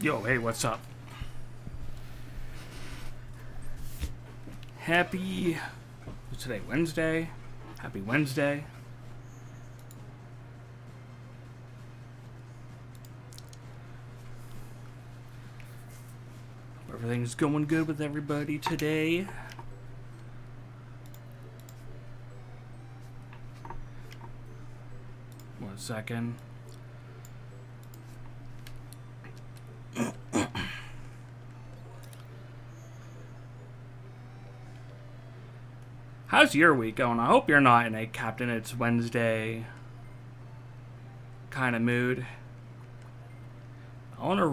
Yo, hey, what's up? Happy... What's today? Wednesday? Happy Wednesday. Everything's going good with everybody today. One second. How's your week going? I hope you're not in a Captain It's Wednesday kind of mood. I want to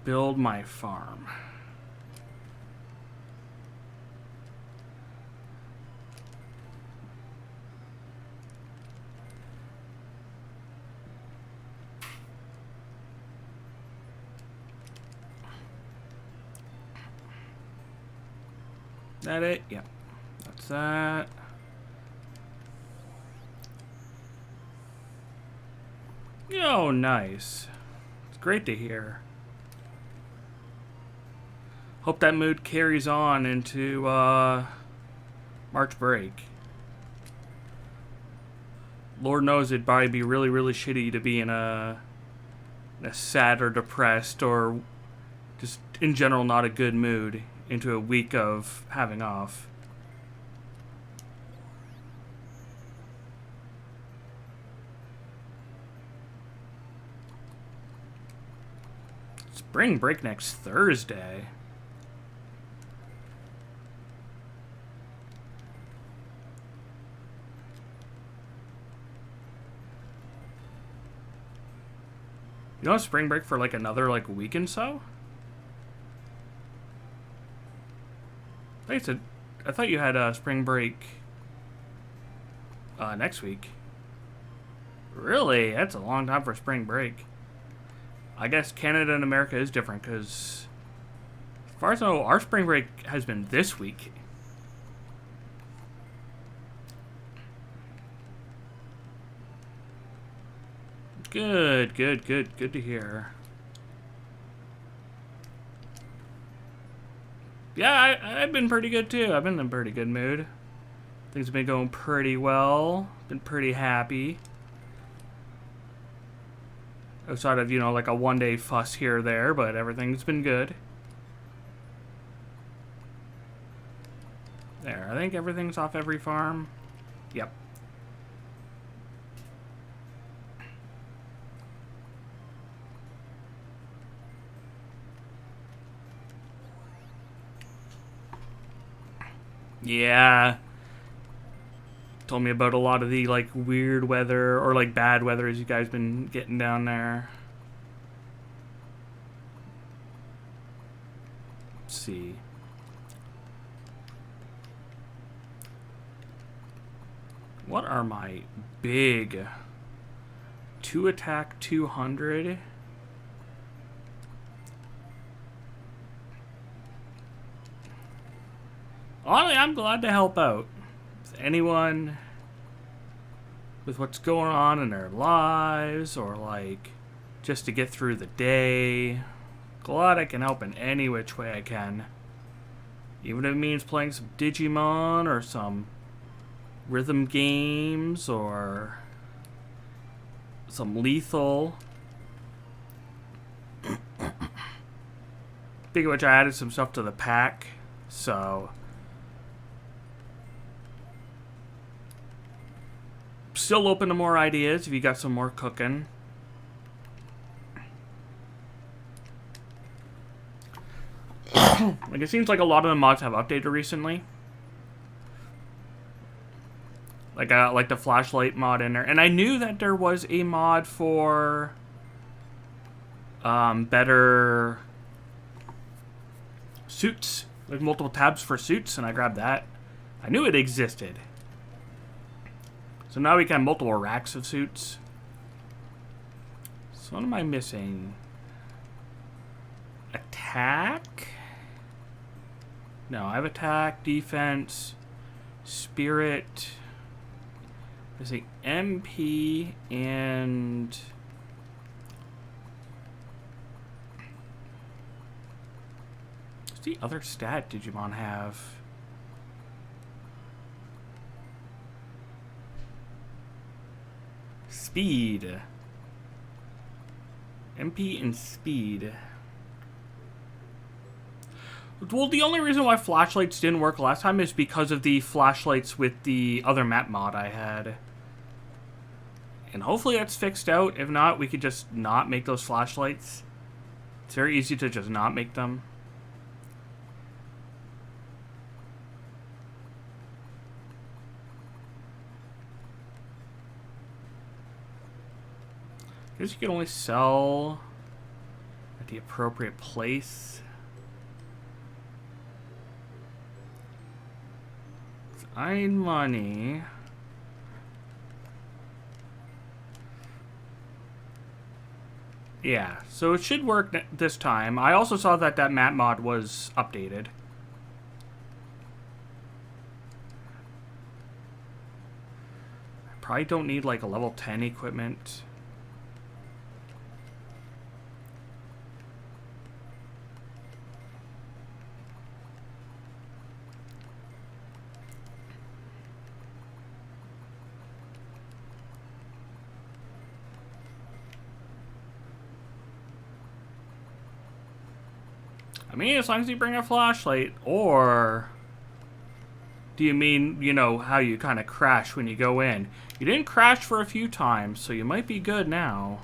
rebuild my farm. That it? Yep. That's that. Oh, nice. It's great to hear. Hope that mood carries on into March break. Lord knows it'd probably be really, really shitty to be in a sad or depressed or just in general not a good mood into a week of having off. Spring break next Thursday. You don't have spring break for like another like week and so? I thought you had spring break next week. Really? That's a long time for spring break. I guess Canada and America is different because, as far as I know, our spring break has been this week. Good to hear. Yeah, I've been pretty good too. I've been in a pretty good mood. Things have been going pretty well. Been pretty happy. Outside of, you know, like a one-day fuss here or there, but everything's been good. There, I think everything's off every farm. Yep. Yeah. Told me about a lot of the like weird weather or like bad weather as you guys been getting down there. Let's see. What are my big 2 attack 200? Honestly, I'm glad to help out. If anyone with what's going on in their lives or like just to get through the day, glad I can help in any which way I can. Even if it means playing some Digimon or some rhythm games or some lethal. Speaking of which, I added some stuff to the pack, so still open to more ideas if you got some more cooking. Like, it seems like a lot of the mods have updated recently. Like, I got like the flashlight mod in there. And I knew that there was a mod for better suits. Like multiple tabs for suits, and I grabbed that. I knew it existed. So now we can have multiple racks of suits. So what am I missing? Attack? No, I have attack, defense, spirit. Missing MP and What's the other stat Digimon have? Speed. MP and speed. Well, the only reason why flashlights didn't work last time is because of the flashlights with the other map mod I had. And hopefully that's fixed out. If not, we could just not make those flashlights. It's very easy to just not make them. I guess you can only sell at the appropriate place. I need money. Yeah, so it should work this time. I also saw that that map mod was updated. I probably don't need like a level 10 equipment. I mean, as long as you bring a flashlight, or do you mean, you know, how you kind of crash when you go in? You didn't crash for a few times, so you might be good now.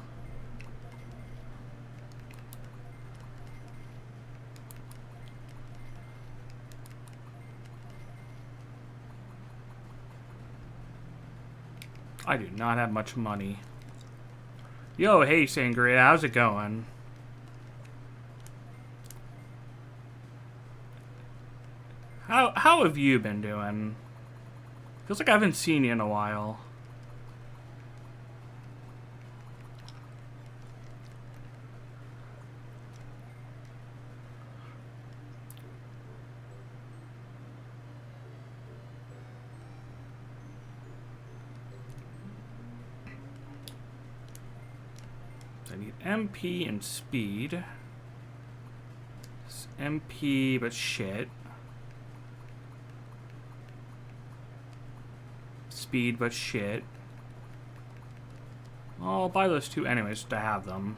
I do not have much money. Yo, hey, Sangria, how's it going? How have you been doing? Feels like I haven't seen you in a while. I need MP and speed. It's MP, but shit. Speed, but shit. I'll buy those two anyways to have them.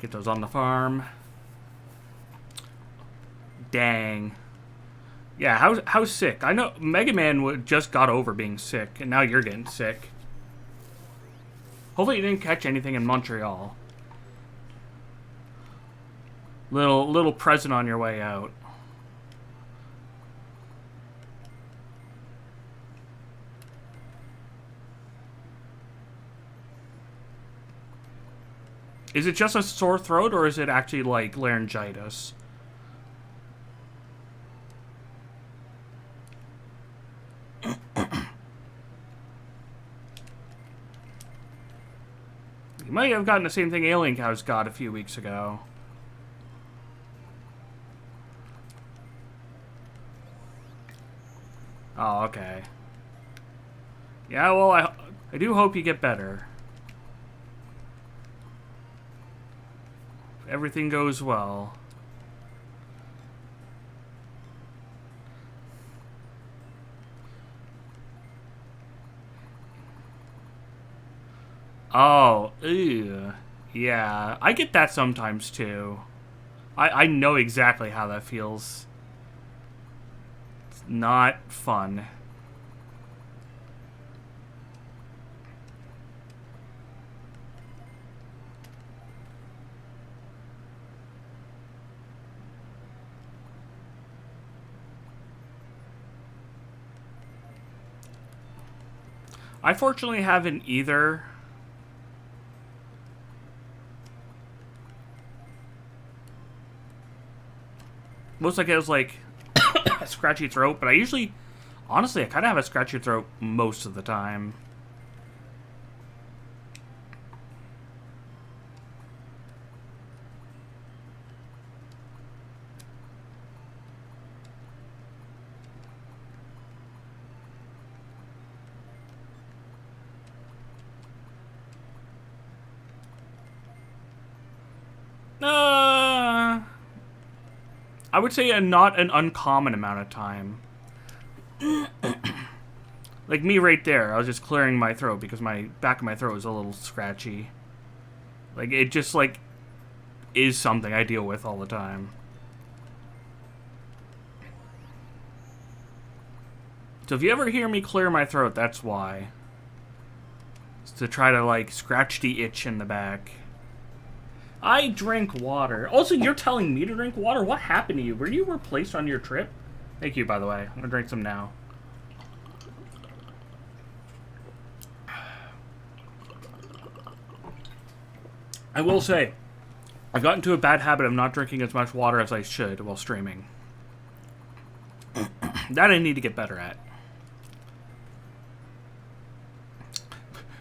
Get those on the farm. Dang. Yeah, how's sick? I know Mega Man just got over being sick, and now you're getting sick. Hopefully you didn't catch anything in Montreal. Little present on your way out. Is it just a sore throat, or is it actually, like, laryngitis? You might have gotten the same thing Alien Cows got a few weeks ago. Oh, okay. Yeah, well, I do hope you get better. Everything goes well. Oh, ew. Yeah, I get that sometimes too. I know exactly how that feels. It's not fun. I fortunately haven't either. Most like it was like a scratchy throat, but I usually, honestly, I kind of have a scratchy throat most of the time. I would say not an uncommon amount of time. Like me right there, I was just clearing my throat because my back of my throat was a little scratchy. Like, it just, like, is something I deal with all the time. So if you ever hear me clear my throat, that's why. It's to try to, like, scratch the itch in the back. I drink water. Also, you're telling me to drink water? What happened to you? Were you replaced on your trip? Thank you, by the way. I'm gonna drink some now. I will say, I've gotten into a bad habit of not drinking as much water as I should while streaming. That I need to get better at.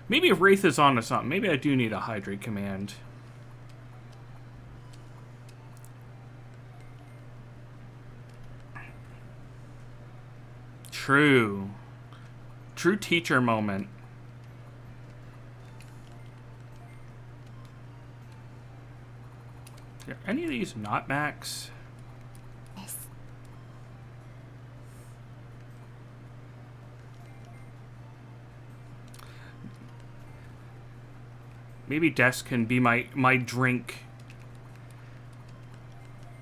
Maybe if Wraith is on to something, maybe I do need a hydrate command. True. True teacher moment. Are any of these not max? Yes. Maybe Des can be my drink.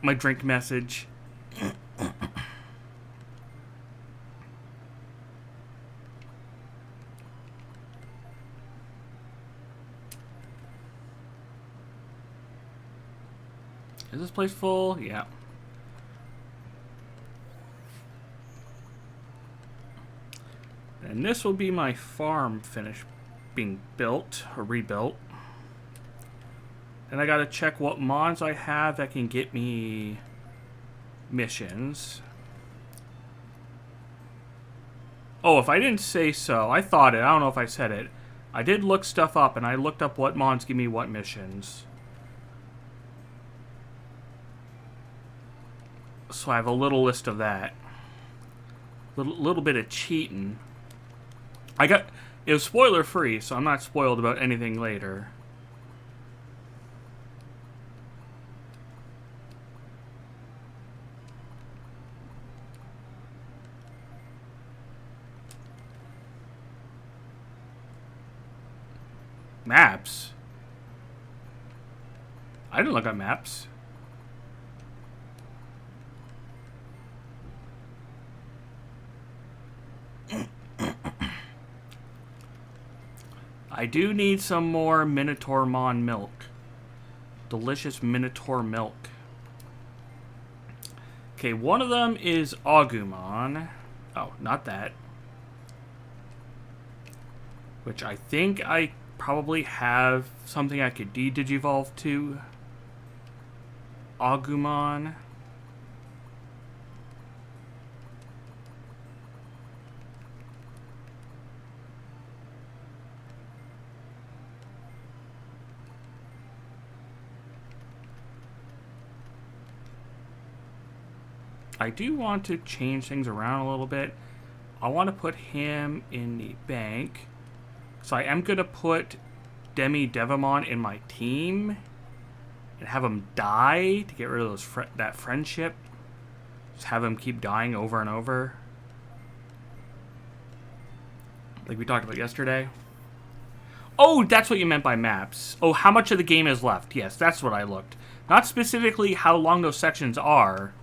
My drink message. Is this place full? Yeah. And this will be my farm finished being built or rebuilt. And I gotta check what mons I have that can get me missions. Oh, if I didn't say so, I thought it. I don't know if I said it. I did look stuff up, and I looked up what mons give me what missions. So I have a little list of that. Little bit of cheating. It was spoiler free, so I'm not spoiled about anything later. Maps? I didn't look at maps. I do need some more Minotaur Mon milk. Delicious Minotaur milk. Okay, one of them is Agumon. Oh, not that. Which I think I probably have something I could de-digivolve to. Agumon. I do want to change things around a little bit. I want to put him in the bank. So I am going to put Demi Devamon in my team and have him die to get rid of that friendship. Just have him keep dying over and over. Like we talked about yesterday. Oh, that's what you meant by maps. Oh, how much of the game is left? Yes, that's what I looked. Not specifically how long those sections are.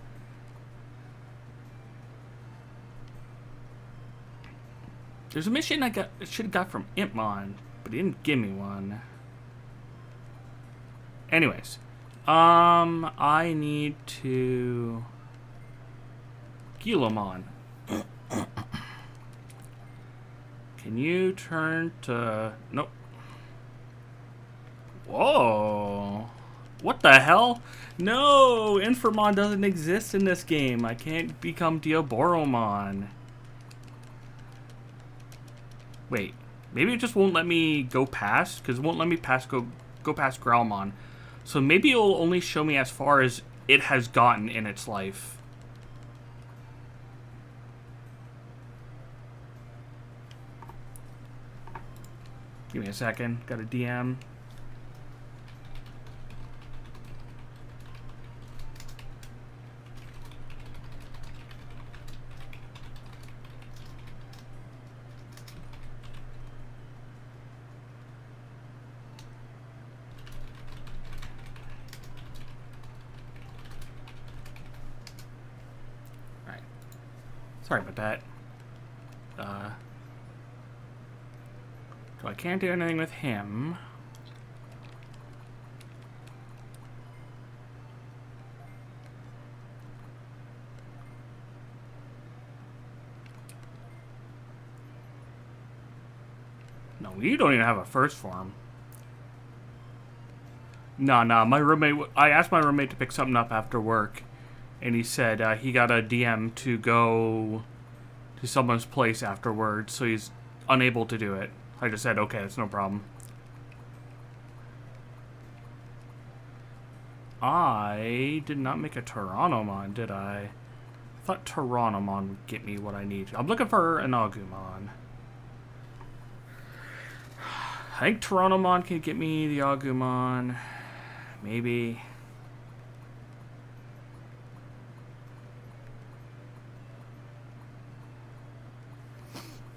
There's a mission I should have got from Impmon, but he didn't give me one. Anyways, I need to Gilomon. Can you turn to... Nope. Whoa. What the hell? No! Inframon doesn't exist in this game. I can't become Diaboromon. Wait. Maybe it just won't let me go past? Because it won't let me go past Growlmon. So maybe it'll only show me as far as it has gotten in its life. Give me a second. Got a DM. Sorry about that. So I can't do anything with him. No, you don't even have a first form. No, my roommate... I asked my roommate to pick something up after work, and he said he got a DM to go to someone's place afterwards, so he's unable to do it. I just said, okay, that's no problem. I did not make a Tyrannomon, did I? I thought Tyrannomon would get me what I need. I'm looking for an Agumon. I think Tyrannomon can get me the Agumon. Maybe.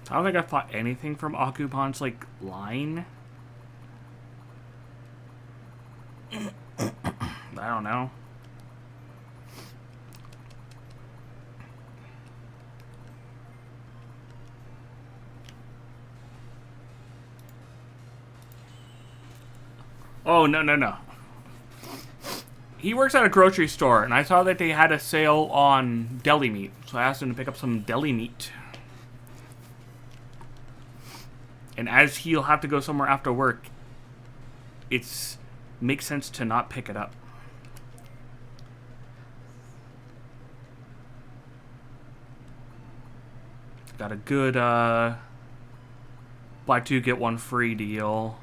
I don't think I've fought anything from Agumon's, like, line. I don't know. Oh, no. He works at a grocery store, and I saw that they had a sale on deli meat. So I asked him to pick up some deli meat. And as he'll have to go somewhere after work, makes sense to not pick it up. Got a good buy two get one free deal.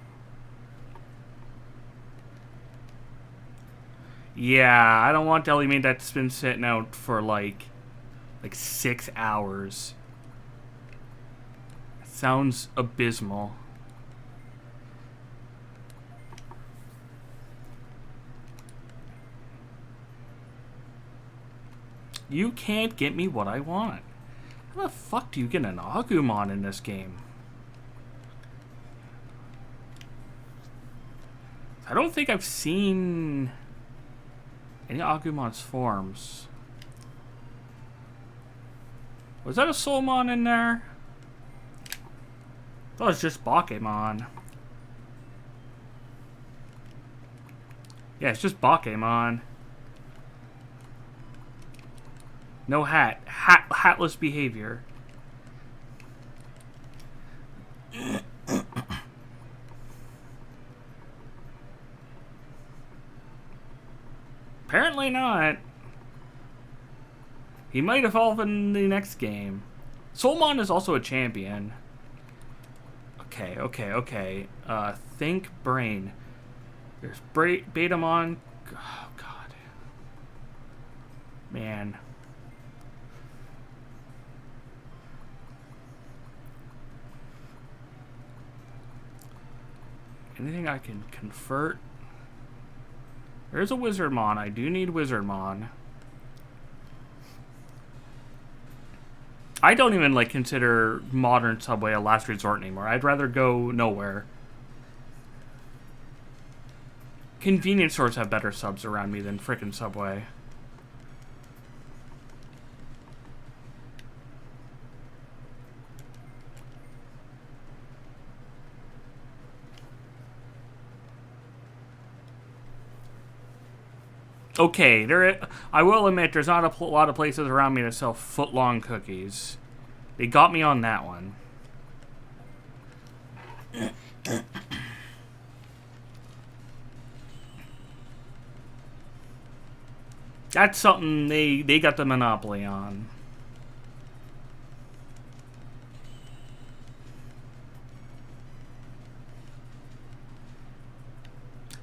Yeah, I don't want deli meat that's been sitting out for like 6 hours. Sounds abysmal. You can't get me what I want. How the fuck do you get an Agumon in this game? I don't think I've seen any Agumon's forms. Was that a Soulmon in there? I thought it was just Bakemon. Yeah, it's just Bakemon. No hat. Hatless behavior. Apparently not. He might evolve in the next game. Soulmon is also a champion. Okay. Think brain. There's Betamon. Oh, God. Man. Anything I can convert? There's a Wizardmon. I do need Wizardmon. I don't even consider modern Subway a last resort anymore. I'd rather go nowhere. Convenience stores have better subs around me than frickin' Subway. Okay, I will admit there's not a lot of places around me that sell foot-long cookies. They got me on that one. That's something they got the monopoly on.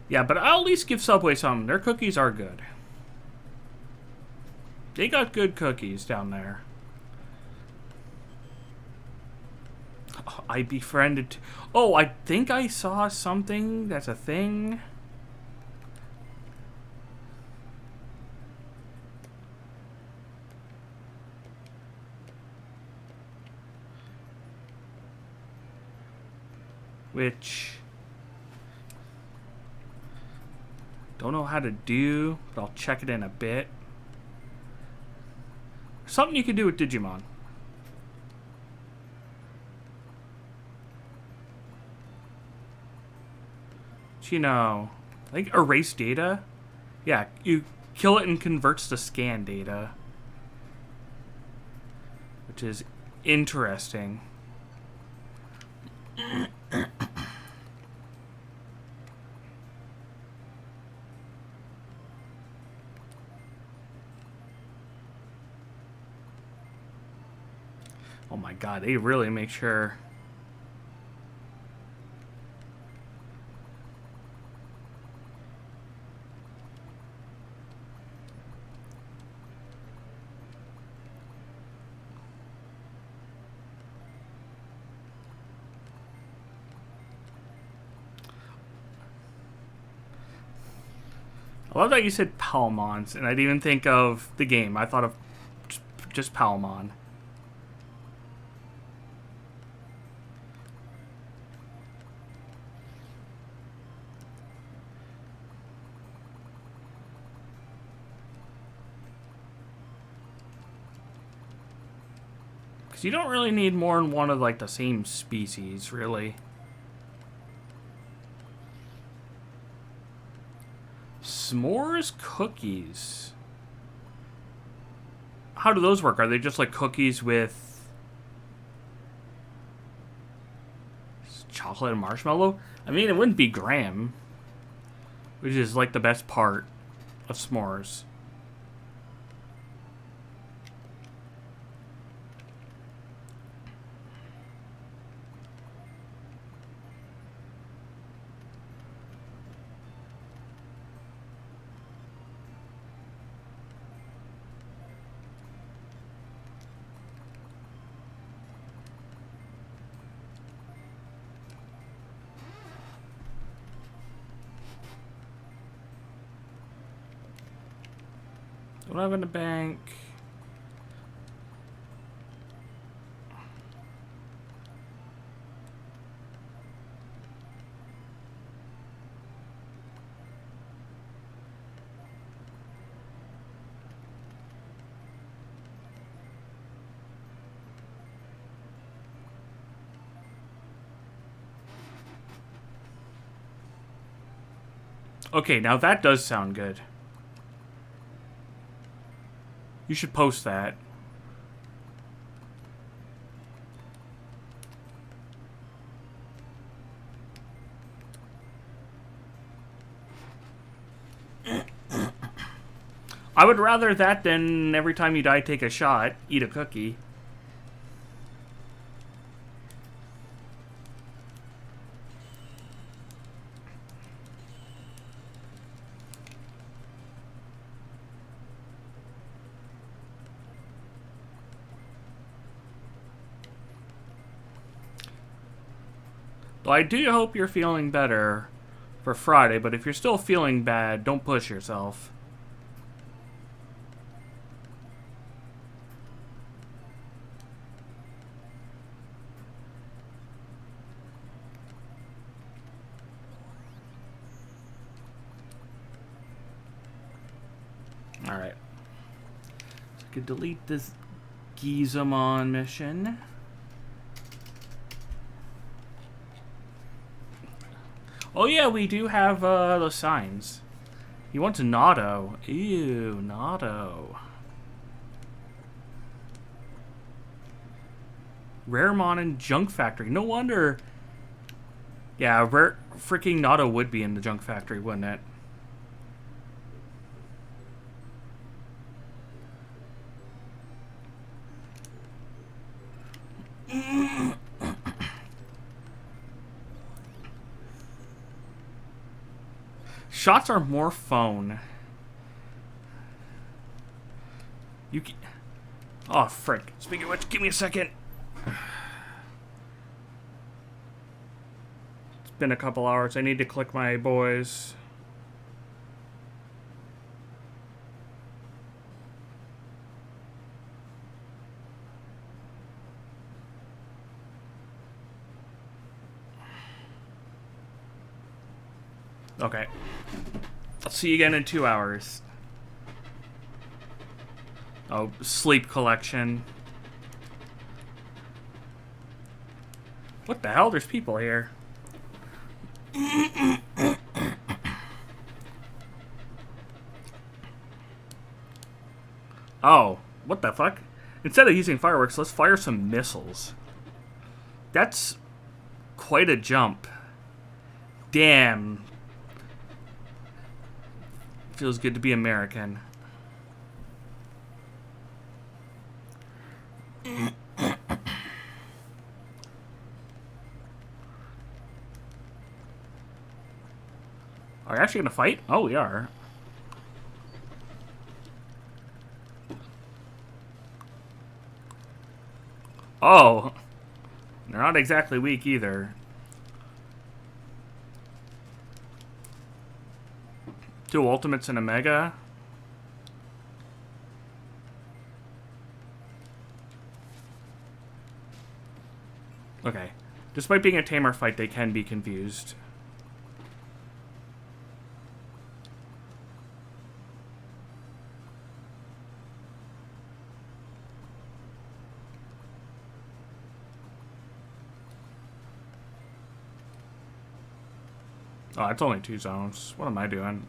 Yeah, but I'll at least give Subway some. Their cookies are good. They got good cookies down there. Oh, I befriended... Oh, I think I saw something that's a thing. Which... don't know how to do, but I'll check it in a bit. Something you can do with Digimon. You know, I think erase data. Yeah, you kill it and converts to scan data, which is interesting. Oh my god, they really make sure. I love that you said Palmons, and I didn't even think of the game. I thought of just Palmon. Because you don't really need more than one of, like, the same species, really. S'mores cookies. How do those work? Are they just like cookies with chocolate and marshmallow? I mean, it wouldn't be graham, which is like the best part of s'mores. Don't have in the bank. Okay, now that does sound good. You should post that. I would rather that than every time you die, take a shot, eat a cookie. Well, I do hope you're feeling better for Friday, but if you're still feeling bad, don't push yourself. Alright. So I could delete this Gizamon mission. Oh yeah, we do have the signs. He wants Notto. Ew, Notto. Raremon and Junk Factory. No wonder. Yeah, freaking Notto would be in the Junk Factory, wouldn't it? Shots are more phone. You can... Oh, frick. Speaking of which, give me a second. It's been a couple hours. I need to click my boys. Okay. I'll see you again in 2 hours. Oh, sleep collection. What the hell? There's people here. Oh, what the fuck? Instead of using fireworks, let's fire some missiles. That's quite a jump. Damn. Feels good to be American. Are we actually gonna fight? Oh, we are. Oh. They're not exactly weak either. Two ultimates and a mega. Okay. Despite being a tamer fight, they can be confused. Oh, it's only 2 zones. What am I doing?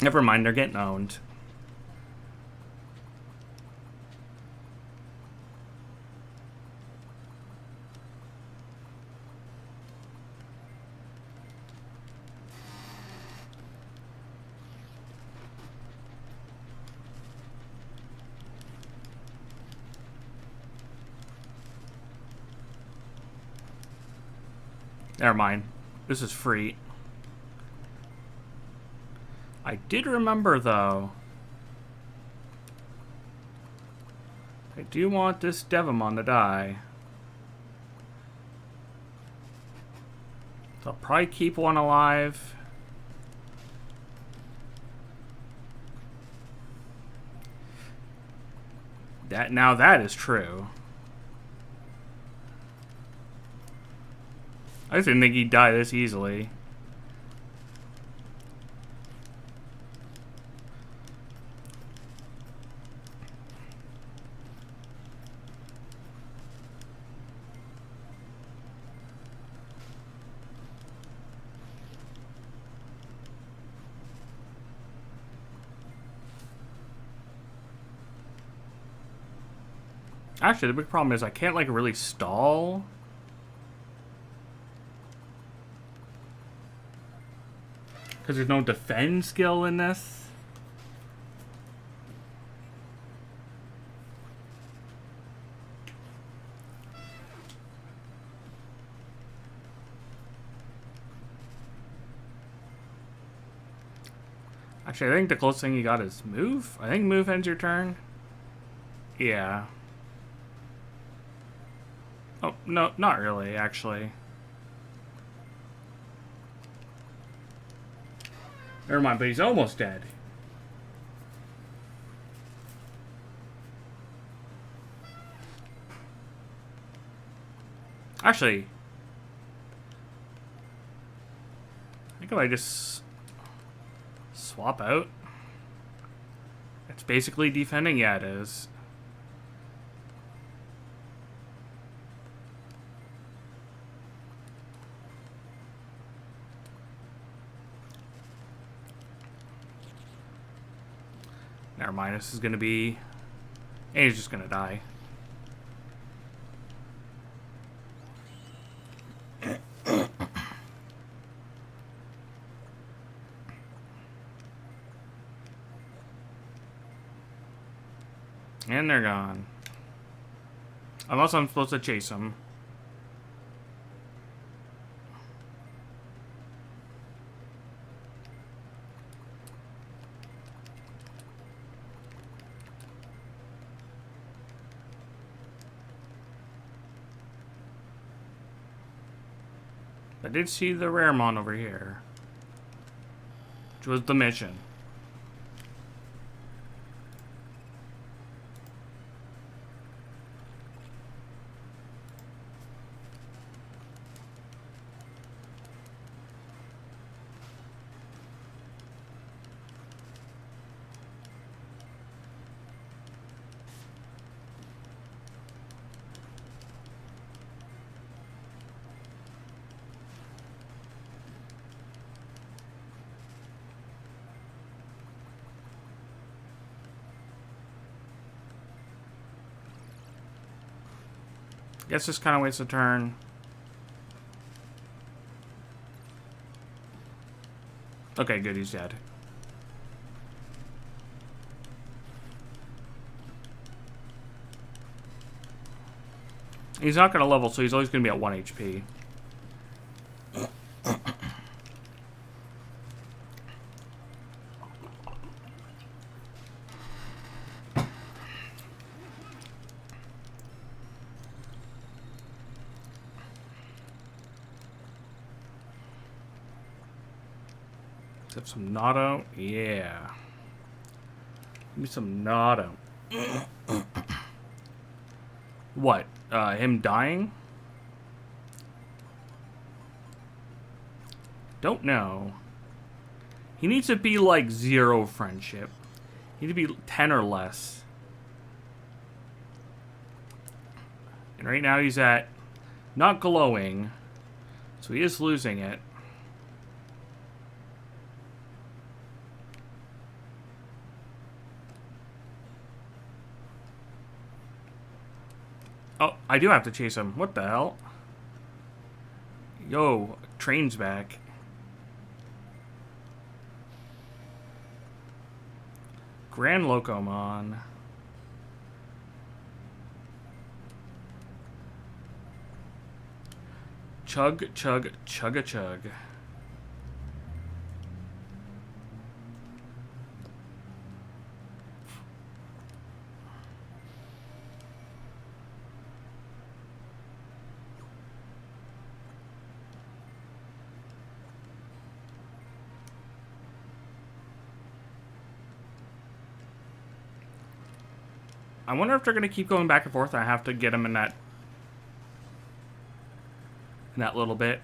Never mind, they're getting owned. Never mind. This is free. I did remember, though. I do want this Devimon to die. So I'll probably keep one alive. Now that is true. I just didn't think he'd die this easily. Actually, the big problem is I can't, like, really stall. Because there's no defend skill in this. Actually, I think the closest thing you got is move. I think move ends your turn. Yeah. Oh, no, not really, actually. Never mind, but he's almost dead. Actually, I think if I just swap out, it's basically defending. Yeah, it is. Never mind, this is gonna be... And he's just gonna die. And they're gone. Unless I'm supposed to chase them. I did see the Raremon over here, which was the mission. Guess this kind of wastes a turn. Okay, good, he's dead. He's not going to level, so he's always going to be at 1 HP. Let's have some Natto. Yeah. Give me some Natto. What? Him dying? Don't know. He needs to be like 0 friendship. He need to be 10 or less. And right now he's at not glowing. So he is losing it. Oh, I do have to chase him. What the hell? Yo, train's back. Grand Locomon. Chug, chug, chug-a-chug. I wonder if they're going to keep going back and forth and I have to get him in that little bit.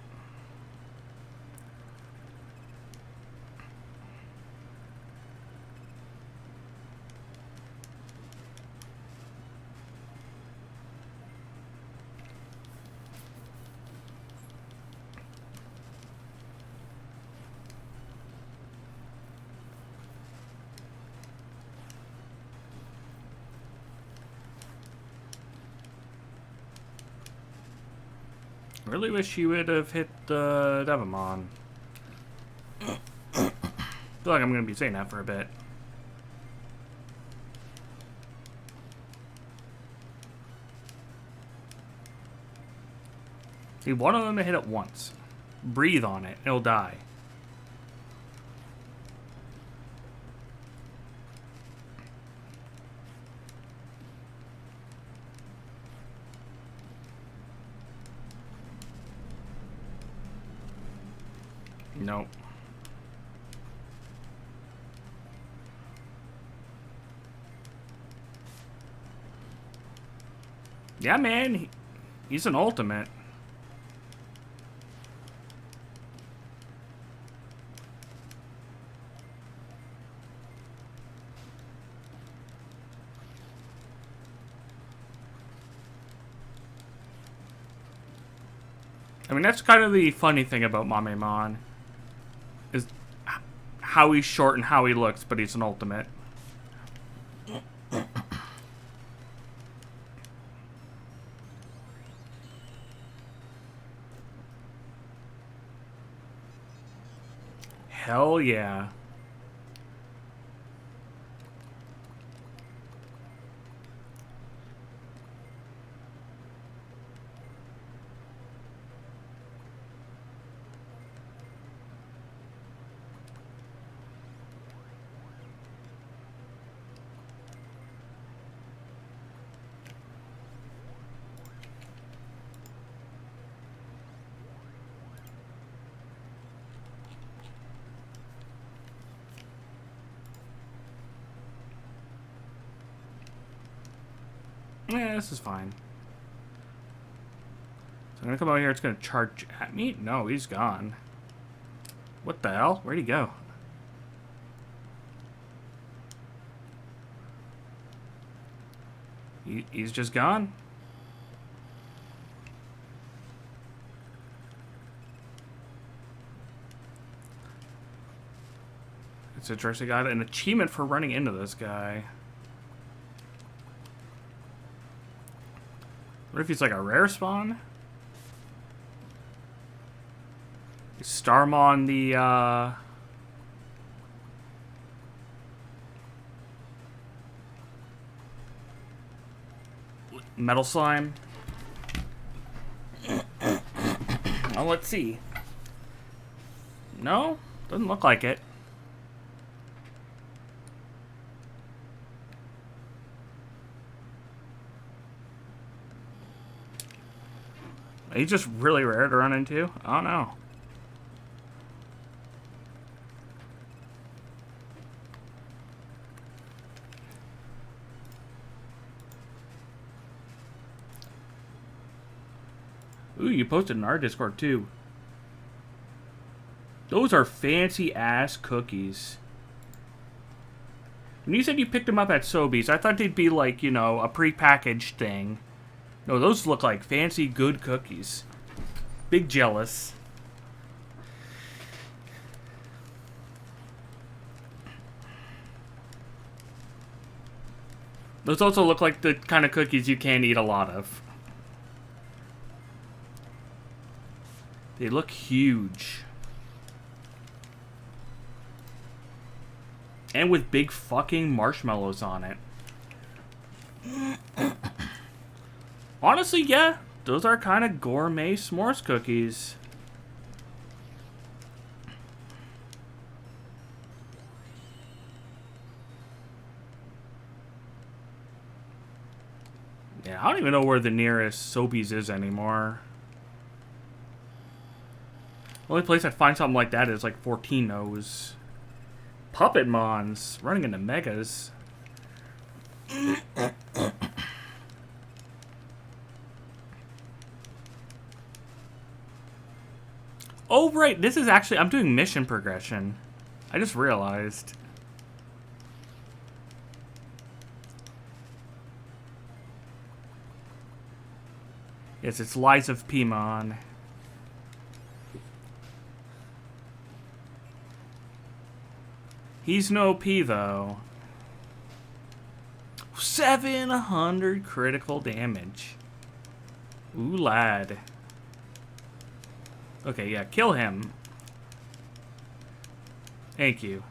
I really wish he would have hit the Devamon. I feel like I'm going to be saying that for a bit. See, one of them to hit it once. Breathe on it, it'll die. Nope. Yeah, man. He's an ultimate. I mean, that's kind of the funny thing about Mamemon. Is how he's short and how he looks, but he's an ultimate. Hell yeah. Yeah, this is fine. So I'm gonna come out here, it's gonna charge at me? No, he's gone. What the hell? Where'd he go? He's just gone? It's interesting. I got an achievement for running into this guy. What if he's like a rare spawn? Starmon the, Metal Slime. Oh, let's see. No? Doesn't look like it. He's just really rare to run into? I don't know. Ooh, you posted in our Discord too. Those are fancy ass cookies. When you said you picked them up at Sobeys, I thought they'd be like, you know, a pre-packaged thing. No, those look like fancy, good cookies. Big jealous. Those also look like the kind of cookies you can't eat a lot of. They look huge. And with big fucking marshmallows on it. Honestly, yeah. Those are kind of gourmet s'mores cookies. Yeah, I don't even know where the nearest Sobeys is anymore. The only place I'd find something like that is like Fortino's. Puppet Mons running into megas. Oh, right. This is actually... I'm doing mission progression. I just realized. Yes, it's Lies of Pimon. He's no P, though. 700 critical damage. Ooh, lad. Okay, yeah, kill him. Thank you.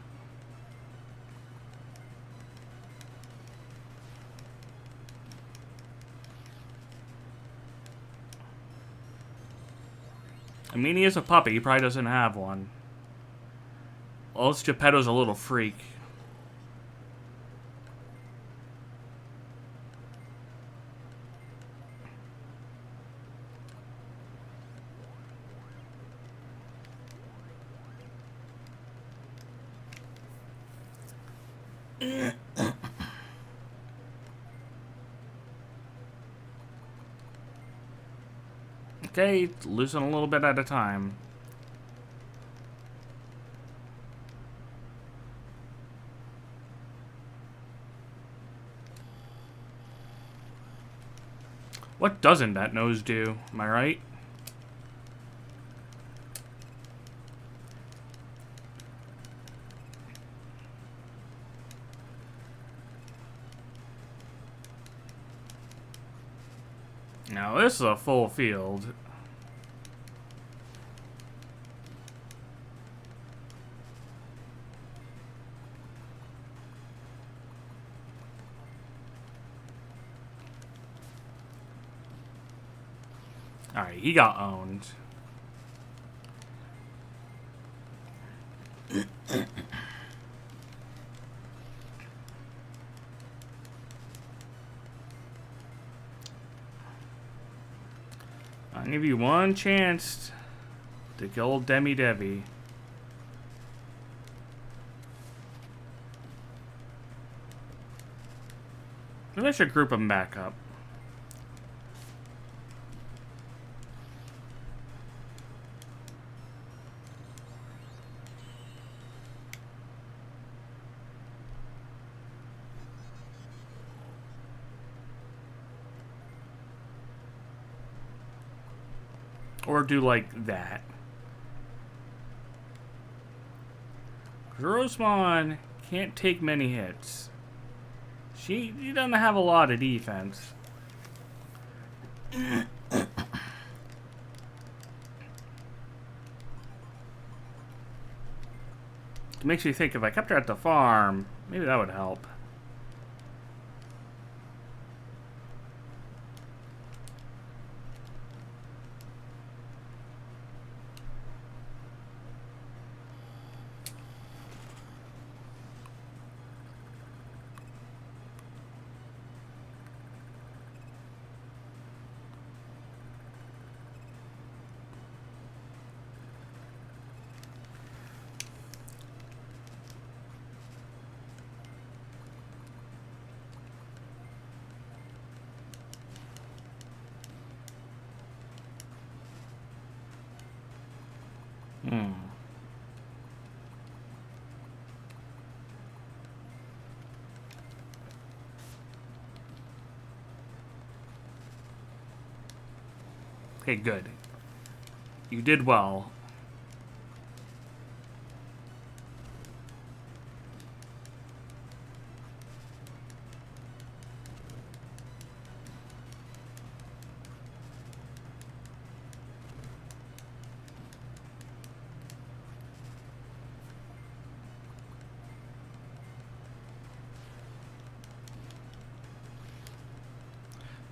I mean, he is a puppy. He probably doesn't have one. Well, this Geppetto's a little freak. Okay, losing a little bit at a time. What doesn't that nose do? Am I right? Now, this is a full field. Alright, he got owned. I'll give you one chance to kill Demi Debbie. Maybe I should group them back up. Or do like that. Grossmon can't take many hits. She doesn't have a lot of defense. It makes me think if I kept her at the farm, maybe that would help. Okay, good. You did well.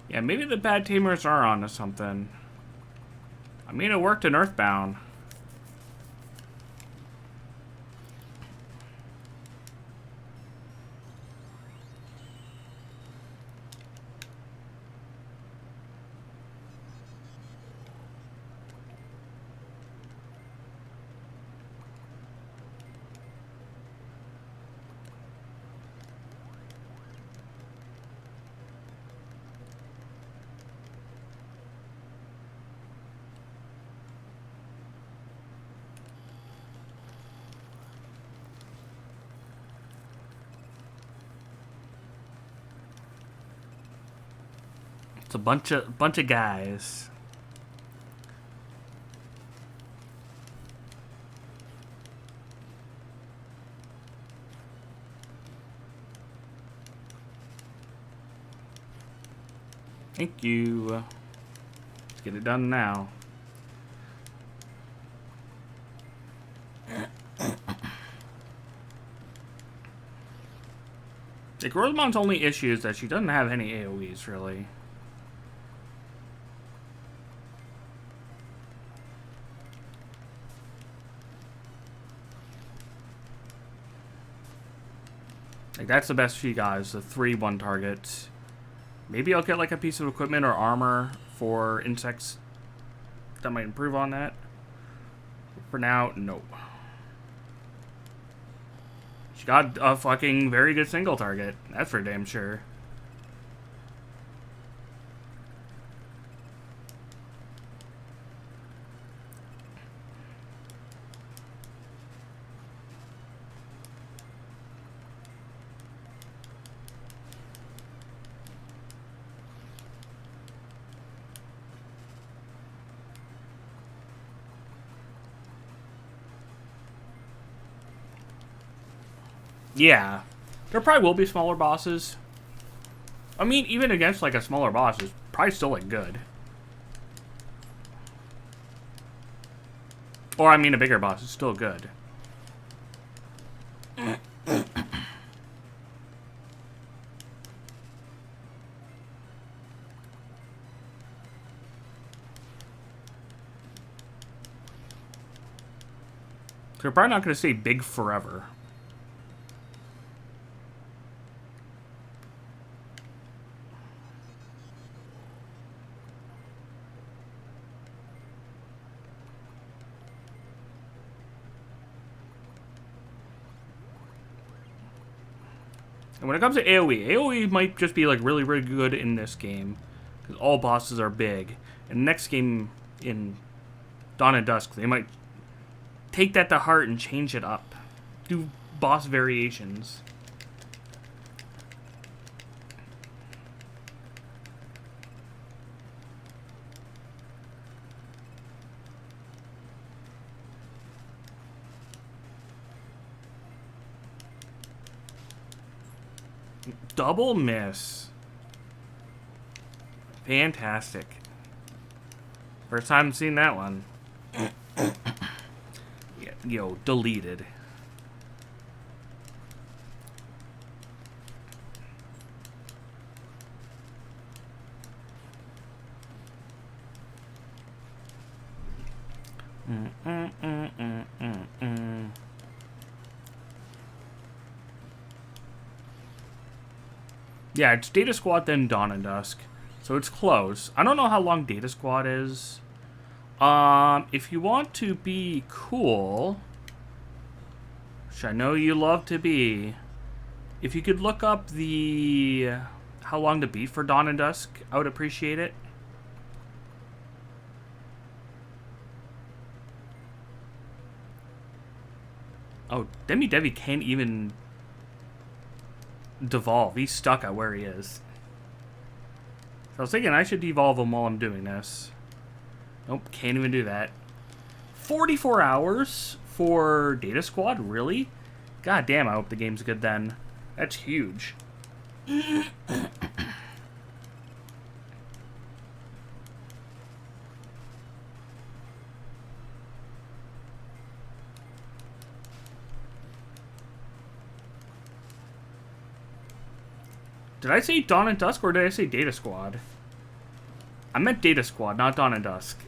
Yeah, maybe the bad tamers are onto something. I mean, it worked in Earthbound. It's a bunch of guys. Thank you. Let's get it done now. Like, Rosemon's only issue is that she doesn't have any AoEs, really. Like, that's the best she got, is the 3 1 targets. Maybe I'll get, like, a piece of equipment or armor for insects that might improve on that. For now, nope. She got a fucking very good single target. That's for damn sure. Yeah. There probably will be smaller bosses. I mean, even against, like, a smaller boss is probably still, like, good. Or, I mean, a bigger boss is still good. They're probably not going to stay big forever. And when it comes to AoE, AoE might just be, like, really, really good in this game. Because all bosses are big. And next game, in Dawn and Dusk, they might take that to heart and change it up. Do boss variations. Double miss. Fantastic. First time seeing that one. Yeah, yo, deleted. Yeah, it's Data Squad, then Dawn and Dusk. So it's close. I don't know how long Data Squad is. If you want to be cool, which I know you love to be, if you could look up the how long to beat for Dawn and Dusk, I would appreciate it. Oh, Demi Devi can't even devolve. He's stuck at where he is. So I was thinking I should devolve him while I'm doing this. Nope, can't even do that. 44 hours for Data Squad? Really? God damn, I hope the game's good then. That's huge. Did I say Dawn and Dusk or did I say Data Squad? I meant Data Squad, not Dawn and Dusk.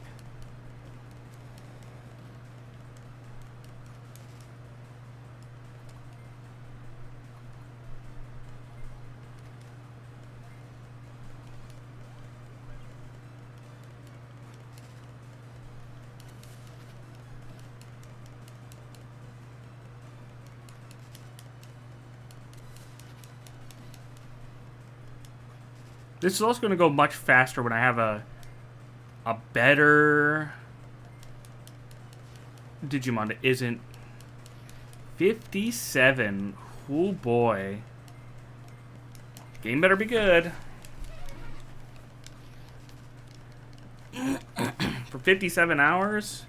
This is also going to go much faster when I have a better Digimon that isn't 57. Oh boy. Game better be good. For 57 hours?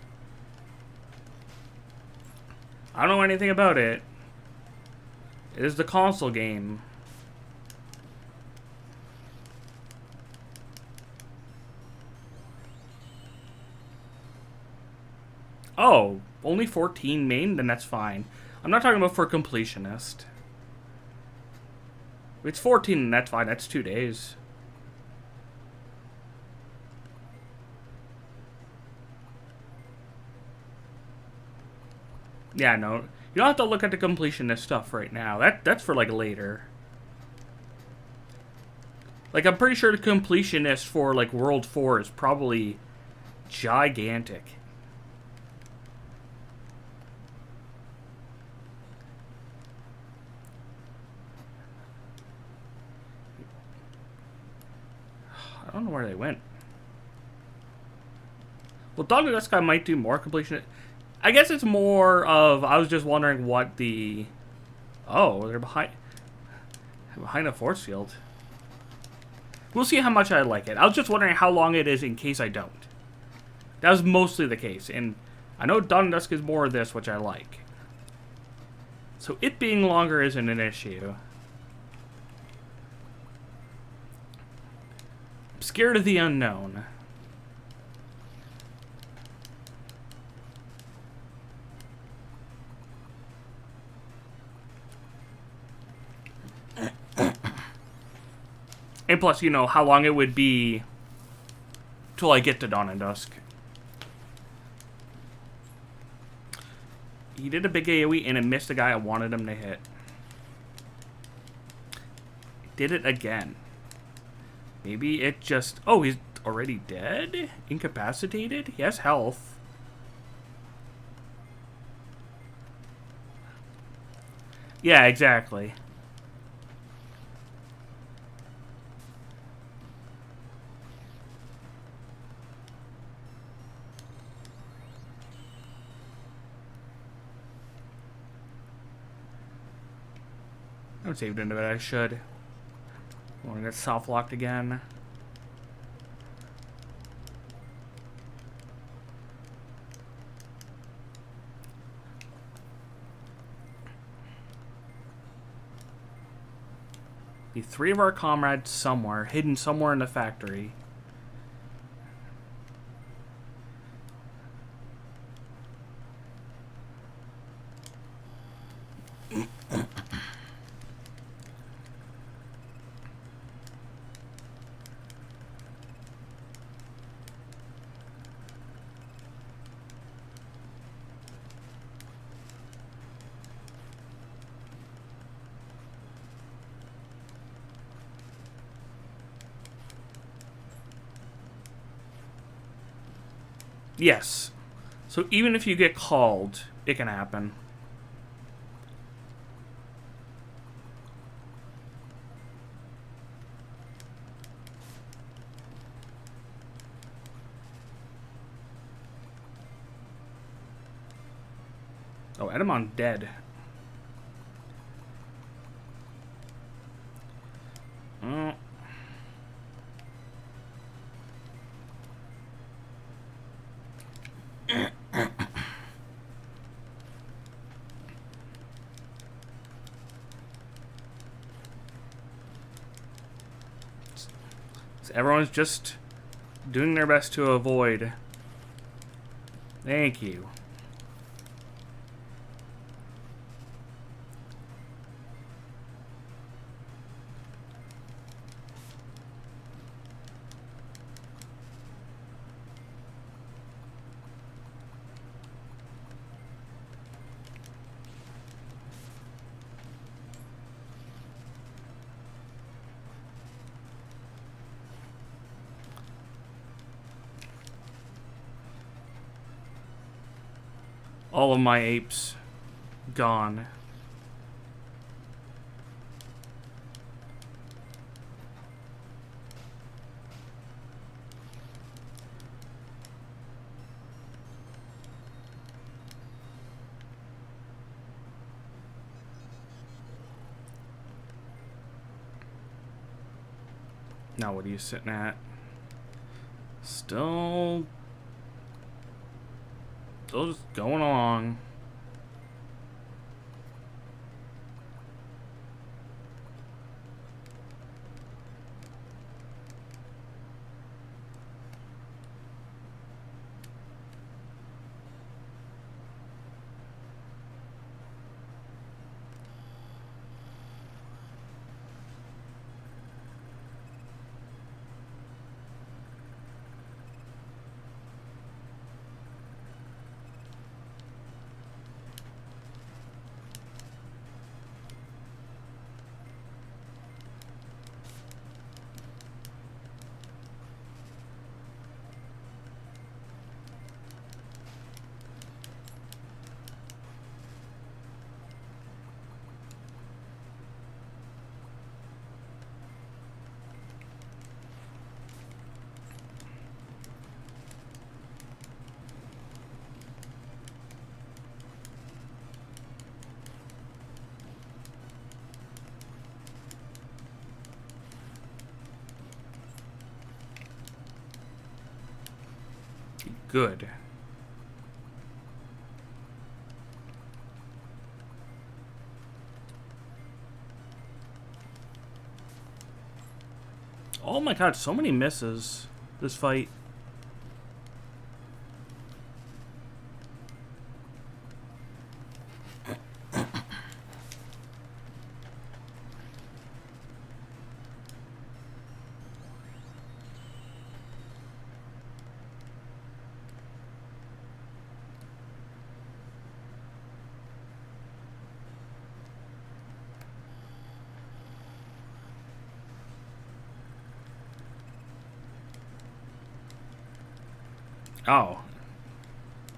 I don't know anything about it. It is the console game. Oh, only 14 main? Then that's fine. I'm not talking about for completionist. If it's 14, then that's fine. That's 2 days. Yeah, no. You don't have to look at the completionist stuff right now. That's for, like, later. Like, I'm pretty sure the completionist for, like, World 4 is probably gigantic. I don't know where they went. Well, Dog and Dusk guy might do more completion. I guess it's more of, I was just wondering what the... Oh, they're behind a force field. We'll see how much I like it. I was just wondering how long it is in case I don't. That was mostly the case. And I know Dawn and Dusk is more of this, which I like. So it being longer isn't an issue. I'm scared of the unknown. And plus, you know, how long it would be till I get to Dawn and Dusk. He did a big AoE and it missed the guy I wanted him to hit. Did it again. Maybe it just... Oh, he's already dead? Incapacitated? He has health. Yeah, exactly. I haven't saved into it. I should. I want to get soft locked again. The 3 of our comrades somewhere, hidden somewhere in the factory. Yes. So even if you get called, it can happen. Oh, Edamon dead. Oh. So everyone's just doing their best to avoid. Thank you. All of my apes gone. Now what are you sitting at? Still just going along. Good. Oh my god, so many misses this fight. Oh.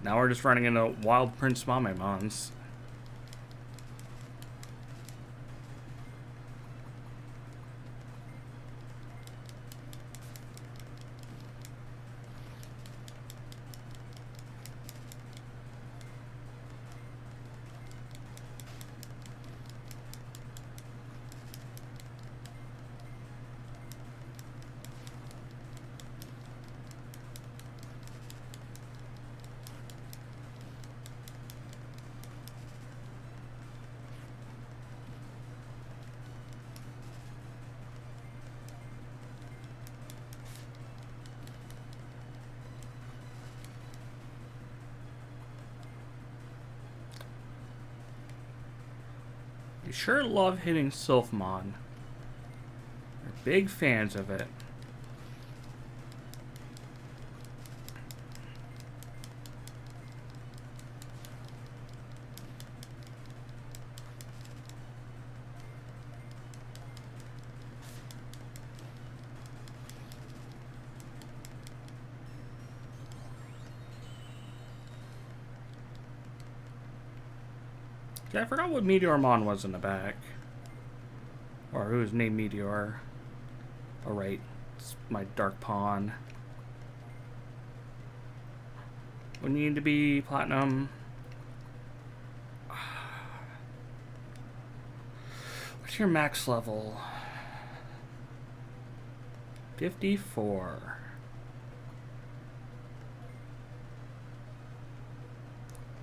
Now we're just running into Wild Prince Mamemons. You sure love hitting Sylphmon. They're big fans of it. Yeah, I forgot what Meteormon was in the back. Or who was named Meteor. Oh, right. It's my Dark Pawn. We need to be platinum. What's your max level? 54.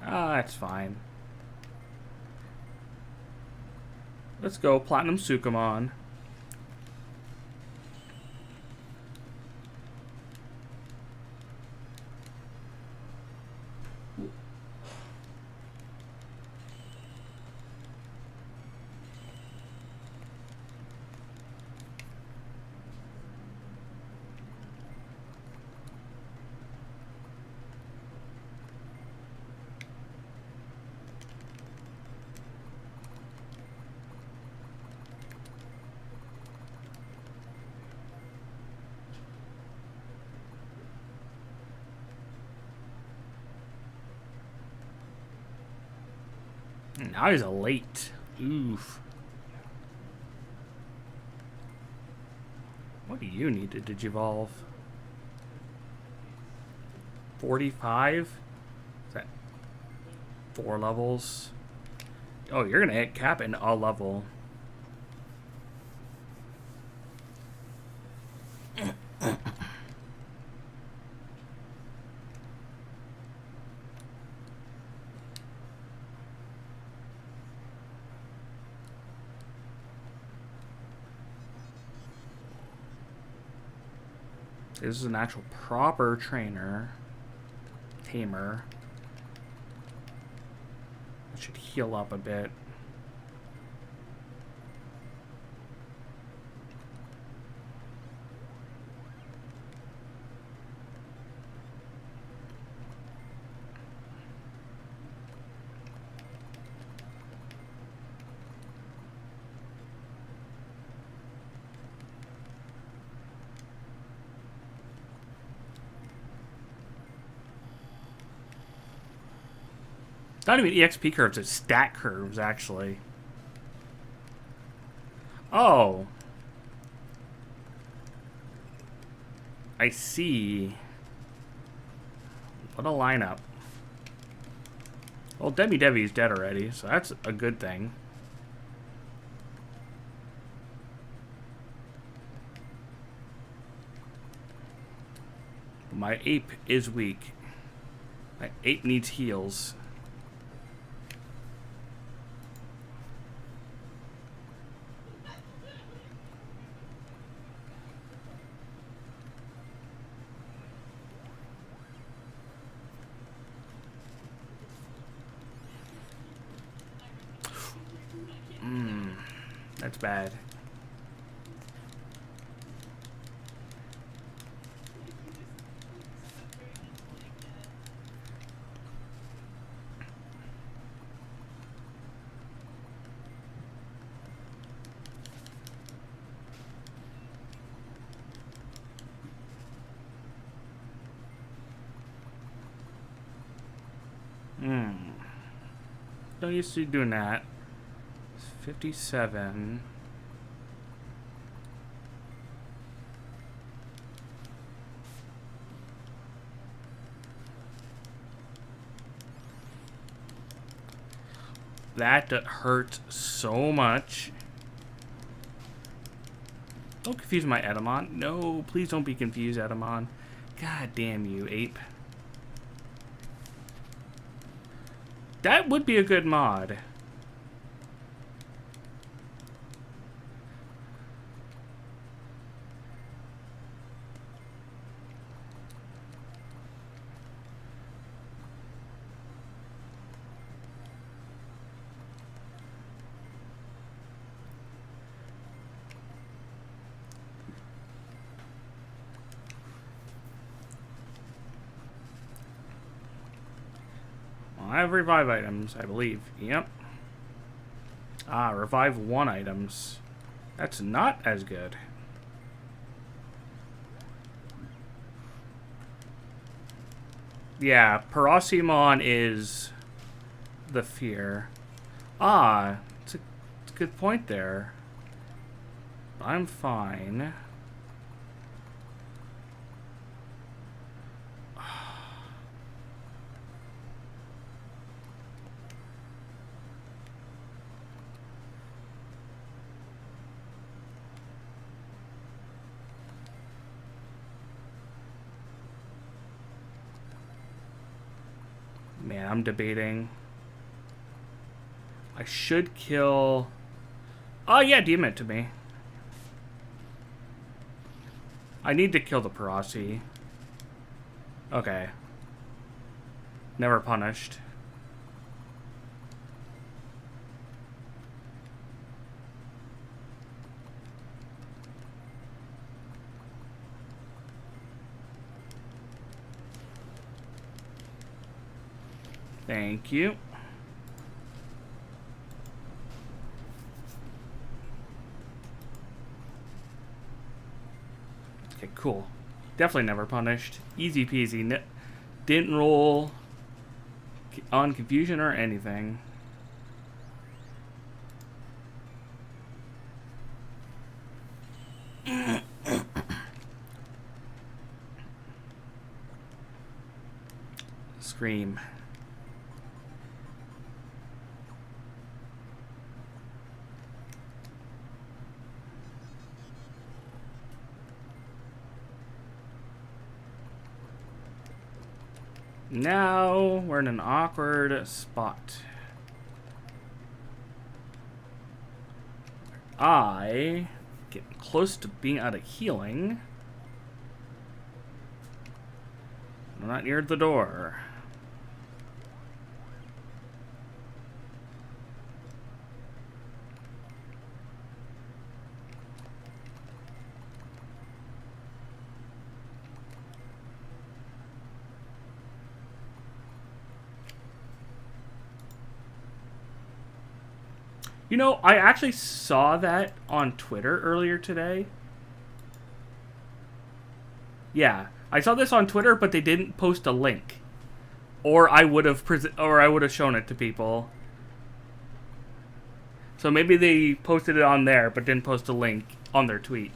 Ah, that's fine. Let's go, Platinum Sukamon. Now he's a late. Oof. What do you need to digivolve? 45? Is that 4 levels? Oh, you're gonna hit cap in a level. This is an actual proper trainer. Tamer. I should heal up a bit. It's not even EXP curves, it's stat curves, actually. Oh. I see. What a lineup. Well, Demi Devi's dead already, so that's a good thing. My ape is weak. My ape needs heals. That's bad. Don't used to be doing that. It's 57. That hurt so much. Don't confuse my Edamon. No, please don't be confused, Edamon. God damn you, ape. That would be a good mod. I have revive items, I believe. Yep. Ah, revive 1 items. That's not as good. Yeah, Parasimon is the fear. Ah, it's a good point there. I'm fine. Man, I'm debating. I should kill... Oh, yeah, DM it to me. I need to kill the Parasi. Okay. Never punished. Thank you. Okay, cool. Definitely never punished. Easy peasy. Didn't roll on confusion or anything. Scream. Now we're in an awkward spot. I get close to being out of healing. I'm not near the door. You know, I actually saw that on Twitter earlier today. Yeah, I saw this on Twitter, but they didn't post a link, or I would have shown it to people. So maybe they posted it on there, but didn't post a link on their tweet.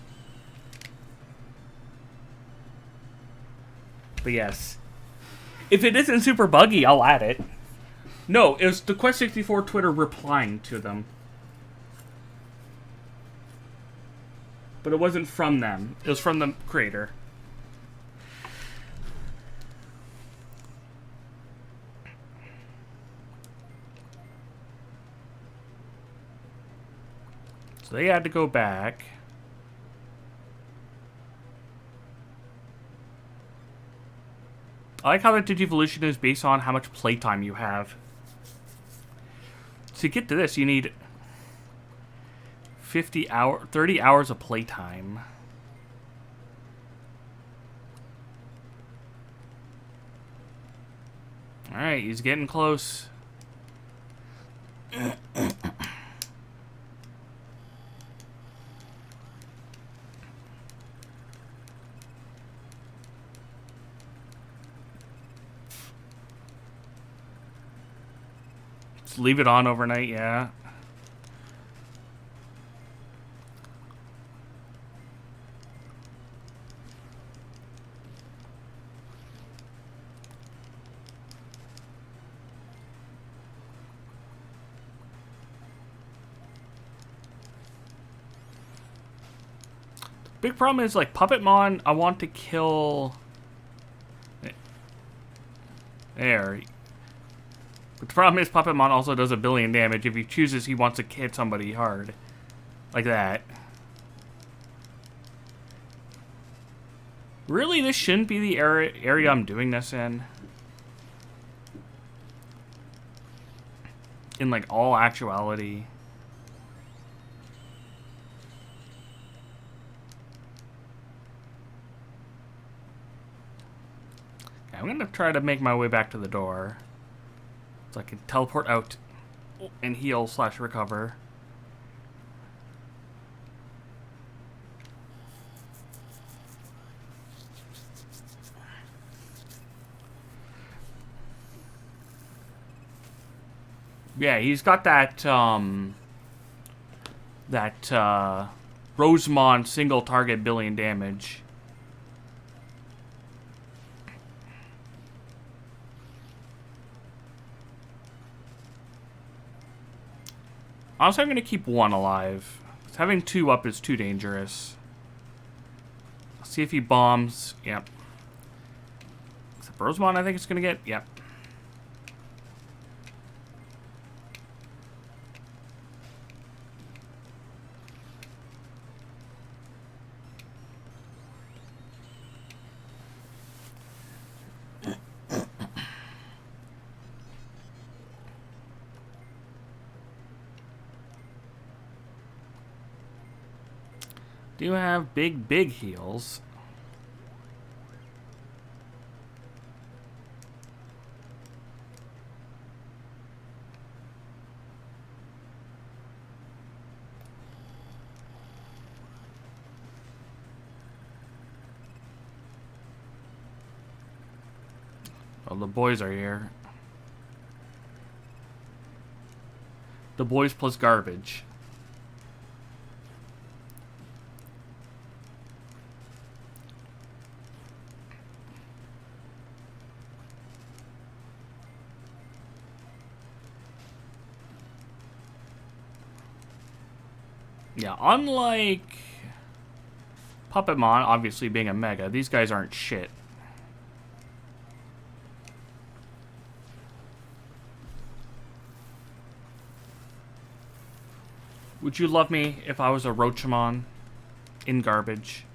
But yes, if it isn't super buggy, I'll add it. No, it was the Quest64 Twitter replying to them. But it wasn't from them. It was from the creator. So they had to go back. I like how the Digivolution is based on how much playtime you have. To get to this, you need 30 hours of playtime. Alright, he's getting close. Just leave it on overnight, yeah. Big problem is, like, Puppetmon, I want to kill... There. But the problem is Puppetmon also does 1 billion damage. If he chooses, he wants to hit somebody hard. Like that. Really, this shouldn't be the area I'm doing this in. In, like, all actuality. I'm gonna try to make my way back to the door. So I can teleport out and heal/recover. Yeah, he's got that, Rosemont single target billion damage. Honestly, I'm going to keep one alive. Having two up is too dangerous. I'll see if he bombs. Yep. Except Rosemont, I think it's going to get... Yep. Do have big heals. Oh, the boys are here. The boys plus garbage. Yeah, unlike Puppetmon, obviously being a mega, these guys aren't shit. Would you love me if I was a Roachamon in garbage?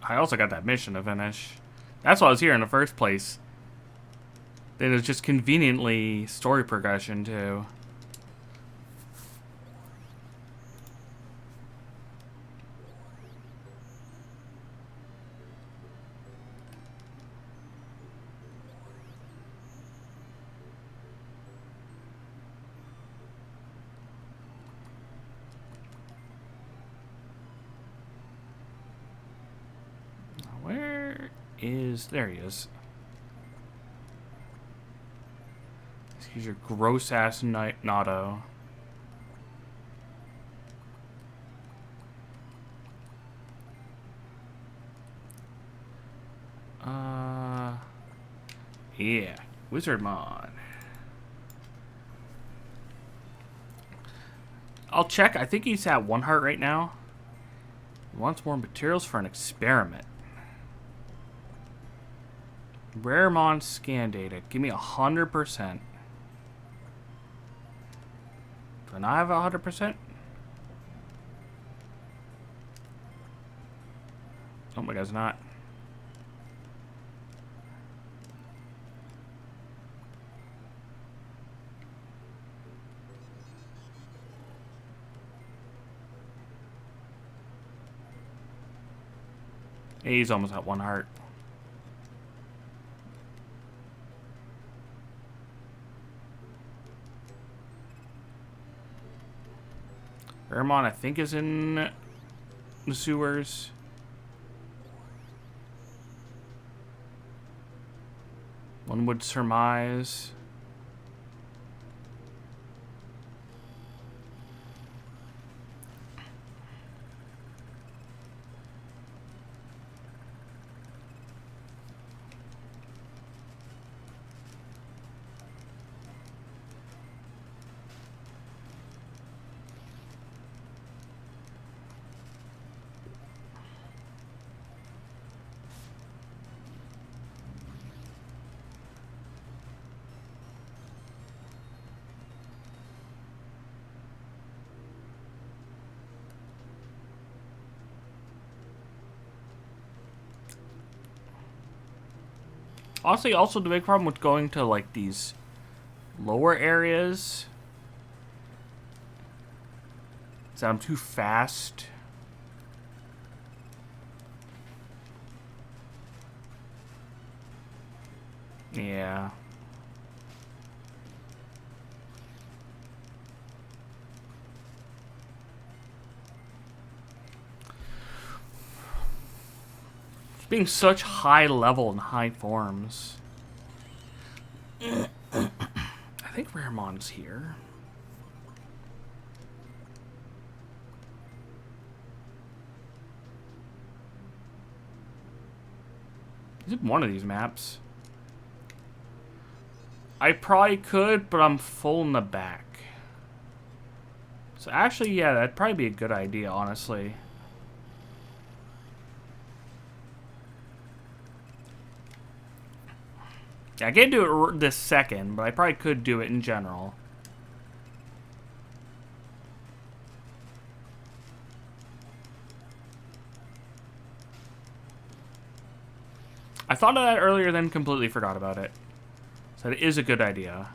I also got that mission to finish. That's why I was here in the first place. Then it was just conveniently story progression, too. Where is... There he is. He's your gross-ass Notto. Yeah. Wizardmon. I'll check. I think he's at 1 heart right now. He wants more materials for an experiment. Raremon scan data. Give me 100%. Do I not have 100%? Oh my guy's not. He's almost at 1 heart. Raremon, I think, is in the sewers. One would surmise. Honestly, also the big problem with going to, like, these lower areas is that I'm too fast. Yeah. Just being such high level and high forms. I think Raremon's here. Is it one of these maps? I probably could, but I'm full in the back. So actually, yeah, that'd probably be a good idea, honestly. Yeah, I can't do it this second, but I probably could do it in general. I thought of that earlier, then completely forgot about it. So it is a good idea.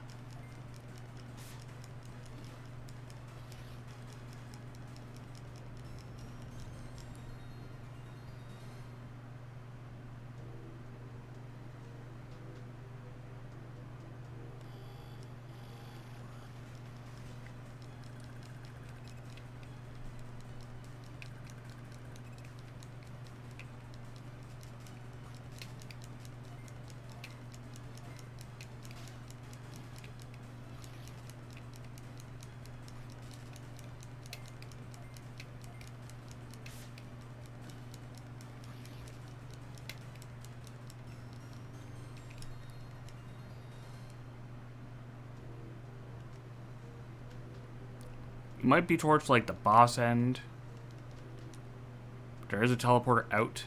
It might be towards, like, the boss end. There is a teleporter out.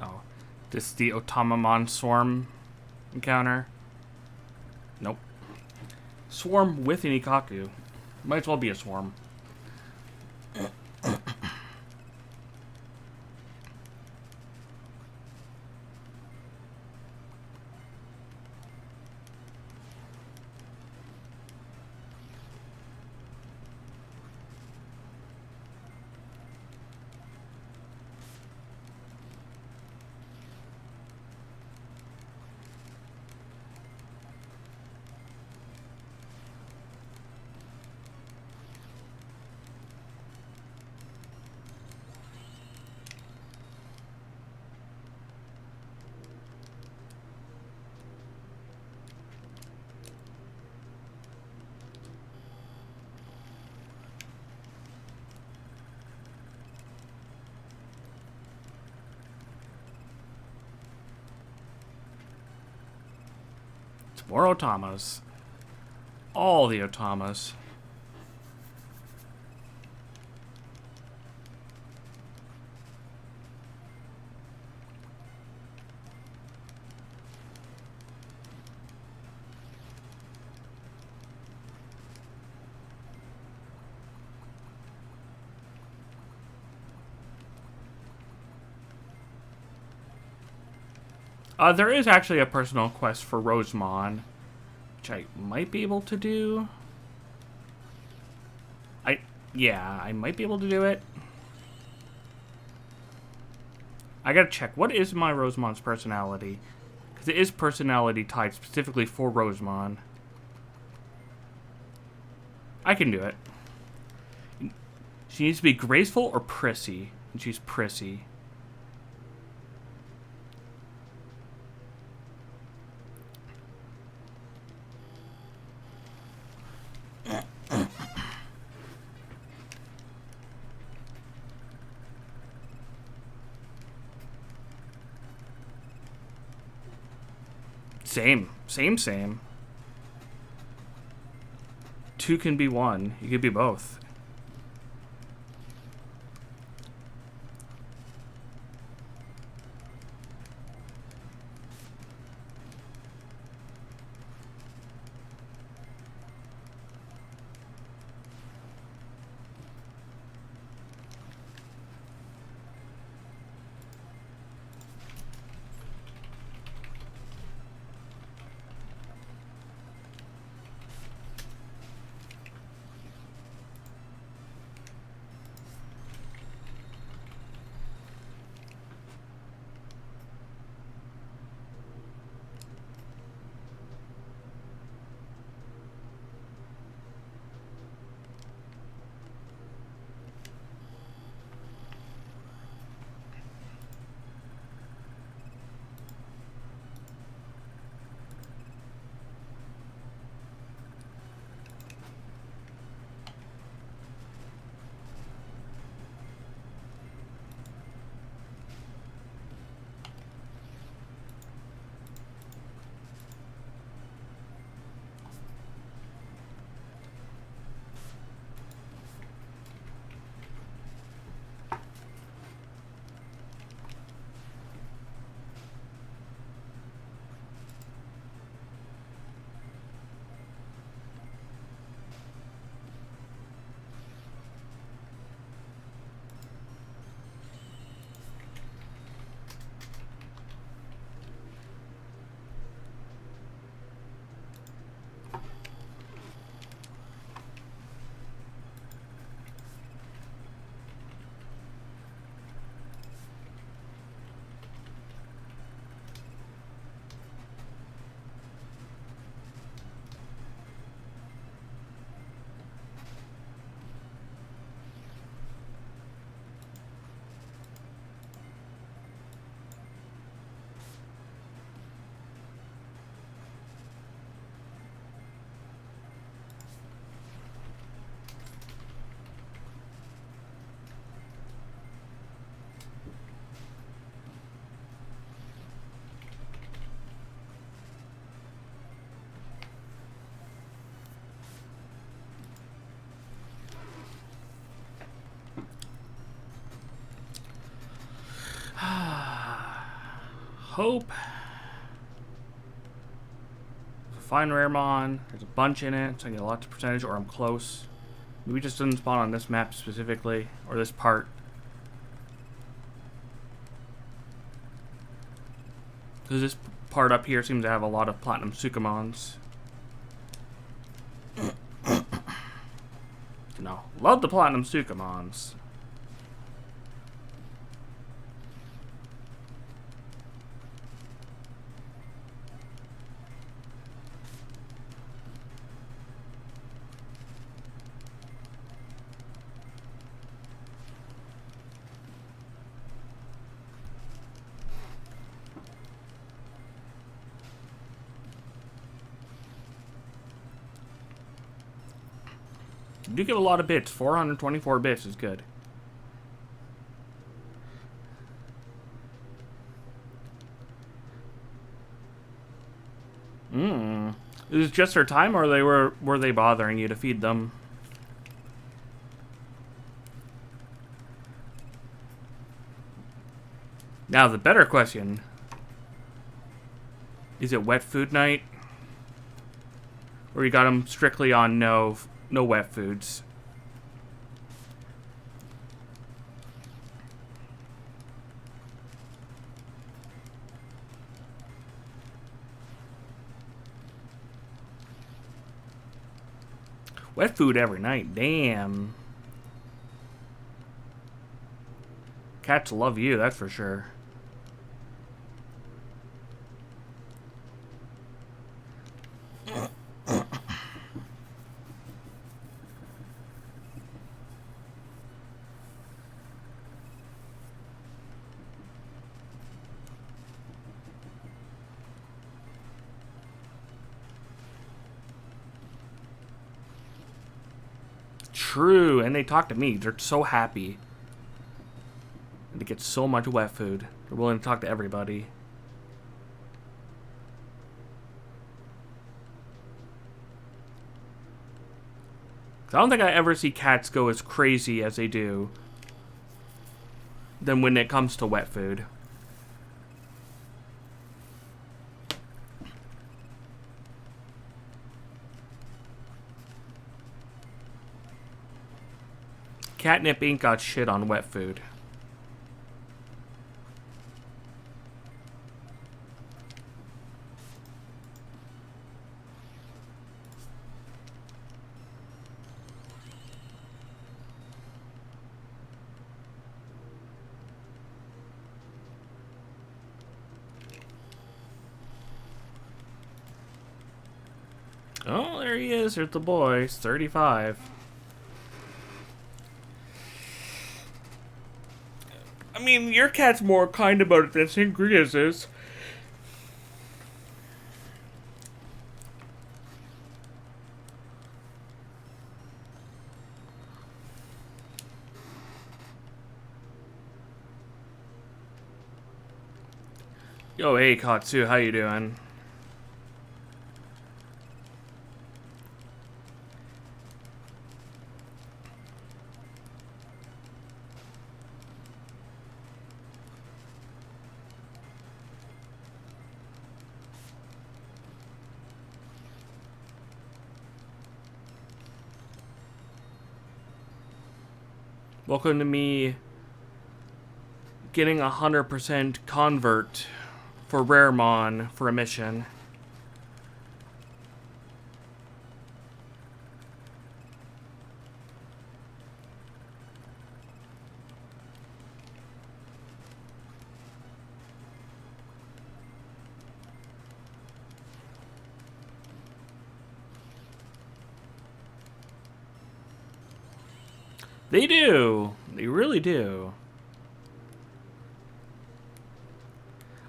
Oh. This is the Otamamon Swarm encounter. Nope. Swarm with an Ikaku. Might as well be a swarm. It's more Otamas. All the Otamas. There is actually a personal quest for Rosemon, which I might be able to do. Yeah, I might be able to do it. I gotta check. What is my Rosemon's personality? Because it is personality tied specifically for Rosemon. I can do it. She needs to be graceful or prissy. And she's prissy. Same. Two can be one. You could be both. Hope. Find Raremon. There's a bunch in it, so I get lots of percentage, or I'm close. Maybe it just doesn't spawn on this map specifically, or this part. Because this part up here seems to have a lot of Platinum Sukamons. No, love the Platinum Sukamons. You do give a lot of bits. 424 bits is good. Is it just their time, or were they bothering you to feed them? Now the better question: is it wet food night, or you got them strictly on no wet foods? Wet food every night, damn. Cats love you, that's for sure. true. And they talk to me. They're so happy. And they get so much wet food. They're willing to talk to everybody. I don't think I ever see cats go as crazy as they do than when it comes to wet food. Catnip ain't got shit on wet food. Oh, there he is. There's the boy. He's 35. I mean, your cat's more kind about it than Sangria's is. Yo, hey, Katsu. How you doing? Welcome to me getting 100% convert for Raremon for a mission. They do. They really do.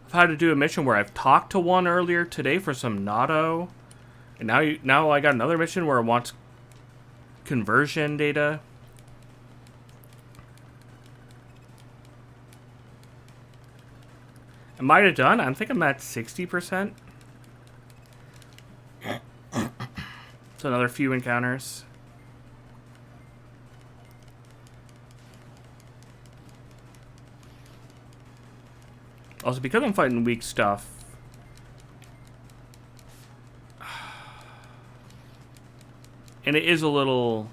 I've had to do a mission where I've talked to one earlier today for some Natto. And now I got another mission where it wants conversion data. Am I done? I think I'm at 60%. So another few encounters. Also, because I'm fighting weak stuff, and it is a little...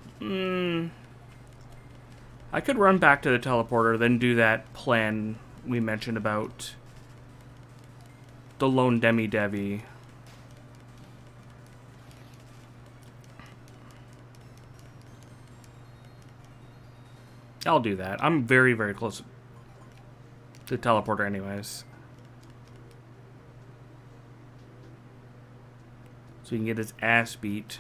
I could run back to the teleporter, then do that plan we mentioned about the lone demi-devi. I'll do that. I'm very, very close to the teleporter anyways. So he can get his ass beat.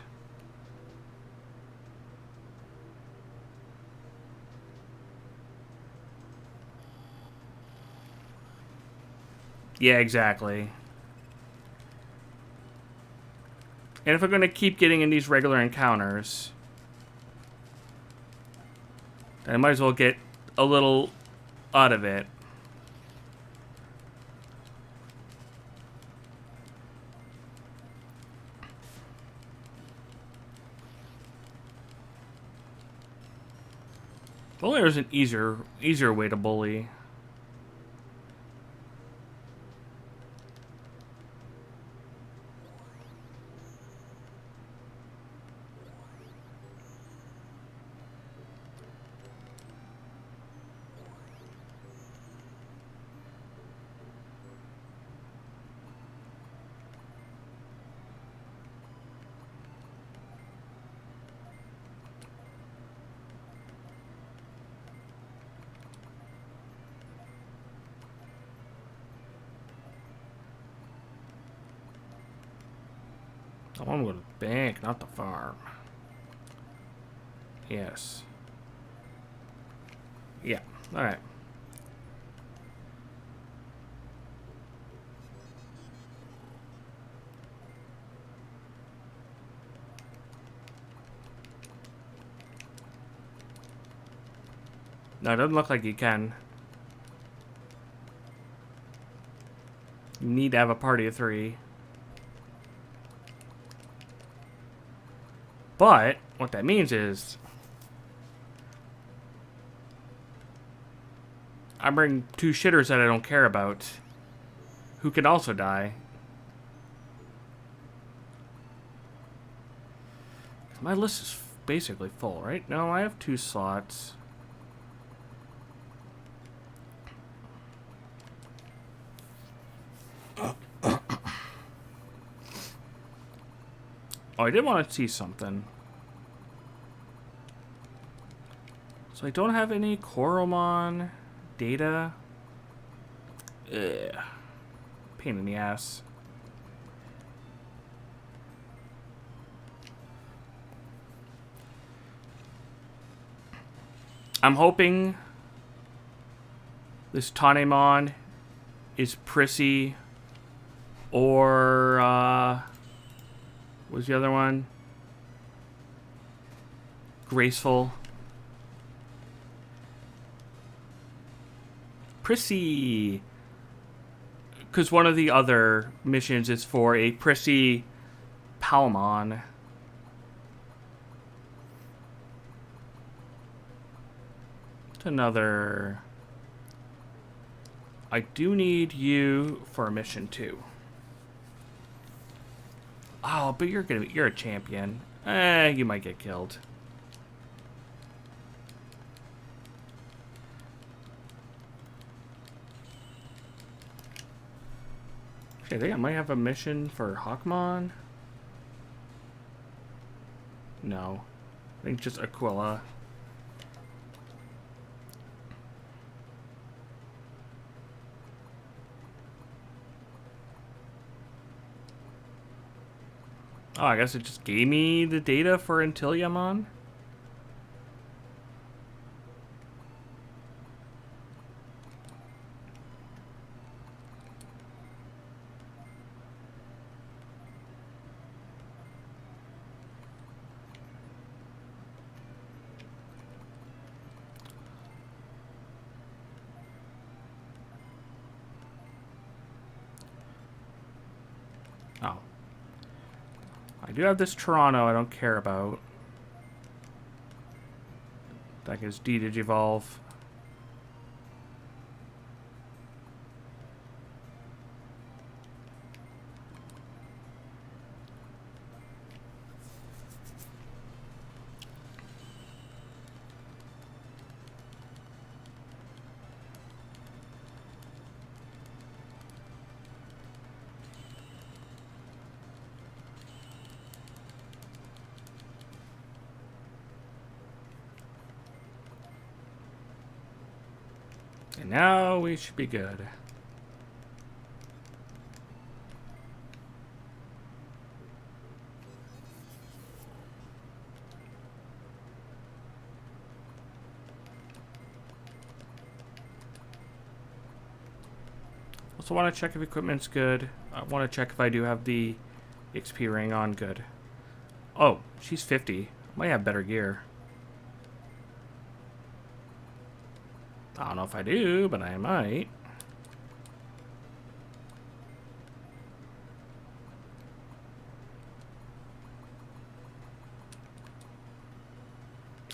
Yeah, exactly. And if I'm going to keep getting in these regular encounters, then I might as well get a little out of it. If only there's an easier way to bully. I want to go to the bank, not the farm. Yes. Yeah. Alright. No, it doesn't look like you can. You need to have a party of 3. But what that means is I bring 2 shitters that I don't care about who can also die. My list is basically full, right? No, I have 2 slots. Oh, I did want to see something. So I don't have any Koromon data. Ugh. Pain in the ass. I'm hoping this Tanemon is Prissy or what was the other one? Graceful. Prissy. Because one of the other missions is for a Prissy Palmon. Another. I do need you for a mission too. Oh, but you're a champion. You might get killed. Okay, I think I might have a mission for Hawkmon. No. I think just Aquila. Oh, I guess it just gave me the data for Antiliamon. Oh. I do have this Toronto I don't care about. That gives D-Digivolve. And now we should be good. Also want to check if equipment's good. I want to check if I do have the XP ring on good. Oh, she's 50. Might have better gear. I don't know if I do, but I might.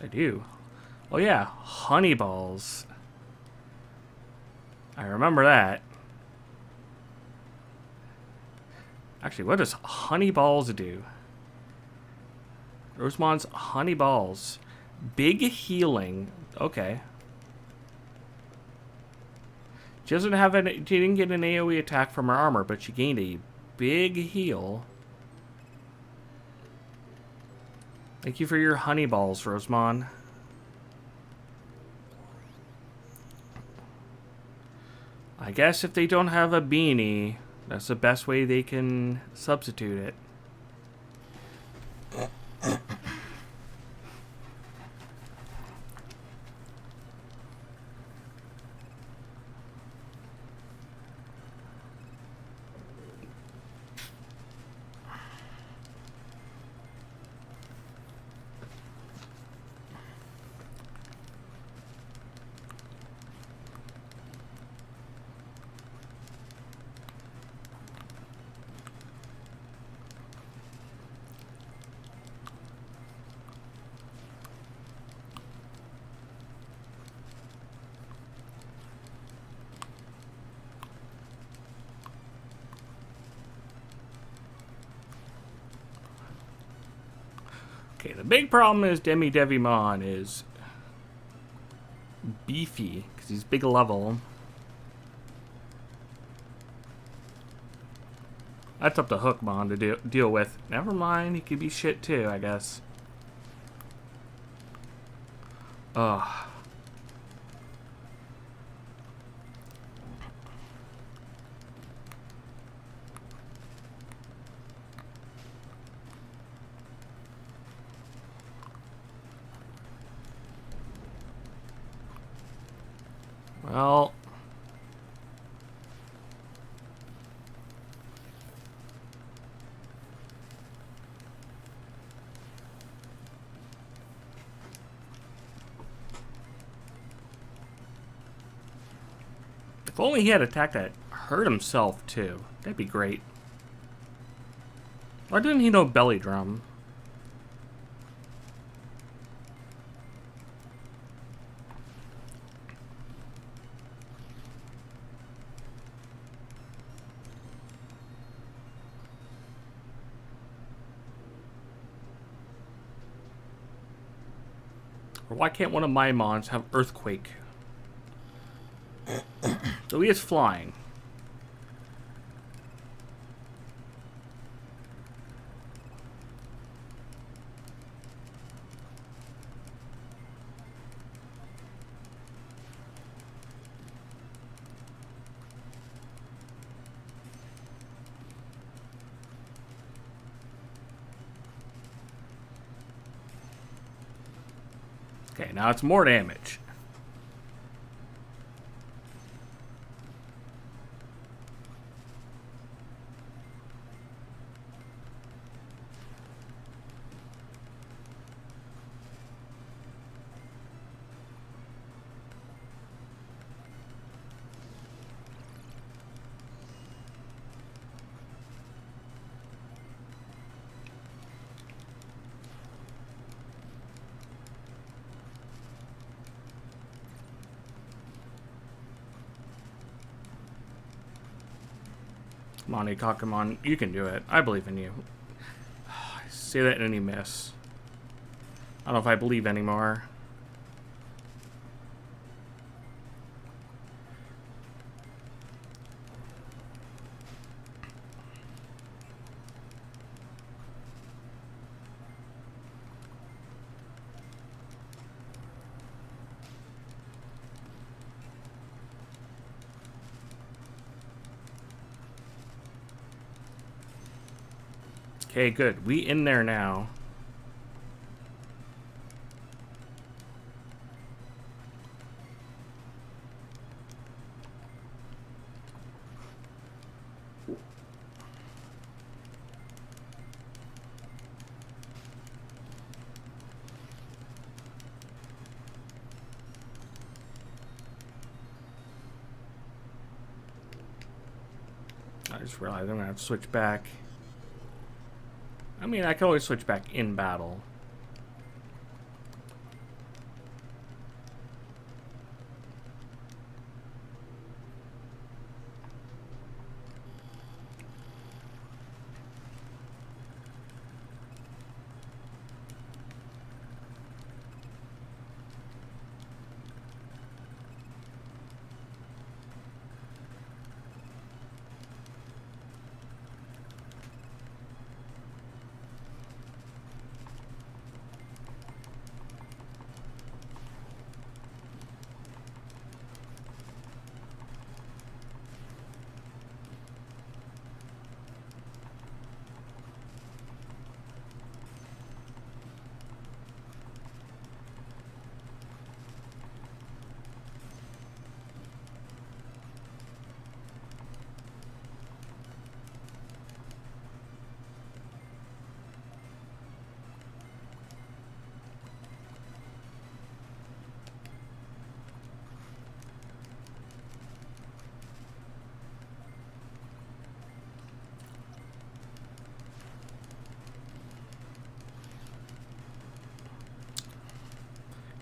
I do. Oh yeah, honey balls. I remember that. Actually, what does honey balls do? Rosemon's honey balls. Big healing. Okay. She doesn't have an. She didn't get an AoE attack from her armor, but she gained a big heal. Thank you for your honey balls, Rosemon. I guess if they don't have a beanie, that's the best way they can substitute it. Okay, the big problem is Digimon is beefy because he's big level. That's up to Hookmon to deal with. Never mind, he could be shit too, I guess. Ugh. Well, if only he had attack that hurt himself too. That'd be great. Why didn't he know belly drum? Or why can't one of my mons have earthquake? So he is flying. Okay, now it's more damage. Come on, Ikakamon, you can do it. I believe in you. I say that and you miss. I don't know if I believe anymore. Okay, good. We in there now. I just realized I'm gonna have to switch back. I mean, I can always switch back in battle.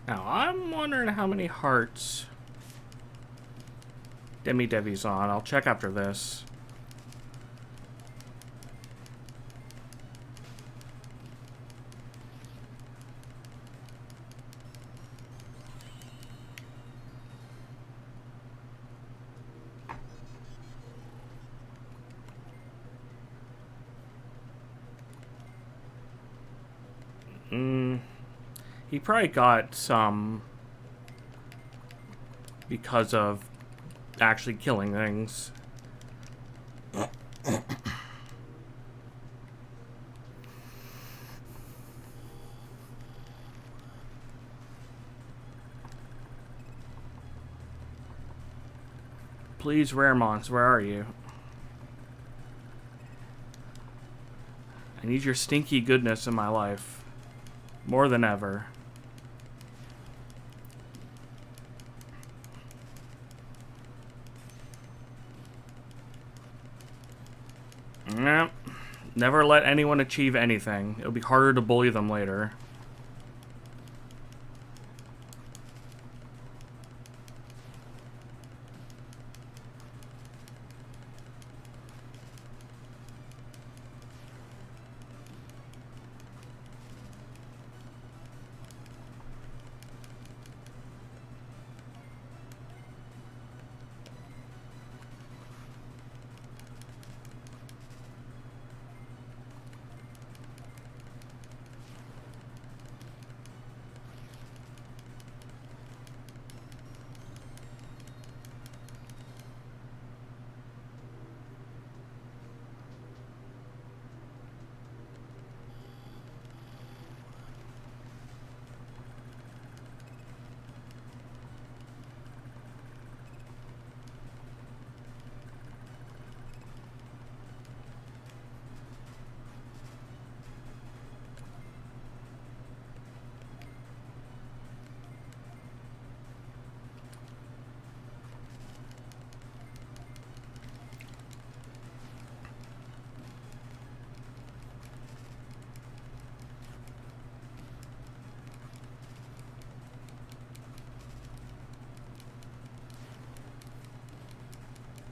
Now, I'm wondering how many hearts Devi's on. I'll check after this. He probably got some because of actually killing things. Please, rare mons, where are you? I need your stinky goodness in my life. More than ever. Nah. Never let anyone achieve anything. It'll be harder to bully them later.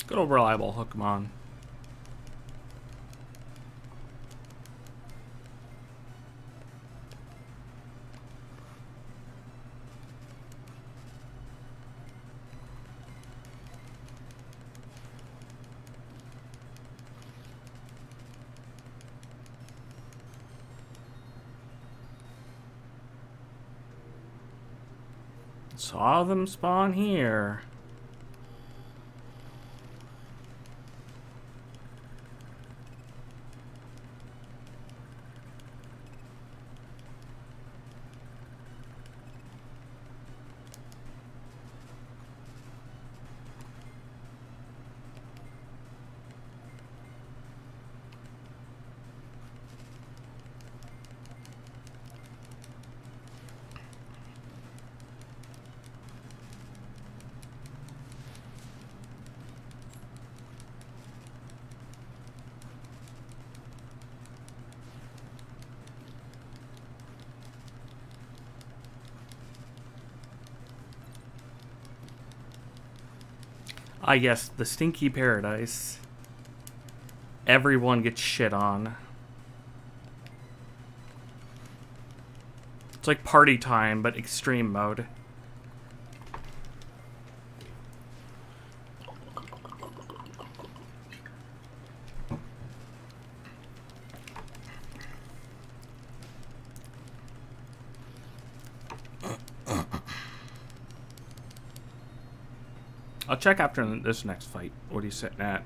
Good old reliable hook 'em on. Saw them spawn here. Ah, yes, the stinky paradise. Everyone gets shit on. It's like party time, but extreme mode. I'll check after this next fight. What are you sitting at?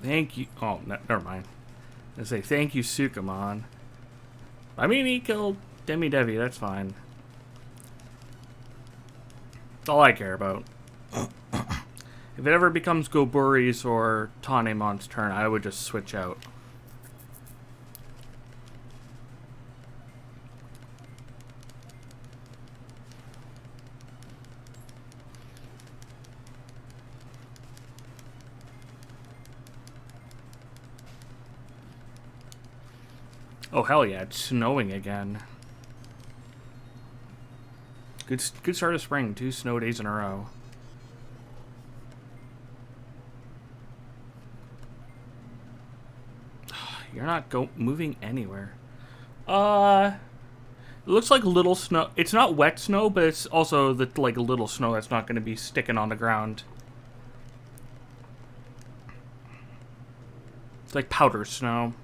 Thank you. Oh, never mind. I say thank you, Sukamon. I mean, he killed Demi Devi. That's fine. That's all I care about. If it ever becomes Goburi's or Tanemon's turn, I would just switch out. Oh, hell yeah, it's snowing again. Good start of spring. 2 snow days in a row. You're not moving anywhere. It looks like little snow. It's not wet snow, but it's also the like little snow that's not going to be sticking on the ground. It's like powder snow.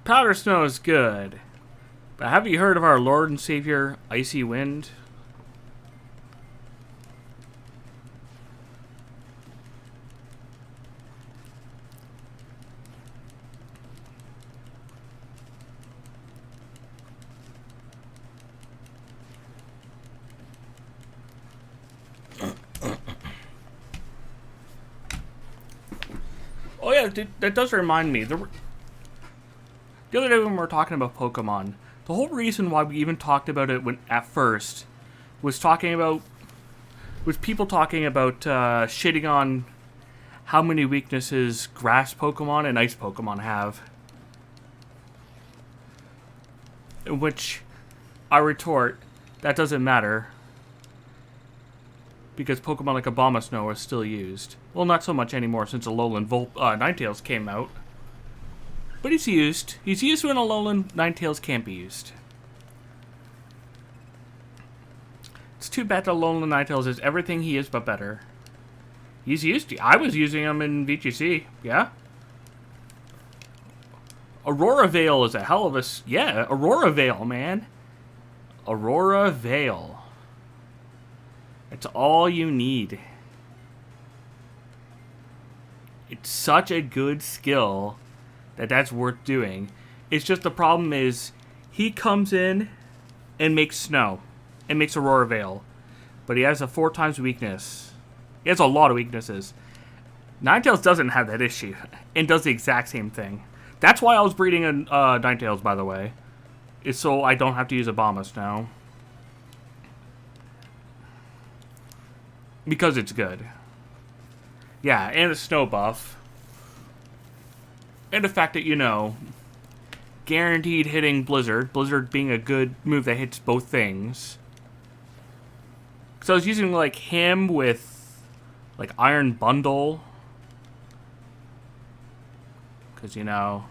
Powder snow is good. But have you heard of our Lord and Savior, Icy Wind? Oh yeah, that does remind me. The other day when we were talking about Pokemon, the whole reason why we even talked about it at first was people talking about shitting on how many weaknesses grass Pokemon and ice Pokemon have. In which I retort, that doesn't matter. Because Pokemon like Abomasnow are still used. Well, not so much anymore since Alolan Ninetales came out. But he's used. He's used when Alolan Ninetales can't be used. It's too bad that Alolan Ninetales is everything he is but better. He's used. I was using him in VGC. Yeah. Aurora Veil is a hell of a... Yeah, Aurora Veil, man. Aurora Veil. It's all you need. It's such a good skill that's worth doing. It's just the problem is he comes in and makes snow and makes Aurora Veil, but he has a 4 times weakness. He has a lot of weaknesses. Ninetales doesn't have that issue and does the exact same thing. That's why I was breeding a Ninetales, by the way. Is so I don't have to use Abomas now. Because it's good. Yeah, and a snow buff. And the fact that, you know, guaranteed hitting Blizzard. Blizzard being a good move that hits both things. So I was using, like, him with, like, Iron Bundle. Because, you know,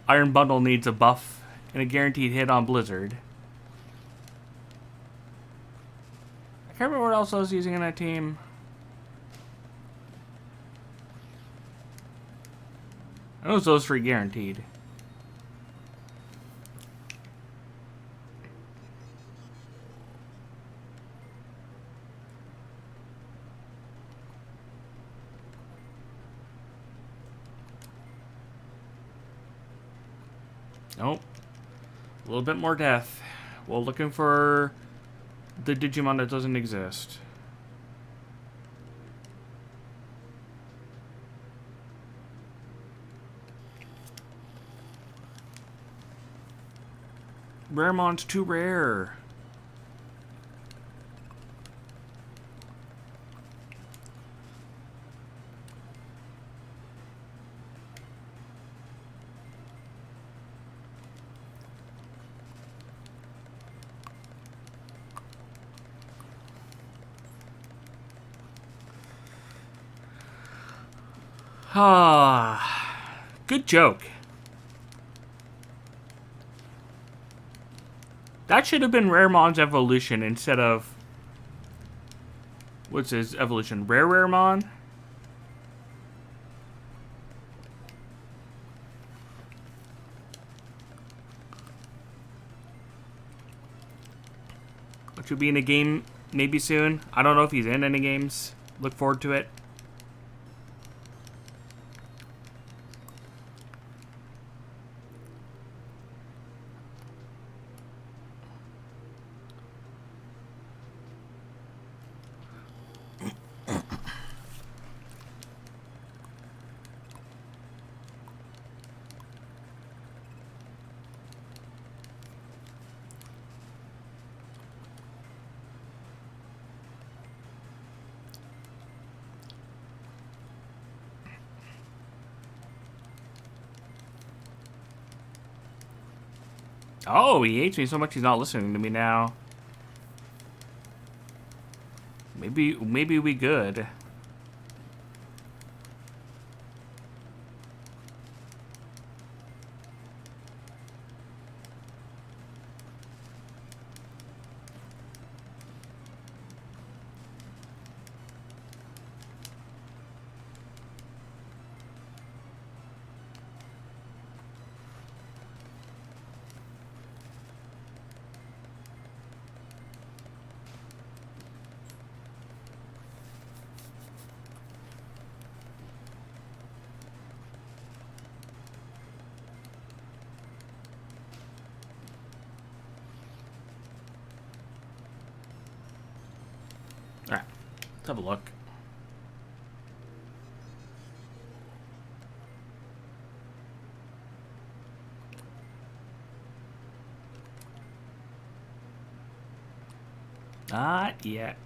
Iron Bundle needs a buff and a guaranteed hit on Blizzard. I can't remember what else I was using in that team. I know it was those 3 guaranteed. Nope. A little bit more death. Well, looking for the Digimon that doesn't exist. Raremon's too rare. Ah, good joke. That should have been Raremon's evolution instead of... What's his evolution? Raremon? Which will be in a game maybe soon. I don't know if he's in any games. Look forward to it. Oh, he hates me so much he's not listening to me now. Maybe we good. Alright, let's have a look. Not yet.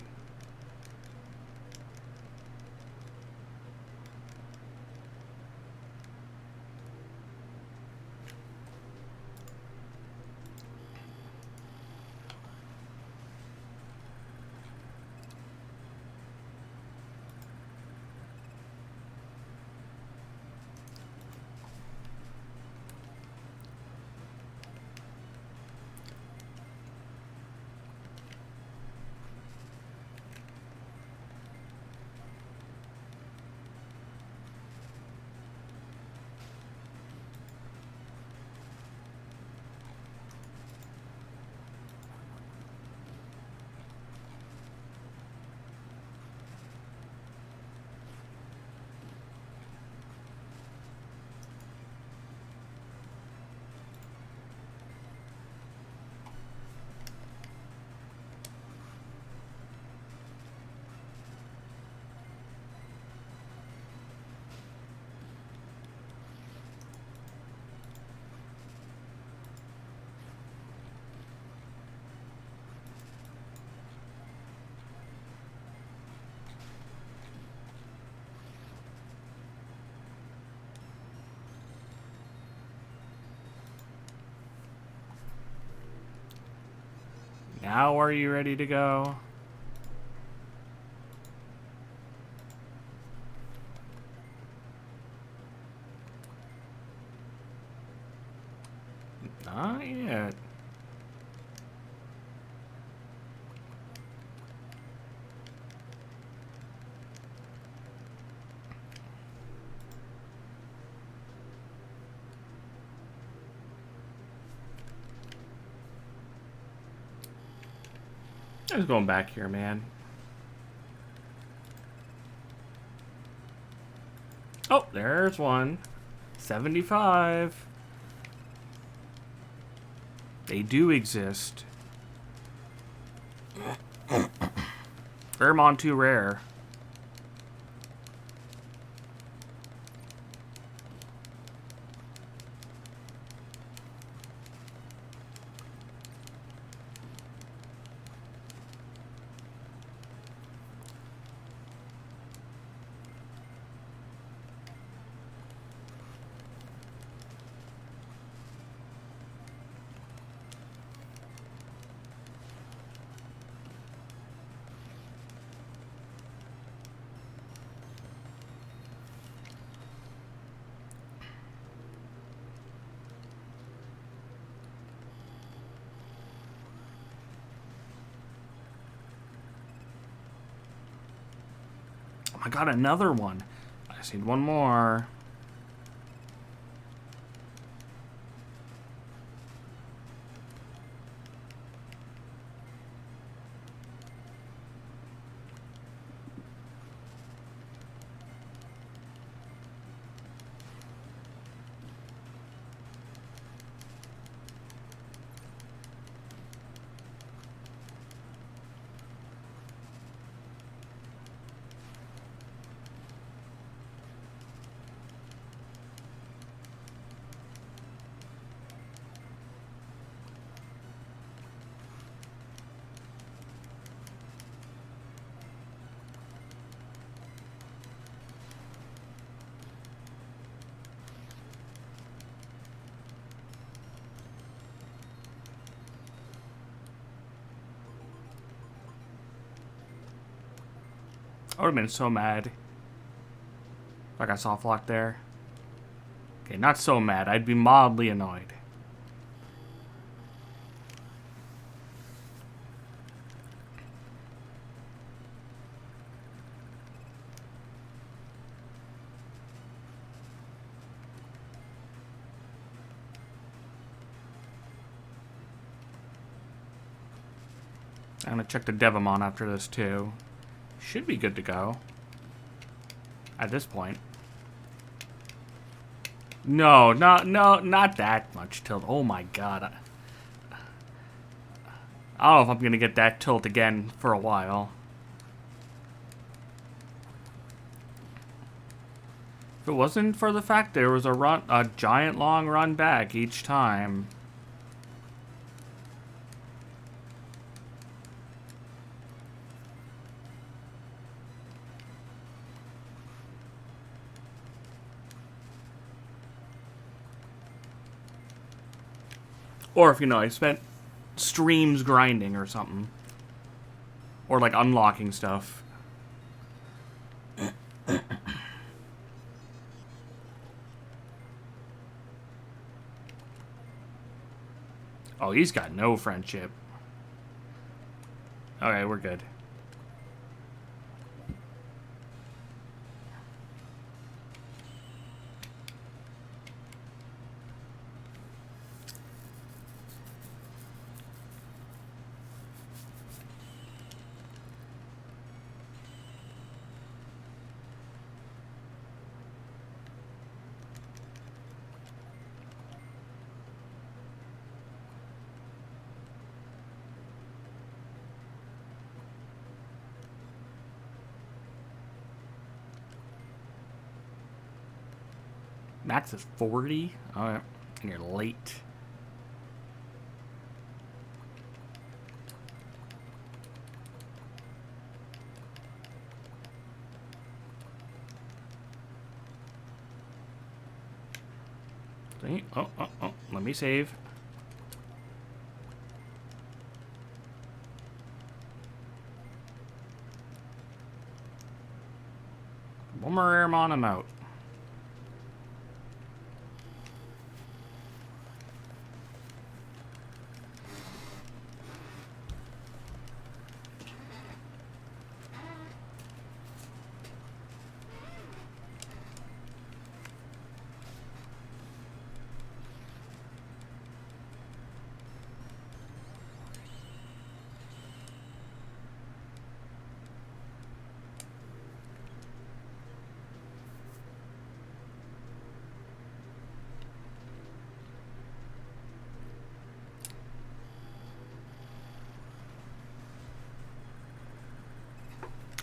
Now are you ready to go? Not yet. I was going back here, man. Oh, there's one. 75. They do exist. Fairmont too rare. I got another one. I just need one more. I would have been so mad if I got soft locked there. Okay, not so mad. I'd be mildly annoyed. I'm gonna check the Devimon after this too. Should be good to go. At this point. No, not that much tilt. Oh my god. I don't know if I'm gonna get that tilt again for a while. If it wasn't for the fact there was a giant long run back each time. Or if, I spent streams grinding or something. Or, like, unlocking stuff. Oh, he's got no friendship. Okay, we're good. Max is 40? Alright. And you're late. See? Oh. Let me save. One more Airmon, I'm out.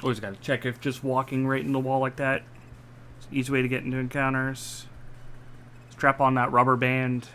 Always gotta check if just walking right in the wall like that is an easy way to get into encounters. Strap on that rubber band.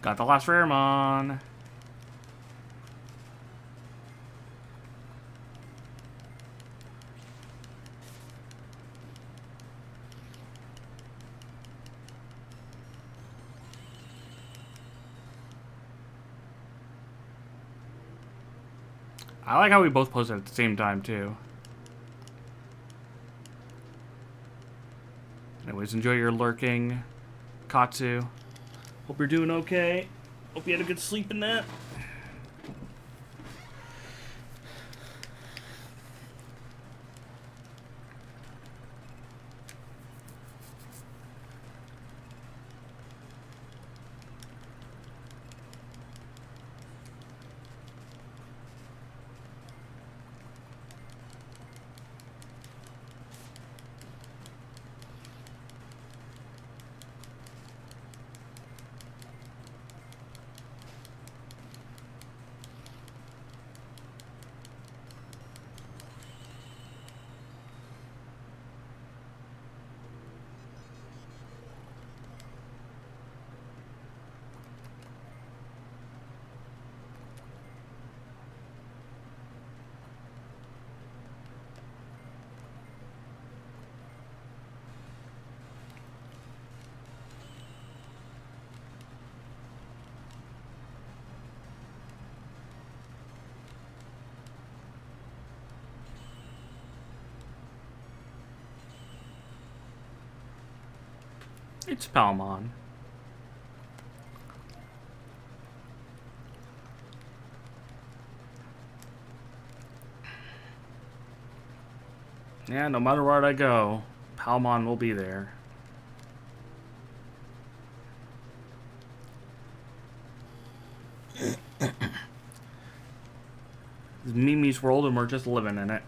Got the last Raremon. I like how we both posted at the same time, too. Anyways, enjoy your lurking, Katsu. Hope you're doing okay. Hope you had a good sleep in that. It's Palmon. Yeah, no matter where I go, Palmon will be there. It's Mimi's world and we're just living in it.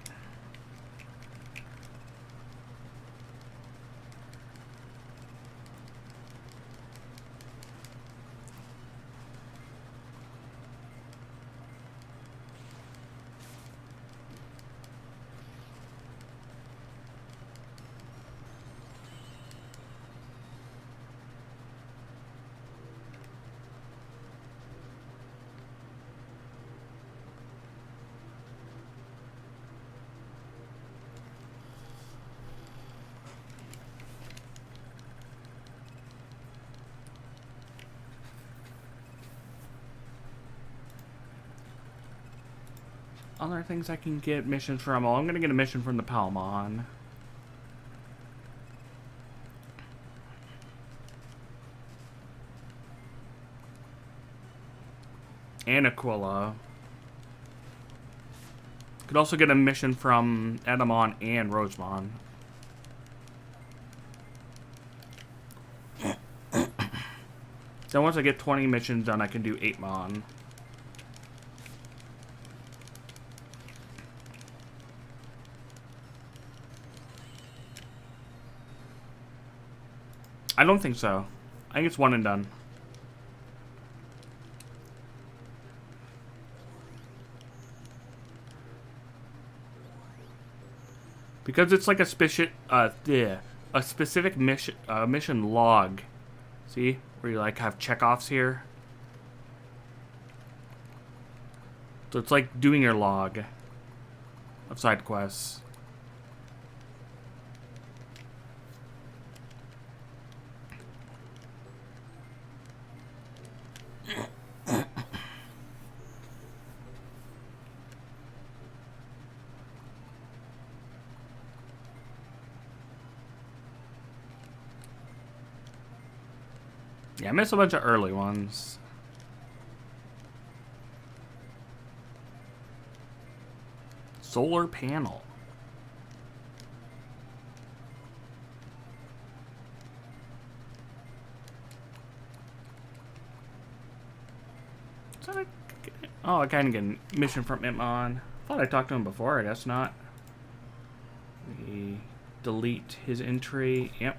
Other things I can get missions from. Oh, I'm gonna get a mission from the Palmon. And Aquila. Could also get a mission from Edamon and Rosemon. Then once I get 20 missions done, I can do 8 Mon. I don't think so. I think it's one and done. Because it's like a specific mission log. See? Where you like have checkoffs here. So it's like doing your log of side quests. Yeah, I missed a bunch of early ones. Solar panel. Oh, I kind of get a mission from Itmon. Thought I talked to him before. I guess not. We delete his entry. Yep.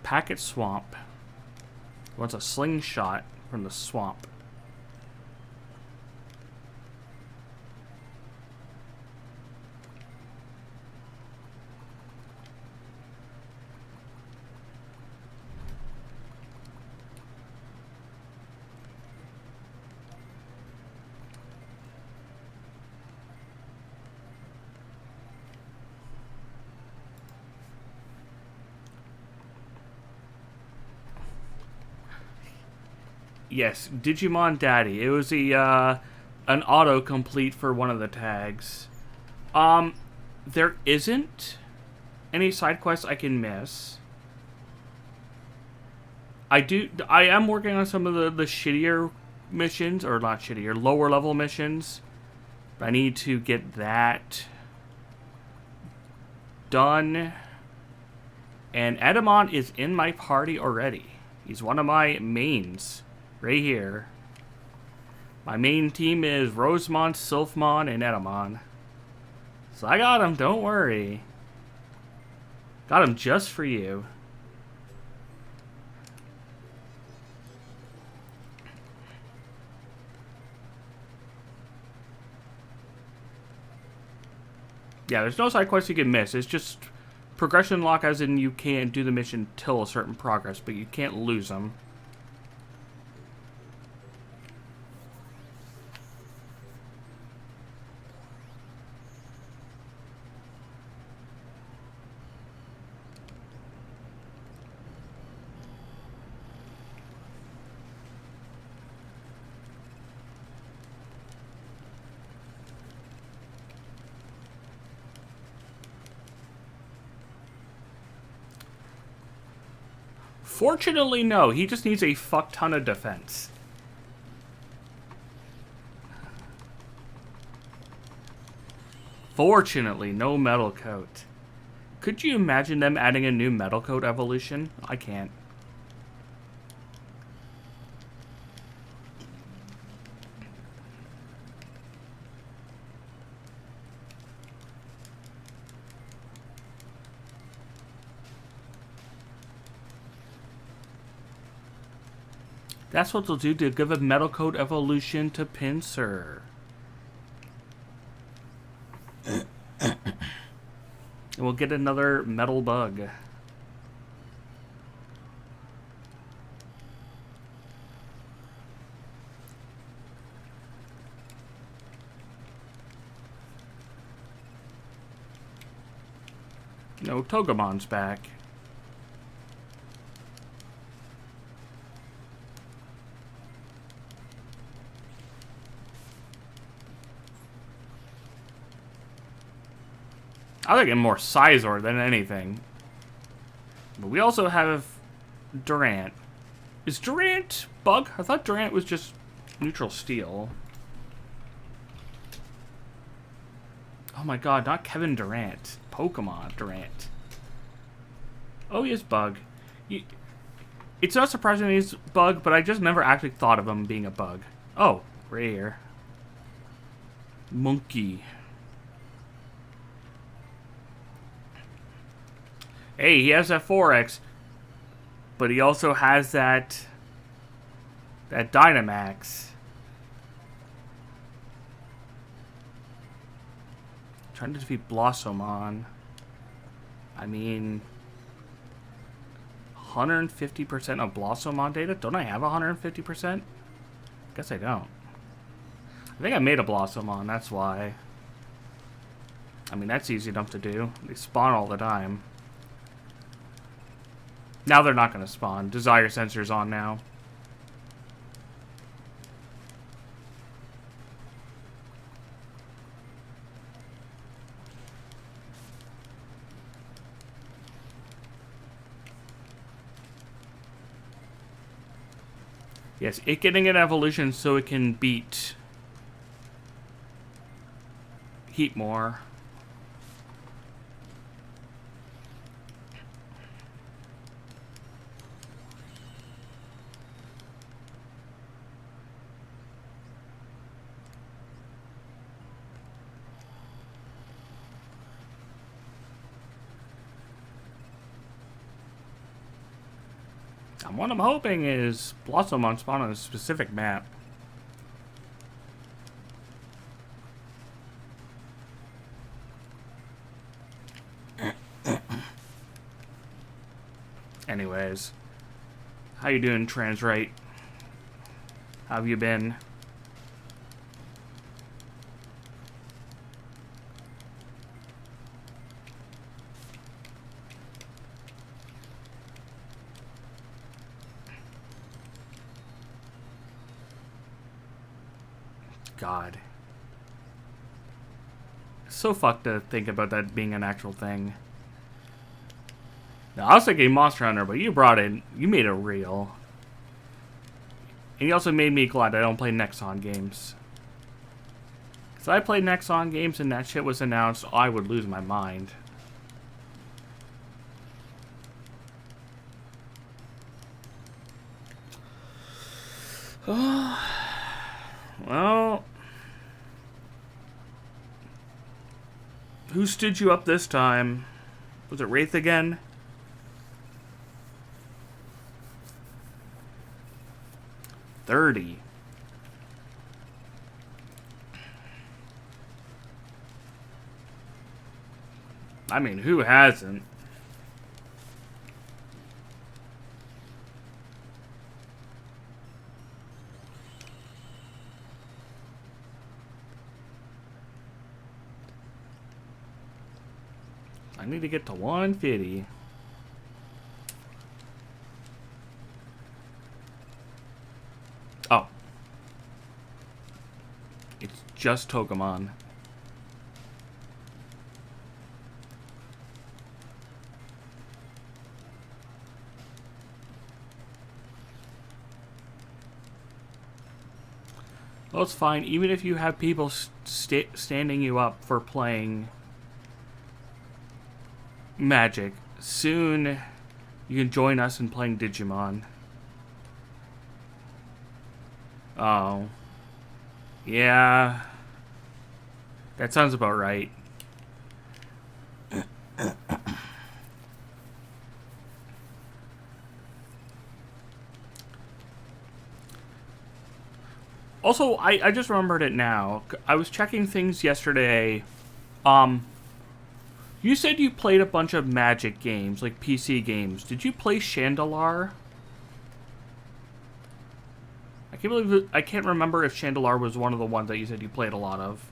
Packet Swamp. Wants a slingshot from the swamp. Yes, Digimon Daddy. It was an autocomplete for one of the tags. There isn't any side quests I can miss. I am working on some of the shittier missions, or not shittier, lower level missions. But I need to get that done. And Edamon is in my party already. He's one of my mains. Right here. My main team is Rosemon, Sylphmon, and Edamon. So I got him, don't worry. Got him just for you. Yeah, there's no side quests you can miss. It's just progression lock, as in you can't do the mission till a certain progress, but you can't lose them. Fortunately, no. He just needs a fuck ton of defense. Fortunately, no metal coat. Could you imagine them adding a new metal coat evolution? I can't. That's what they'll do to give a metal coat evolution to Pinsir. And we'll get another metal bug. No, Togemon's back. I think I'm more Sizor than anything. But we also have Durant. Is Durant bug? I thought Durant was just neutral steel. Oh my god, not Kevin Durant. Pokemon Durant. Oh, he is bug. It's not surprising he's bug, but I just never actually thought of him being a bug. Oh, rare. Monkey. Hey, he has that 4X, but he also has that Dynamax. Trying to defeat Blossomon. I mean, 150% of Blossomon data? Don't I have 150%? Guess I don't. I think I made a Blossomon, that's why. I mean, that's easy enough to do. They spawn all the time. Now they're not going to spawn. Desire sensor's on now. Yes, it getting an evolution so it can beat Heatmore. And what I'm hoping is Blossomon spawn on a specific map. Anyways, how you doing, Transrite? How have you been? God. So fucked to think about that being an actual thing. Now, I was thinking Monster Hunter, but you made it real. And you also made me glad I don't play Nexon games. Because I played Nexon games and that shit was announced, I would lose my mind. Well, who stood you up this time? Was it Wraith again? $30. I mean, who hasn't? I need to get to 150. Oh. It's just Togemon. Well, it's fine. Even if you have people standing you up for playing Magic, soon you can join us in playing Digimon. Oh. Yeah. That sounds about right. Also, I just remembered it now. I was checking things yesterday. You said you played a bunch of Magic games, like PC games. Did you play Chandelar? I can't remember if Chandelar was one of the ones that you said you played a lot of.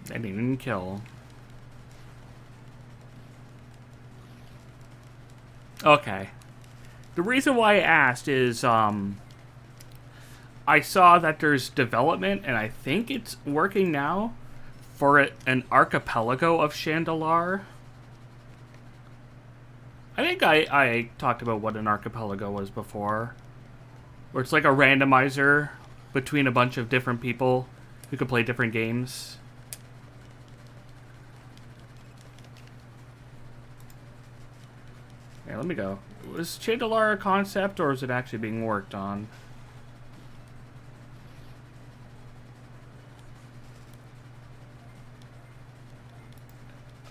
I didn't even kill. Okay. The reason why I asked is, I saw that there's development, and I think it's working now, for an archipelago of Chandelar. I think I talked about what an archipelago was before. Where it's like a randomizer between a bunch of different people who can play different games. Yeah, let me go. Was Chandelar a concept, or is it actually being worked on?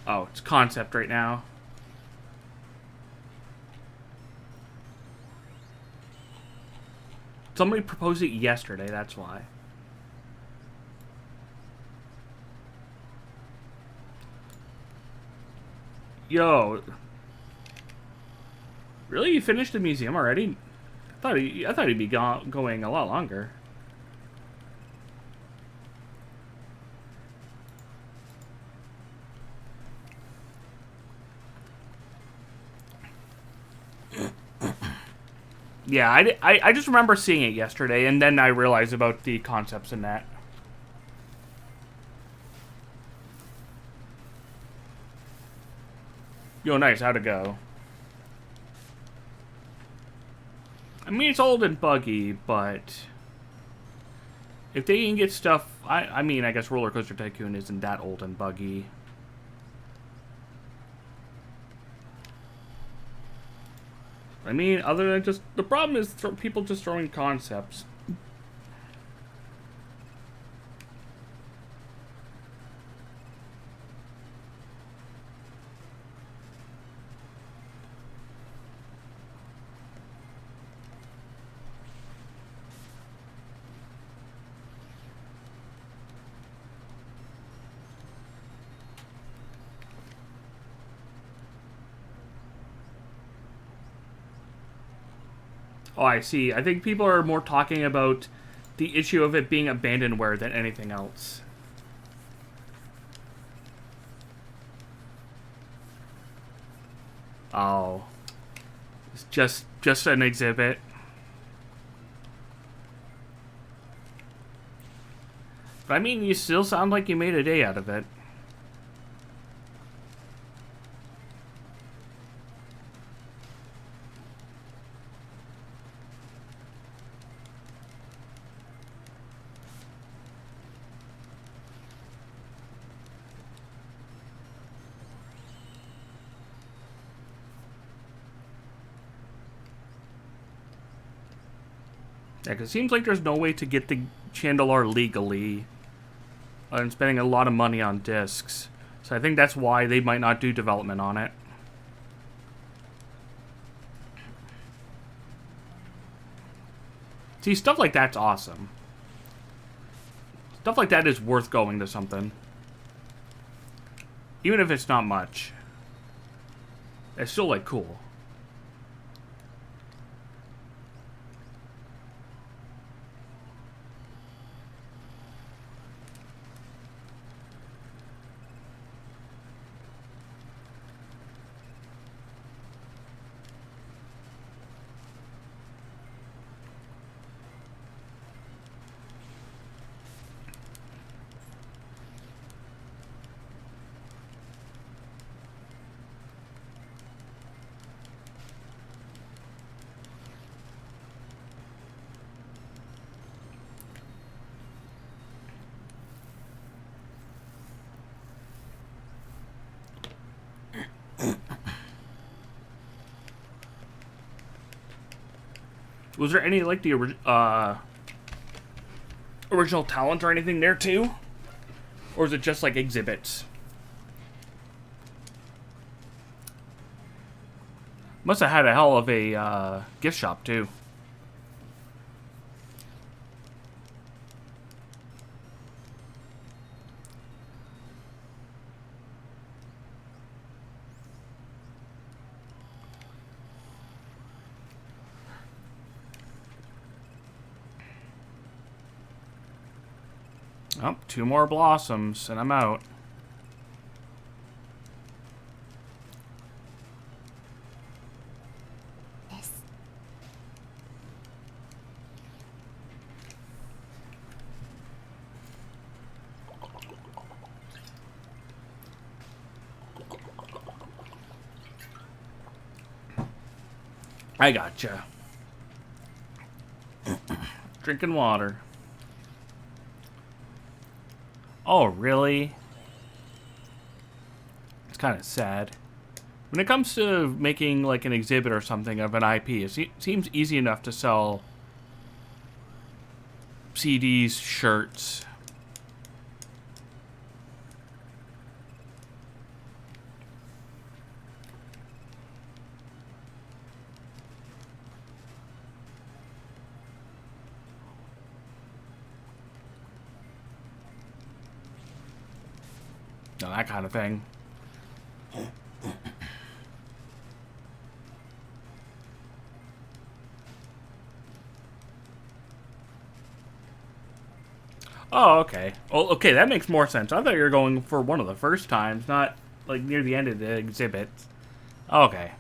Oh, it's concept right now. Somebody proposed it yesterday, that's why. Yo. Really? You finished the museum already? I thought he'd be going a lot longer. Yeah, I just remember seeing it yesterday, and then I realized about the concepts in that. Yo, nice. How'd it go? I mean, it's old and buggy, but if they can get stuff... I mean, I guess Roller Coaster Tycoon isn't that old and buggy. I mean, other than just... The problem is people just throwing concepts. Oh, I see. I think people are more talking about the issue of it being abandonware than anything else. Oh. It's just an exhibit. But I mean, you still sound like you made a day out of it. Yeah, because it seems like there's no way to get the Chandelar legally. And spending a lot of money on discs. So I think that's why they might not do development on it. See, stuff like that's awesome. Stuff like that is worth going to something. Even if it's not much. It's still, like, cool. Was there any, like, the original talent or anything there, too? Or is it just, like, exhibits? Must have had a hell of a gift shop, too. Oh, 2 more blossoms, and I'm out. I gotcha. Drinking water. Oh, really? It's kind of sad. When it comes to making like an exhibit or something of an IP, it seems easy enough to sell CDs, shirts. That kind of thing. Oh, okay. Oh, okay, that makes more sense. I thought you were going for one of the first times, not like near the end of the exhibit. Okay.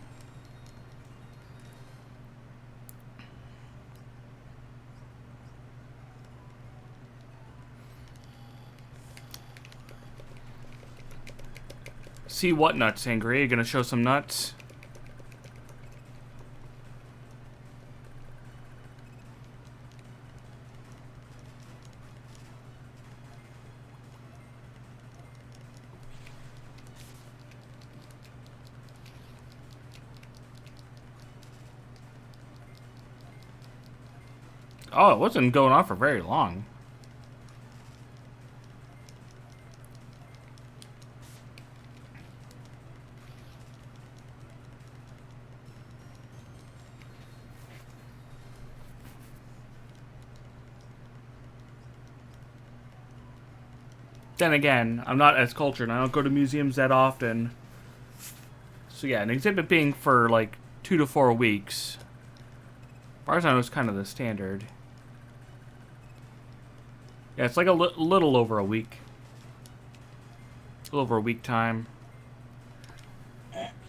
See what nuts, Angry? Are you gonna show some nuts? Oh, it wasn't going on for very long. Then again, I'm not as cultured. I don't go to museums that often. So yeah, an exhibit being for like 2 to 4 weeks. As far as I know, it's kind of the standard. Yeah, it's like a little over a week. A little over a week time. I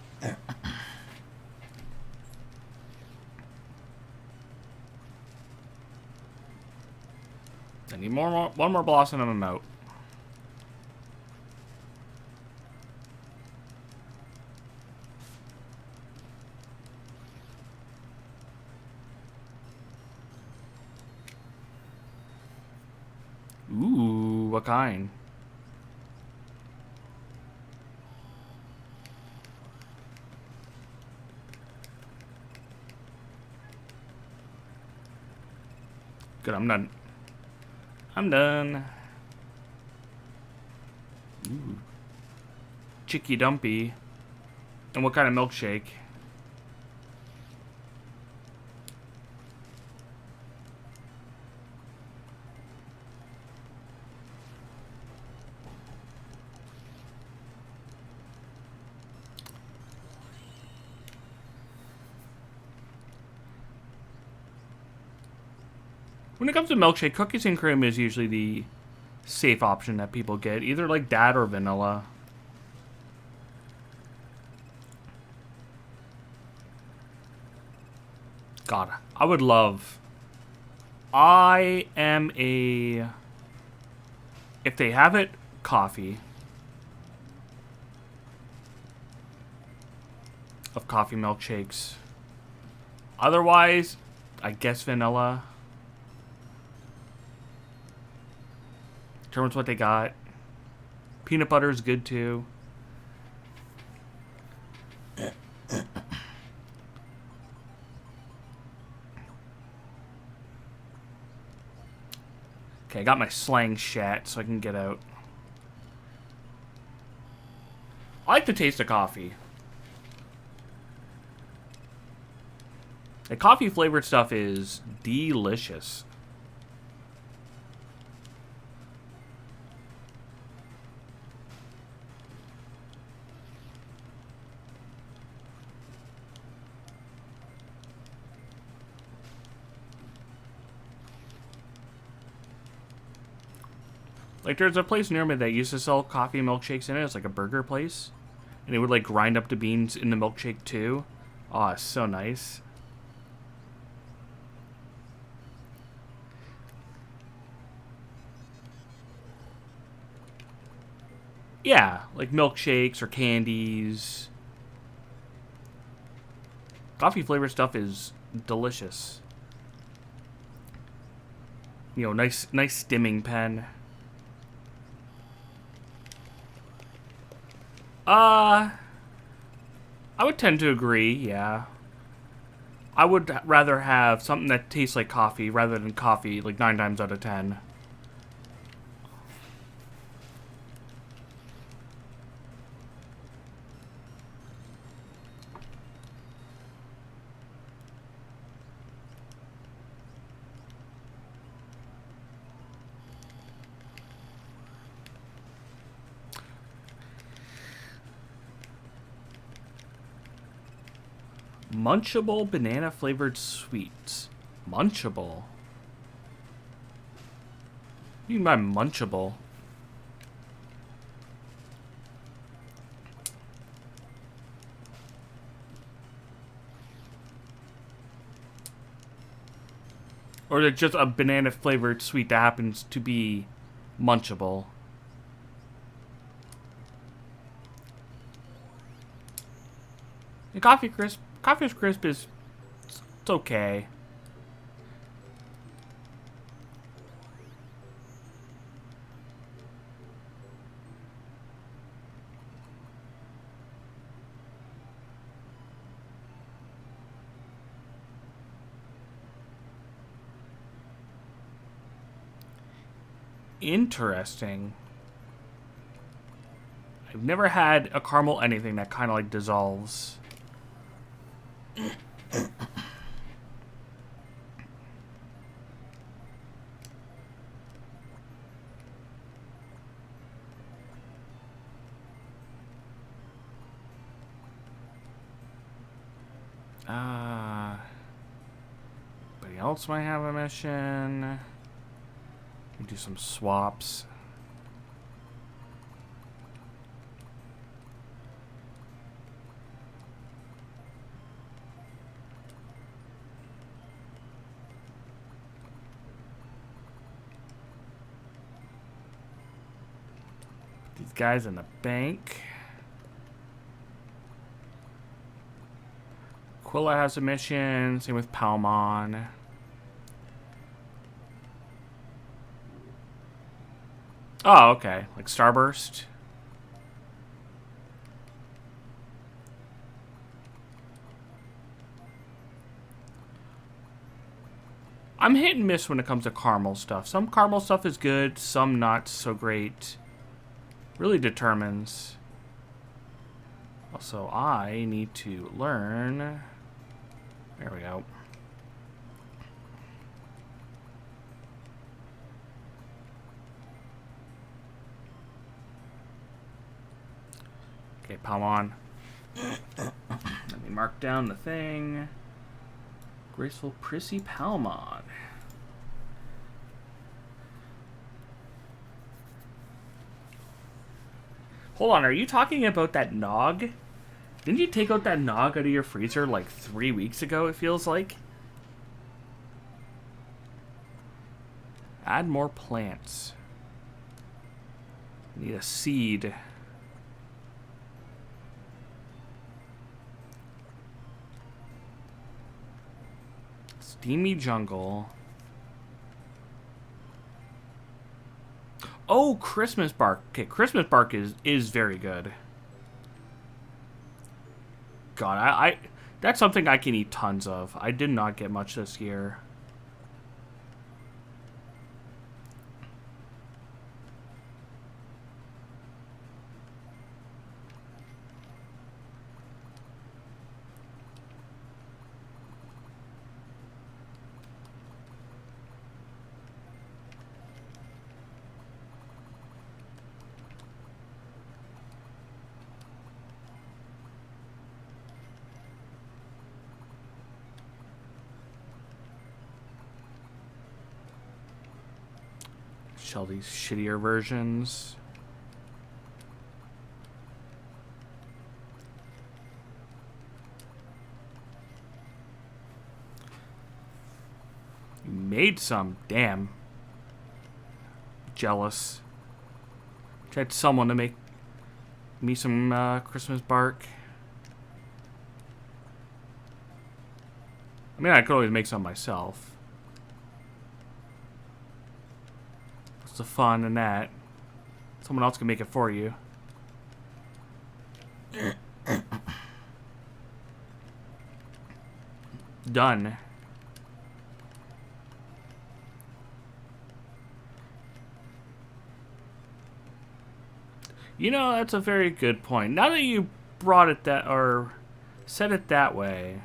need one more blossom and I'm out. Ooh, what kind? Good, I'm done. I'm done. Ooh. Chicky Dumpy. And what kind of milkshake? When it comes to milkshake, cookies and cream is usually the safe option that people get. Either like that or vanilla. God, I would love... I am a... If they have it, coffee. Of coffee milkshakes. Otherwise, I guess vanilla. Determines what they got. Peanut butter is good too. Okay, I got my slang shat so I can get out. I like the taste of coffee. The coffee flavored stuff is delicious. Like, there's a place near me that used to sell coffee milkshakes in it. It's like a burger place. And it would, like, grind up the beans in the milkshake, too. Oh, it's so nice. Yeah, like milkshakes or candies. Coffee flavored stuff is delicious. You know, nice stimming pen. I would tend to agree, yeah. I would rather have something that tastes like coffee rather than coffee, like 9 times out of 10. Munchable banana flavored sweets. Munchable? What do you mean by munchable? Or is it just a banana flavored sweet that happens to be munchable? And Coffee Crisp is, it's okay. Interesting. I've never had a caramel anything that kind of like dissolves. Anybody else might have a mission? We do some swaps. Put these guys in the bank. Quilla has a mission. Same with Palmon. Oh, okay. Like Starburst. I'm hit and miss when it comes to caramel stuff. Some caramel stuff is good, some not so great. Really determines. Also, I need to learn. There we go. Okay, Palmon. Let me mark down the thing. Graceful, prissy Palmon. Hold on, are you talking about that Nog? Didn't you take out that Nog out of your freezer like 3 weeks ago, it feels like? Add more plants. Need a seed. Steamy jungle. Oh, Christmas bark. Okay, Christmas bark is very good. God, I that's something I can eat tons of. I did not get much this year. Shell these shittier versions. You made some. Damn. Jealous. Tried someone to make me some Christmas bark. I mean, I could always make some myself. What's the fun in that? Someone else can make it for you. Done. You know, that's a very good point. Now that you brought it that, or said it that way.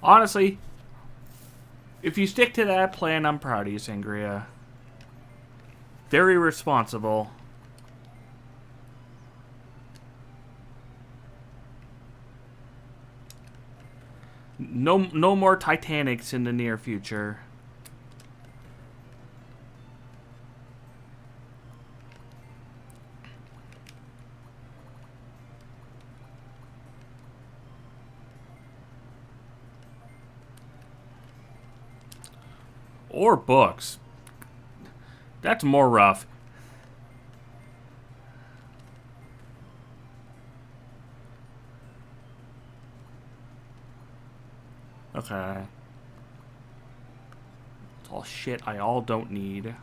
Honestly, if you stick to that plan, I'm proud of you, Sangria. Very responsible. No more Titanics in the near future. Or books. That's more rough. Okay. It's all shit I all don't need.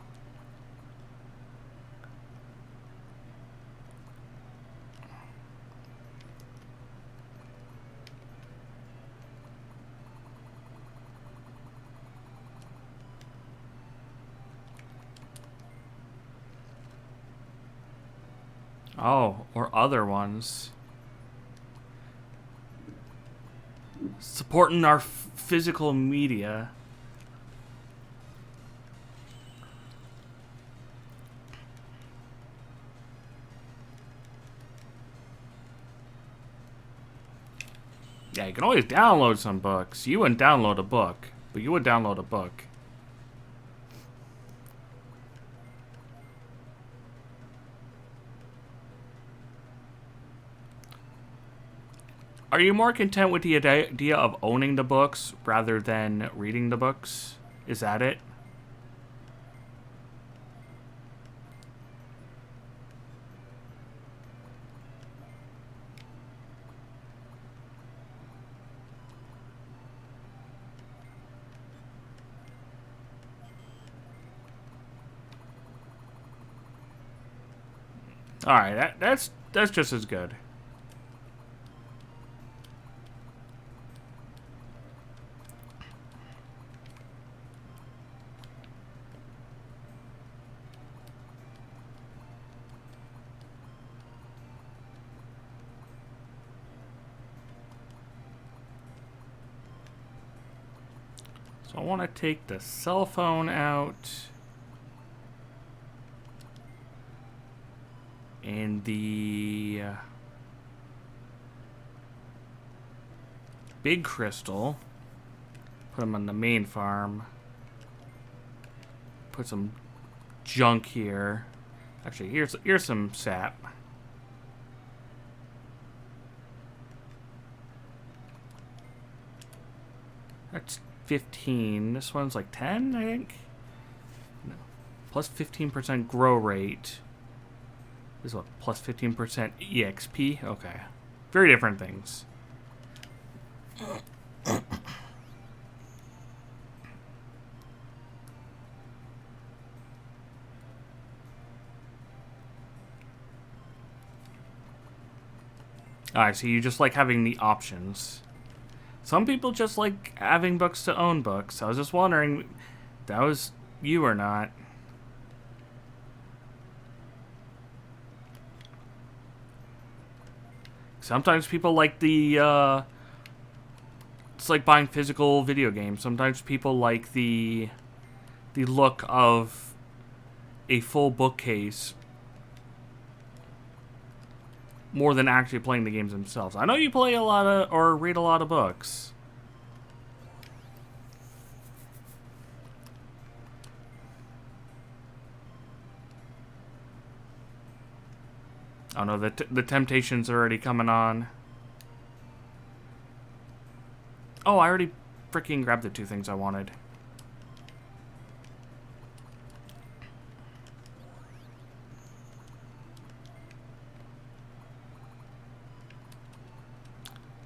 Oh, or other ones. Supporting our physical media. Yeah, you can always download some books. You wouldn't download a book, but you would download a book. Are you more content with the idea of owning the books rather than reading the books? Is that it? All right, that's just as good. So I want to take the cell phone out. And the big crystal. Put them on the main farm. Put some junk here. Actually, here's some sap. That's 15. This one's like 10, I think. No. Plus 15% grow rate. This is what, plus 15% EXP? Okay. Very different things. Alright, so you just like having the options. Some people just like having books to own books. I was just wondering if that was you or not. Sometimes people like the It's like buying physical video games. Sometimes people like the look of a full bookcase more than actually playing the games themselves. I know you play a lot of, or read a lot of books. Oh no, the temptation's already coming on. Oh, I already freaking grabbed the 2 things I wanted.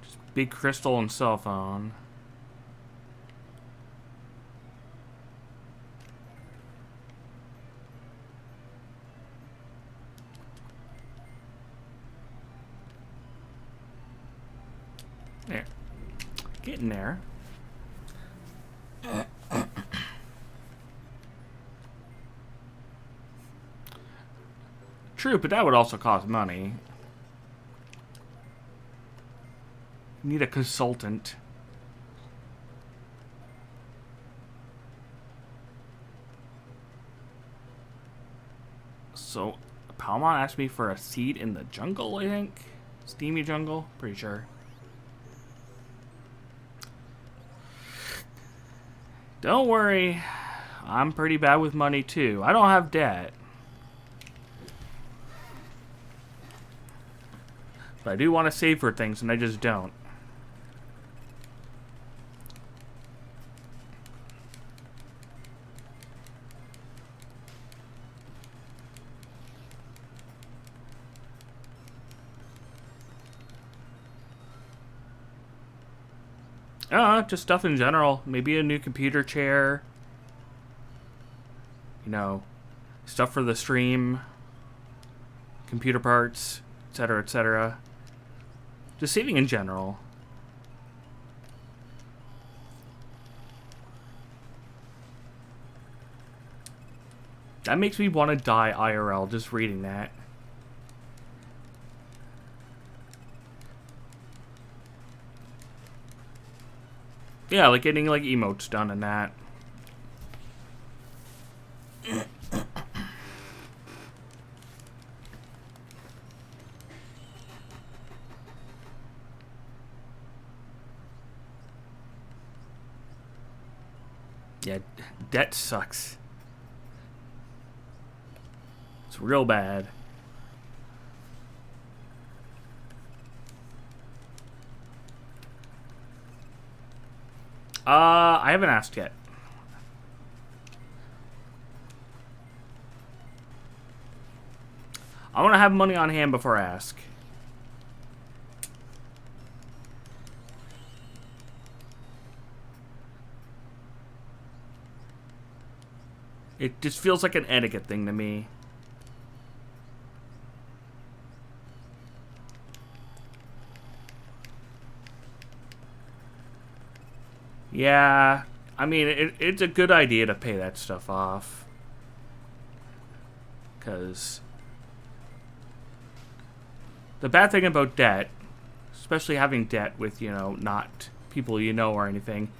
Just big crystal and cell phone. There. Getting there. True, but that would also cost money. You need a consultant. So, Palmon asked me for a seat in the jungle, I think? Steamy jungle? Pretty sure. Don't worry. I'm pretty bad with money, too. I don't have debt. But I do want to save for things, and I just don't. Just stuff in general. Maybe a new computer chair. You know, stuff for the stream. Computer parts, etc., etc. Just saving in general. That makes me want to die IRL just reading that. Yeah, like getting like emotes done and that. Yeah, debt sucks. It's real bad. I haven't asked yet. I want to have money on hand before I ask. It just feels like an etiquette thing to me. Yeah, I mean, it's a good idea to pay that stuff off. Because the bad thing about debt, especially having debt with, you know, not people you know or anything,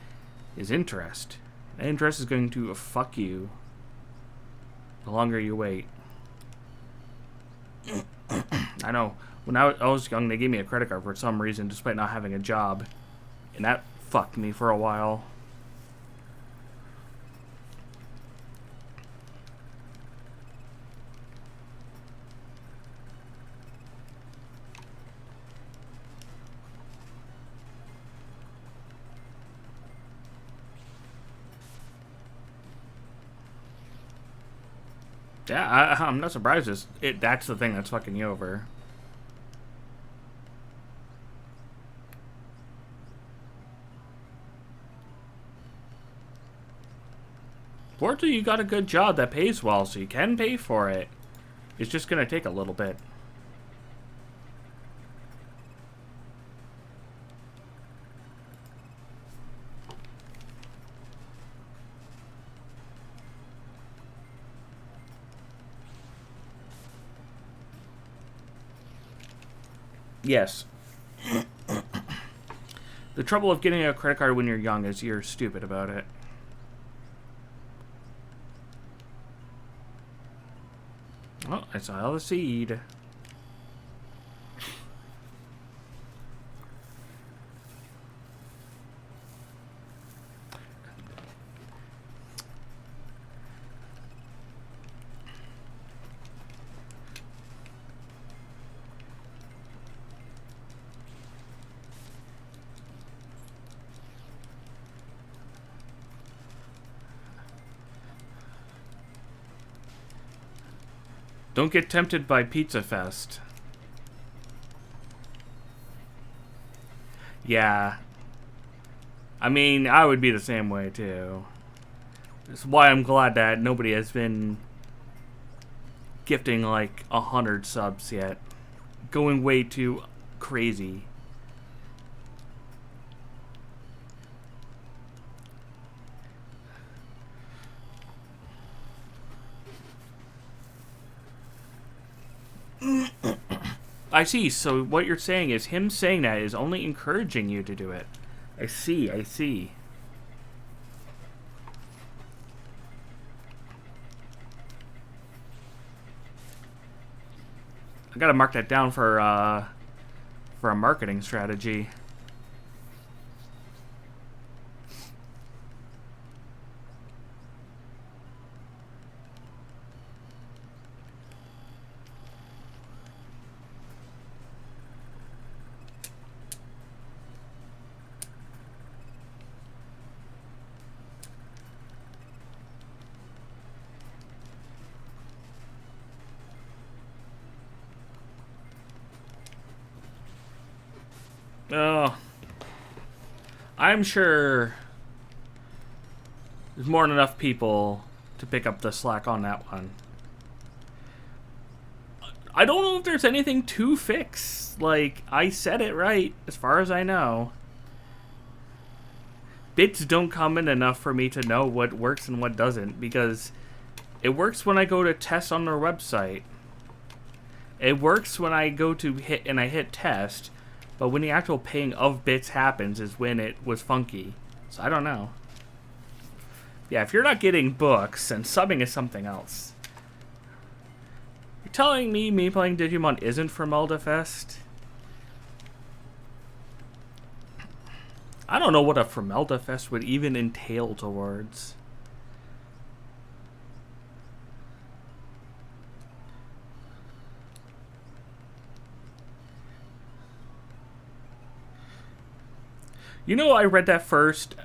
is interest. And interest is going to fuck you the longer you wait. I know, when I was young, they gave me a credit card for some reason, despite not having a job. And that fucked me for a while. Yeah, I'm not surprised. That's the thing that's fucking you over. Fortunately, you got a good job that pays well, so you can pay for it. It's just gonna take a little bit. Yes. The trouble of getting a credit card when you're young is you're stupid about it. Oh, I saw the seed. Don't get tempted by Pizza Fest. Yeah. I mean, I would be the same way, too. That's why I'm glad that nobody has been gifting, like, 100 subs yet. Going way too crazy. I see. So what you're saying is him saying that is only encouraging you to do it. I see. I see. I gotta mark that down for a marketing strategy. Oh, I'm sure there's more than enough people to pick up the slack on that one. I don't know if there's anything to fix. Like, I said it right, as far as I know. Bits don't come in enough for me to know what works and what doesn't, because it works when I go to test on their website. It works when I go to hit and I hit test, but when the actual paying of bits happens is when it was funky. So I don't know. Yeah, if you're not getting books, then subbing is something else. You're telling me playing Digimon isn't from Fest? I don't know what a Formelda Fest would even entail towards. You know, I read that first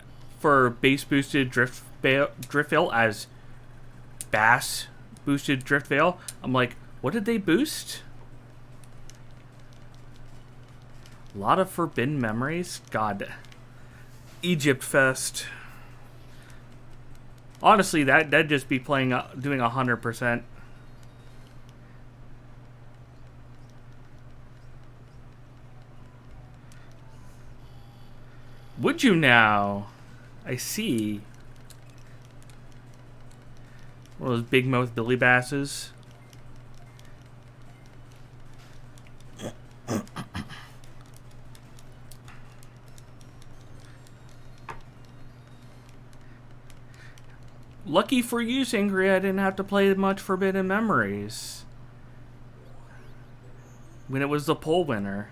for base boosted drift veil as bass boosted drift veil. I'm like, what did they boost? A lot of forbidden memories. God, Egypt Fest. Honestly, that'd just be playing, doing 100%. Would you now? I see. One of those big mouth Billy Basses. Lucky for you, Sangria, I didn't have to play much Forbidden Memories when it was the poll winner.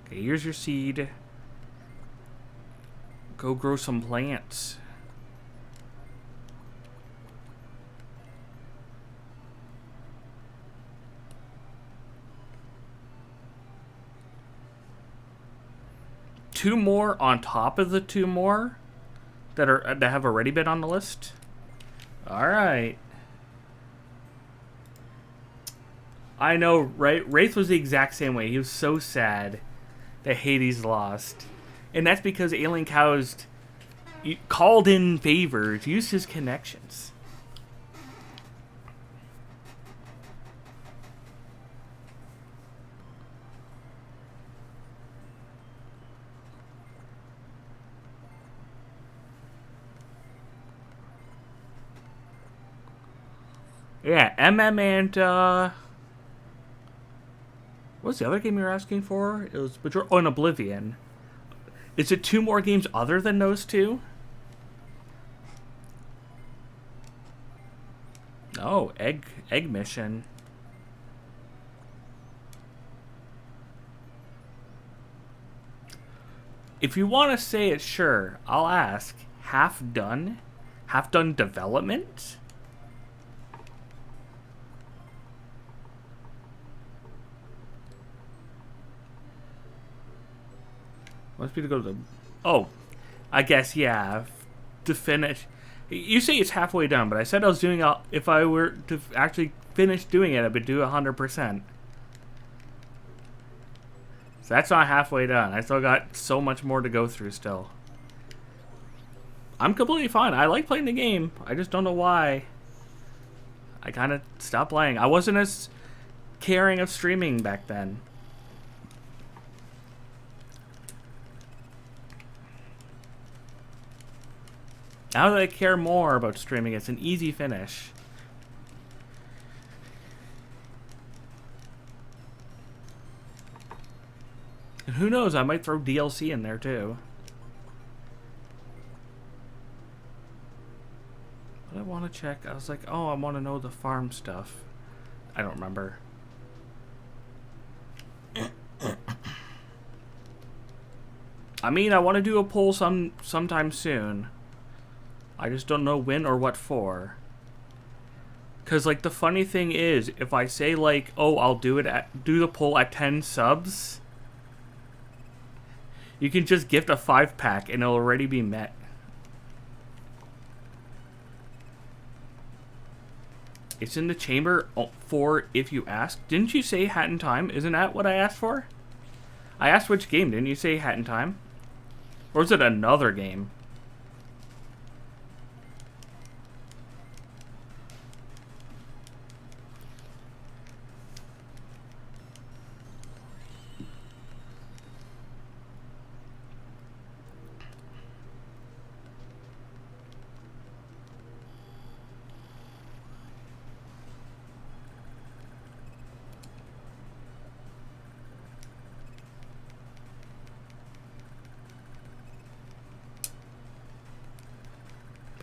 Okay, here's your seed. Go grow some plants. Two more on top of the two more that have already been on the list. All right. I know, right? Wraith was the exact same way. He was so sad that Hades lost, and that's because Alien Cows called in favors, used his connections. Yeah, and what's the other game you were asking for? It was an Oblivion. Is it two more games other than those two? Oh, egg mission. If you want to say it, sure. I'll ask. Half done? Half done development? Must be to go to the... Oh, I guess, yeah. To finish... You say it's halfway done, but I said I was doing... If I were to actually finish doing it, I would do 100%. So that's not halfway done. I still got so much more to go through still. I'm completely fine. I like playing the game. I just don't know why. I kind of stopped playing. I wasn't as caring of streaming back then. Now that I care more about streaming, it's an easy finish. And who knows, I might throw DLC in there too. But I want to check. I was like, oh, I want to know the farm stuff. I don't remember. I mean, I want to do a poll sometime soon. I just don't know when or what for. Cause like the funny thing is, if I say like, oh, I'll do the poll at 10 subs, you can just gift a 5-pack and it'll already be met. It's in the chamber for if you ask. Didn't you say Hat in Time? Isn't that what I asked for? I asked which game. Didn't you say Hat in Time? Or is it another game?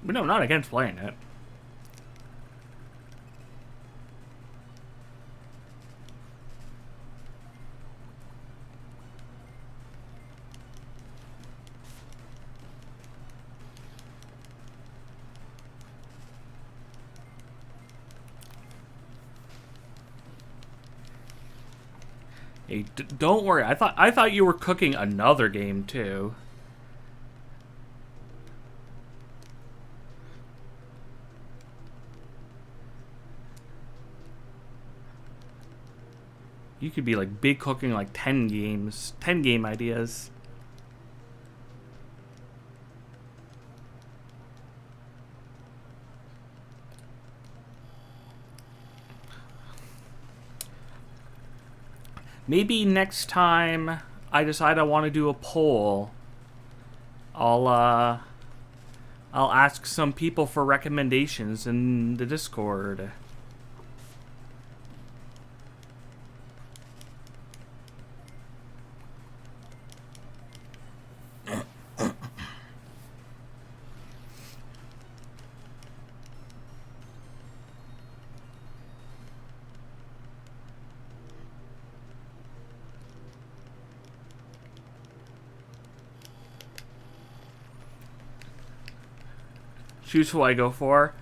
But no, I'm not against playing it. Hey, don't worry. I thought you were cooking another game too. You could be like big cooking like 10 games, 10 game ideas. Maybe next time I decide I want to do a poll, I'll ask some people for recommendations in the Discord. Choose who I go for.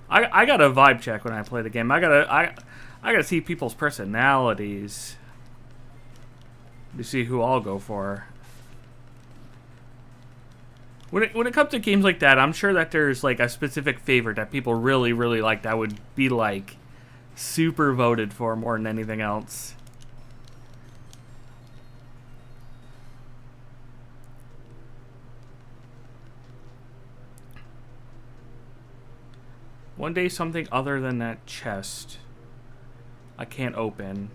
I got a vibe check when I play the game. I gotta see people's personalities to see who I'll go for. When it comes to games like that, I'm sure that there's like a specific favorite that people really, really like that would be like super voted for more than anything else. One day something other than that chest I can't open.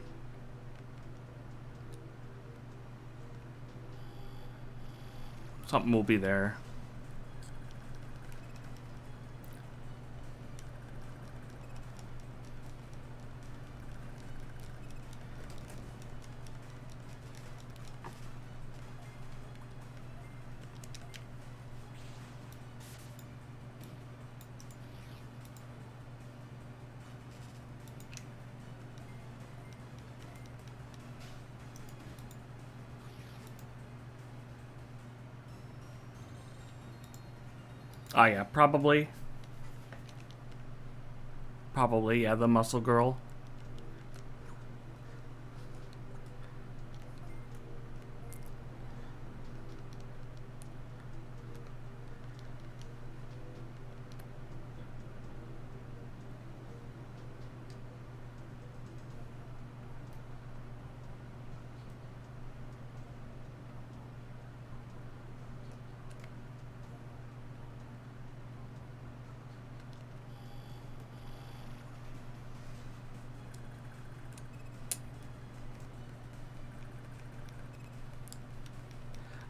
Something will be there. Oh yeah, probably. Probably, yeah, the muscle girl.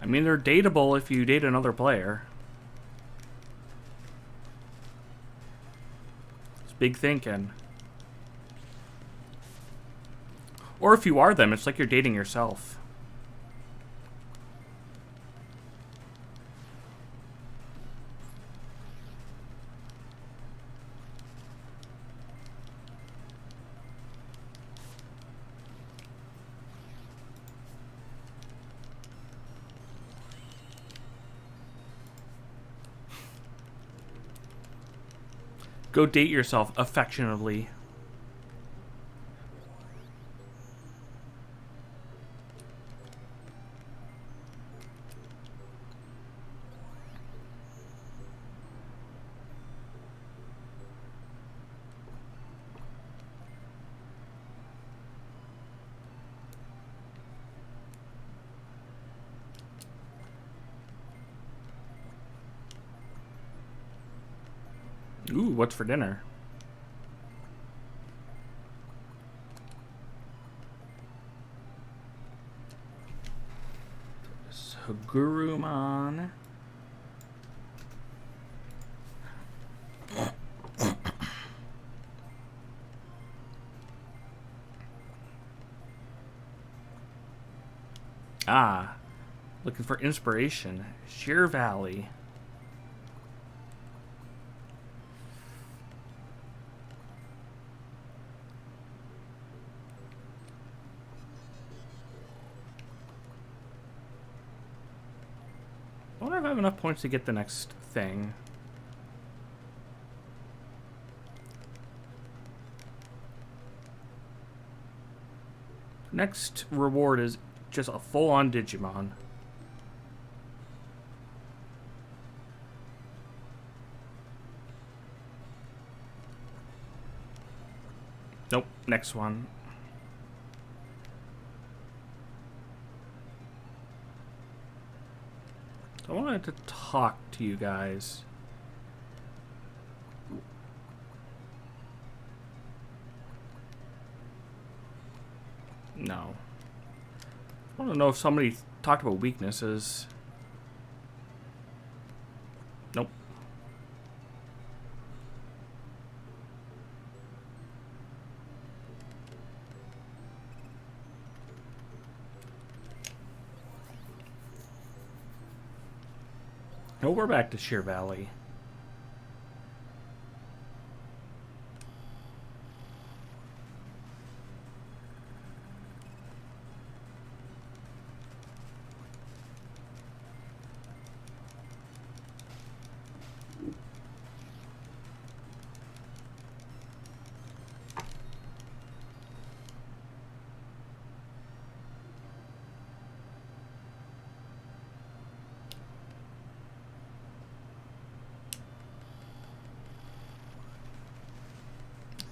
I mean, they're dateable if you date another player. It's big thinking. Or if you are them, it's like you're dating yourself. Go date yourself affectionately. Ooh, what's for dinner? Gurumon. Ah, looking for inspiration. Sheer Valley. I wonder if I have enough points to get the next thing. Next reward is just a full-on Digimon. Nope, next one. I wanted to talk to you guys. No. I want to know if somebody talked about weaknesses. Nope. No, we're back to Sheer Valley.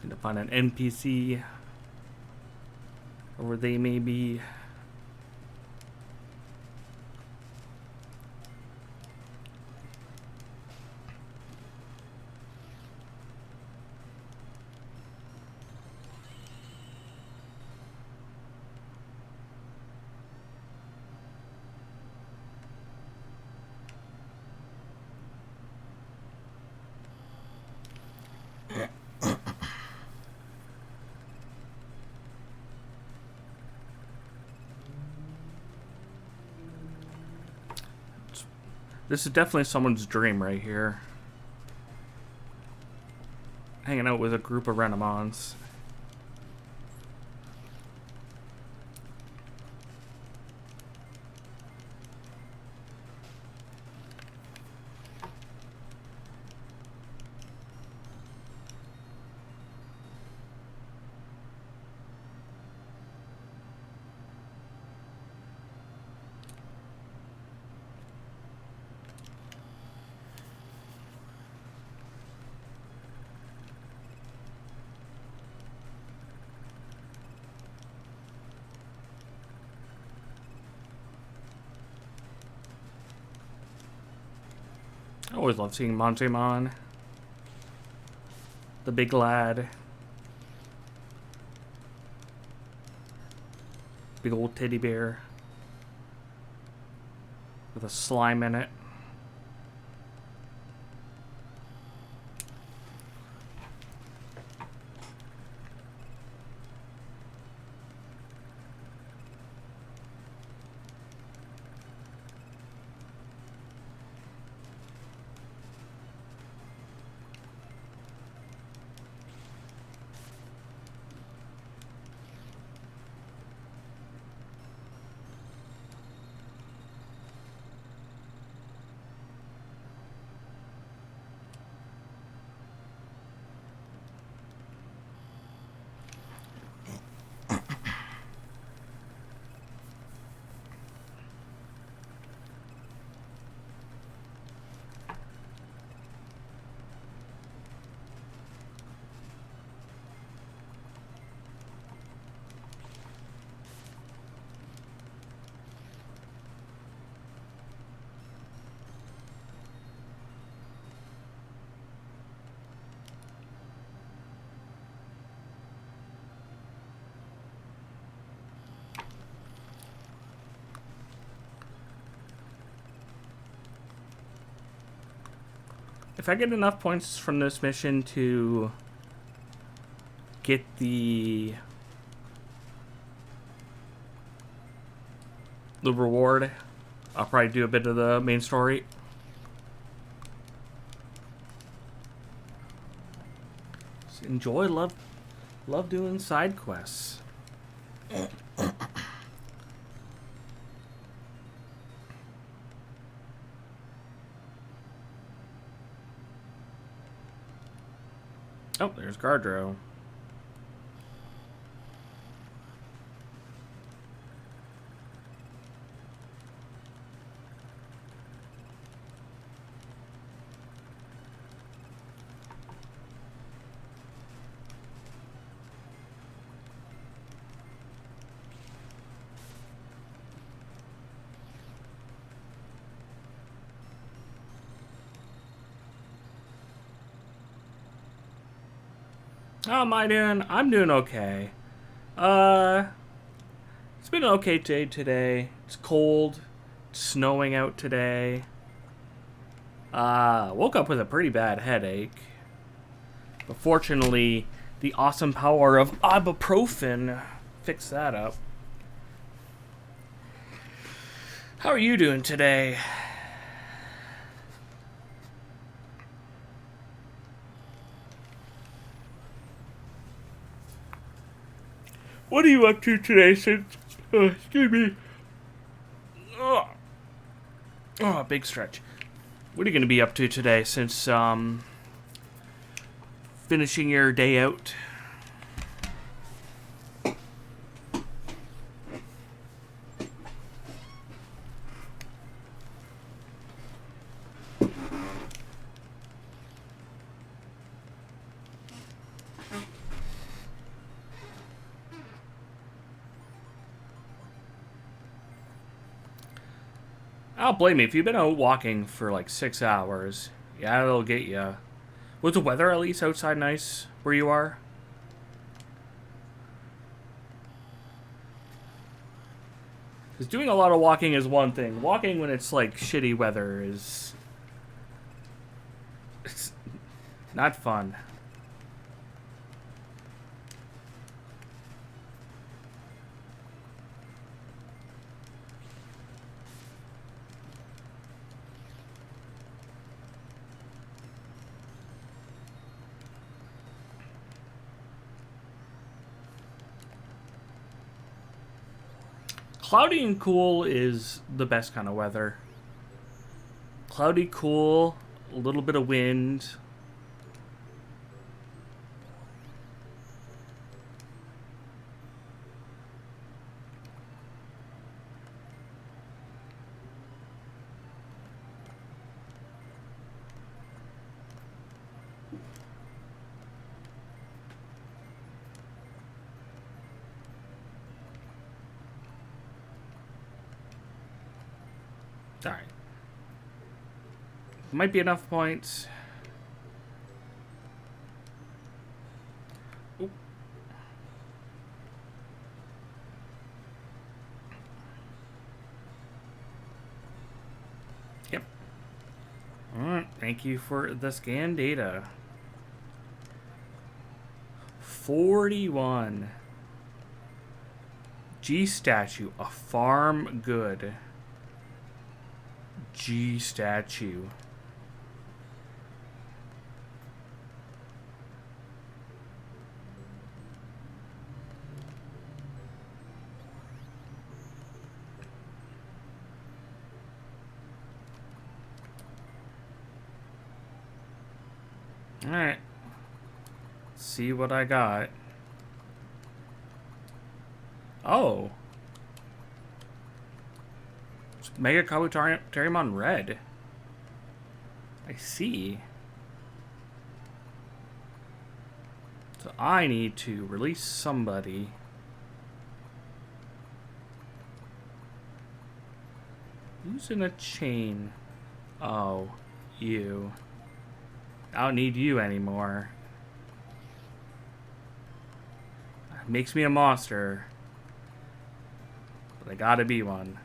Need to find an NPC, or where they may be. This is definitely someone's dream right here. Hanging out with a group of Renamons. Always love seeing Montemon. The big lad. Big old teddy bear. With a slime in it. If I get enough points from this mission to get the reward, I'll probably do a bit of the main story. Just enjoy, love doing side quests. Oh, there's Gardro. How am I doing? I'm doing okay. It's been an okay day today. It's cold. It's snowing out today. Woke up with a pretty bad headache. But fortunately, the awesome power of ibuprofen fixed that up. How are you doing today? What are you up to today since... excuse me. Oh, big stretch. What are you going to be up to today since finishing your day out? I don't blame you. If you've been out walking for like 6 hours, yeah, it'll get you. Was the weather at least outside nice where you are? Because doing a lot of walking is one thing. Walking when it's like shitty weather is... it's not fun. Cloudy and cool is the best kind of weather. Cloudy, cool, a little bit of wind. All right. Might be enough points. Oop. Yep. Alright, thank you for the scan data. 41. G statue, a farm good. G statue. Alright. See what I got. Oh. It's Mega Kabuterimon Red. I see. So I need to release somebody. Who's in a chain? Oh, you. I don't need you anymore. Makes me a monster. But I gotta be one.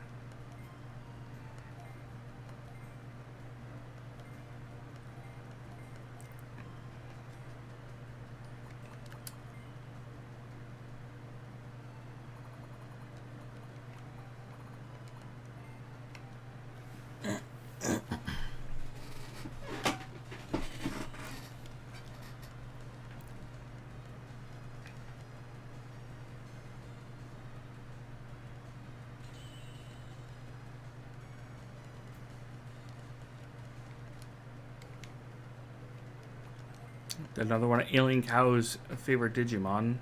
Another one of Alien Cow's favorite Digimon.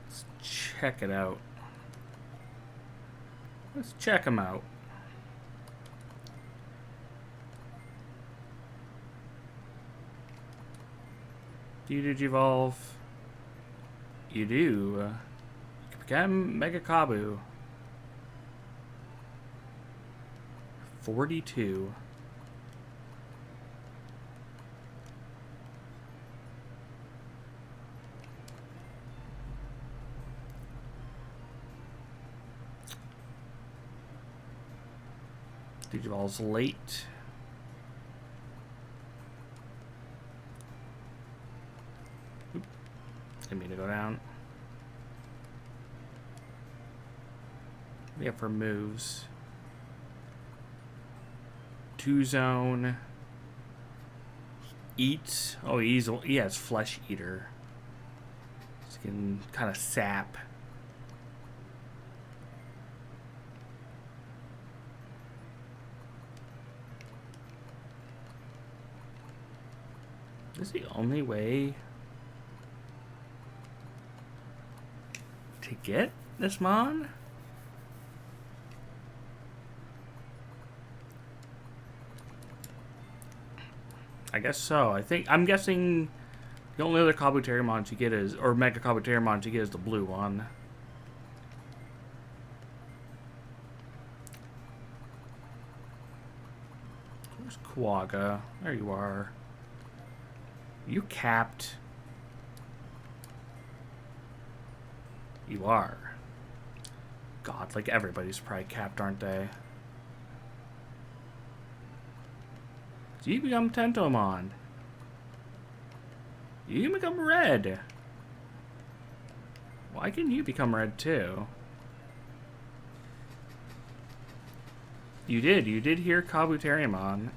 Let's check it out. Let's check him out. Do you Digivolve? You do. You can become Mega Kabu. 42. Digivolve's late. Oop. Didn't mean to go down. We have for moves. 2-zone. Eats. Oh, he has Flesh Eater. So he can kind of sap. This is the only way to get this mon? I guess so. I'm guessing the only other Kabuterimon you get is, or Mega Kabuterimon you get is the blue one. Where's Quagga? There you are. You capped. You are. God, like everybody's probably capped, aren't they? So you become Tentomon. You can become red. Why can you become red too? You did hear Kabuterimon.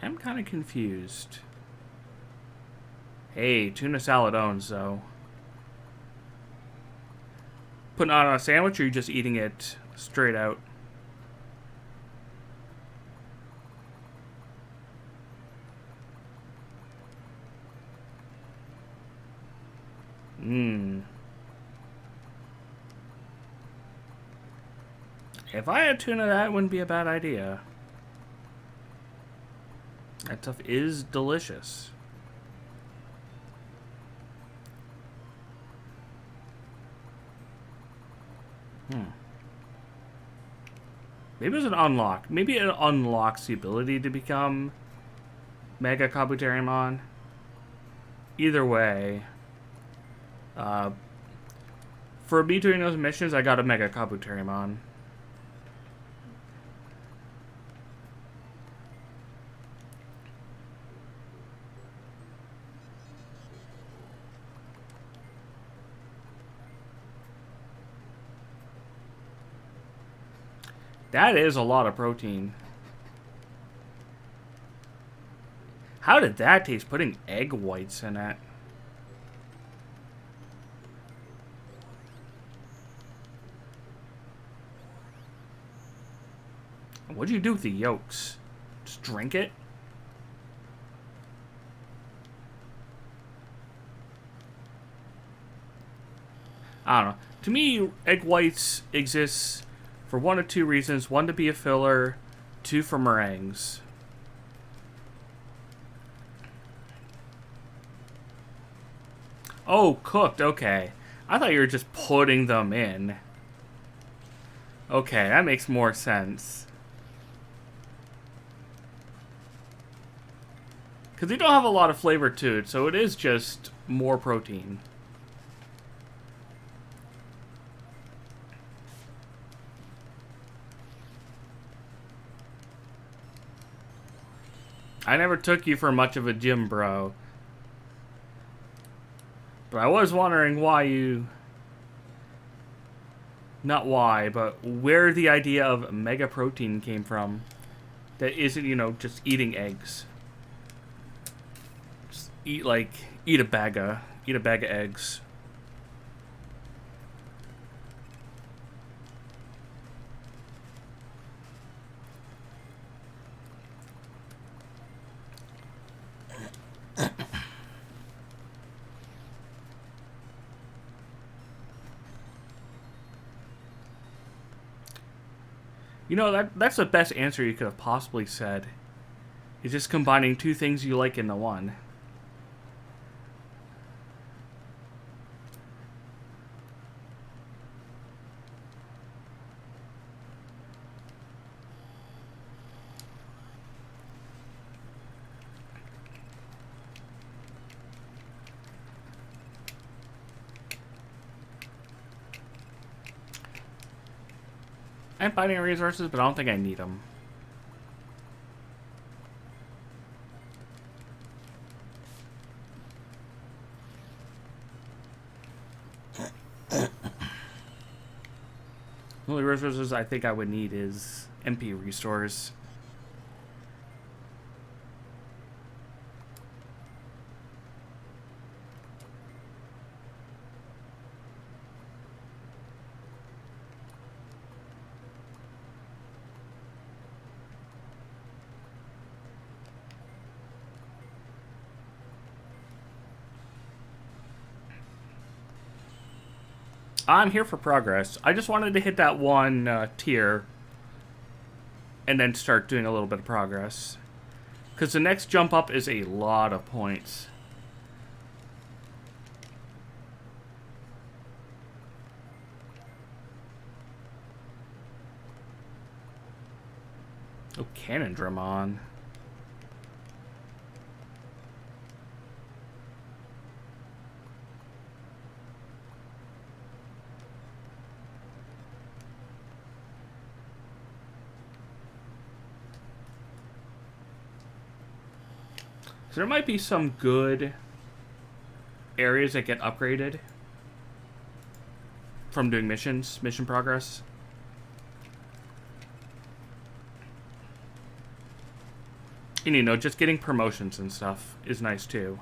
I'm kind of confused. Hey, tuna salad owns, though. Putting it on a sandwich, or are you just eating it straight out? Mmm. If I had tuna, that wouldn't be a bad idea. That stuff is delicious. Maybe it's an unlock. Maybe it unlocks the ability to become Mega Kabuterimon. Either way, for me doing those missions, I got a Mega Kabuterimon. That is a lot of protein. How did that taste, putting egg whites in it? What do you do with the yolks? Just drink it? I don't know. To me, egg whites exists for one of two reasons. One, to be a filler. Two, for meringues. Oh, cooked. Okay. I thought you were just putting them in. Okay, that makes more sense. Because they don't have a lot of flavor to it, so it is just more protein. I never took you for much of a gym bro. But I was wondering why you... Not why, but where the idea of mega protein came from. That isn't, you know, just eating eggs. Just eat a bag of eggs. You know, that's the best answer you could have possibly said. It's just combining two things you like into one. I'm finding resources, but I don't think I need them. The only resources I think I would need is MP restores. I'm here for progress. I just wanted to hit that one tier and then start doing a little bit of progress. Because the next jump up is a lot of points. Oh, Cannon Dramon. So there might be some good areas that get upgraded from doing mission progress. And you know, just getting promotions and stuff is nice too.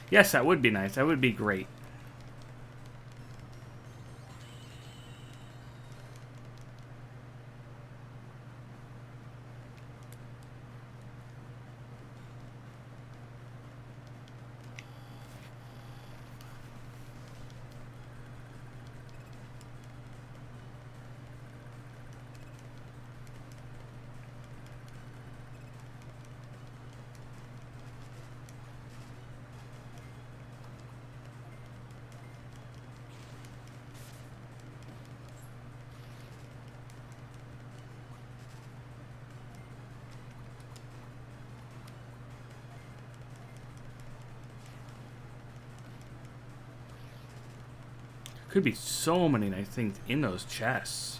Yes, that would be nice. That would be great. Could be so many nice things in those chests.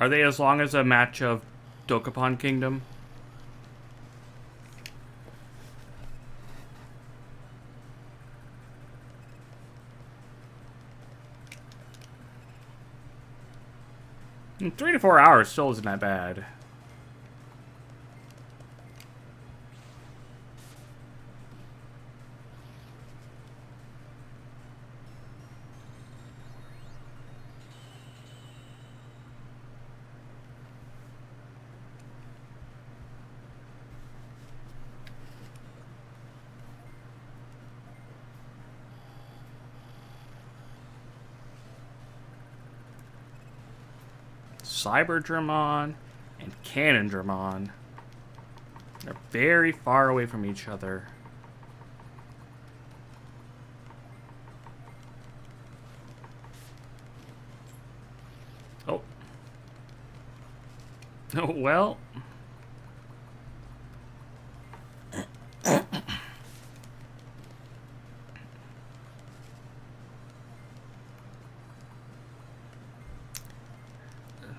Are they as long as a match of Dokapon Kingdom? And 3 to 4 hours still isn't that bad. Cyberdramon and Cannondramon. They're very far away from each other. Oh. Oh, well.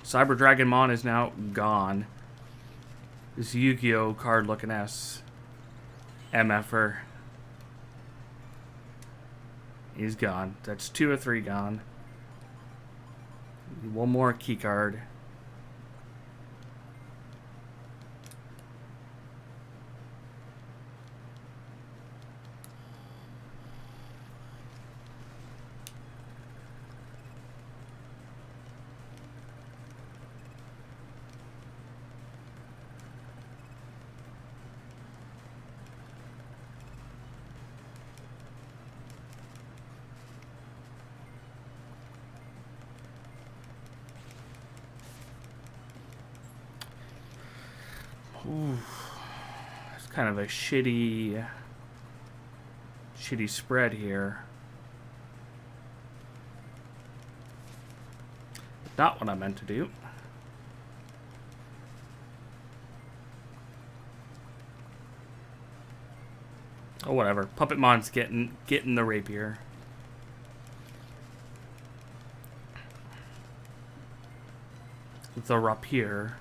Cyber Dragonmon is now gone. This Yu-Gi-Oh card looking ass MFer. He's gone. That's 2 or 3 gone. One more key card. Ooh. It's kind of a shitty spread here. Not what I meant to do. Oh, whatever. Puppetmon's getting the rapier. The rapier.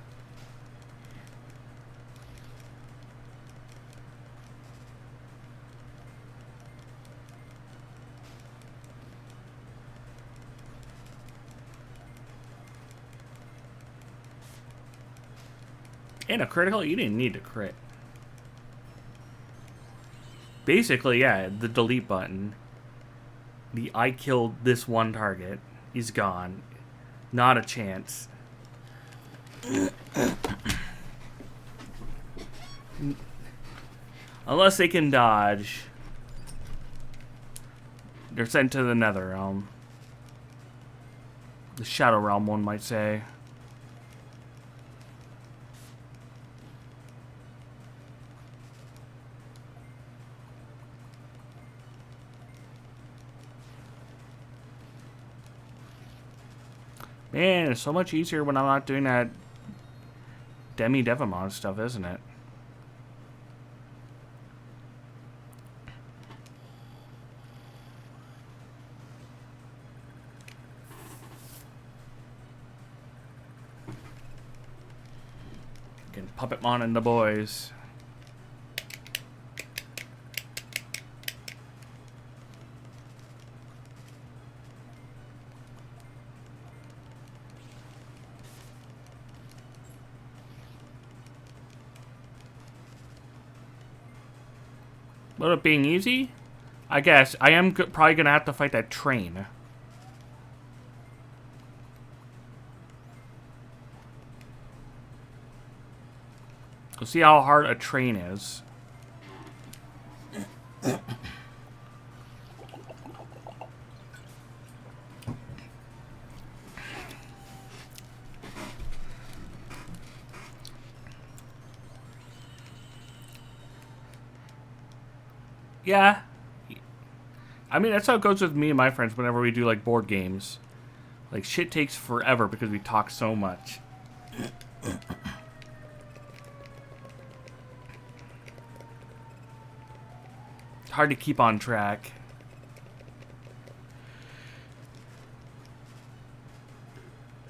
And a critical? You didn't need to crit. Basically, yeah, the delete button. The I killed this one target. He's gone. Not a chance. Unless they can dodge. They're sent to the Nether Realm. The Shadow Realm, one might say. Man, it's so much easier when I'm not doing that Demi-Devimon stuff, isn't it? Can Puppetmon and the boys. About it being easy? I guess. I am probably going to have to fight that train. We'll see how hard a train is. Yeah. I mean, that's how it goes with me and my friends whenever we do, like, board games. Like, shit takes forever because we talk so much. It's hard to keep on track.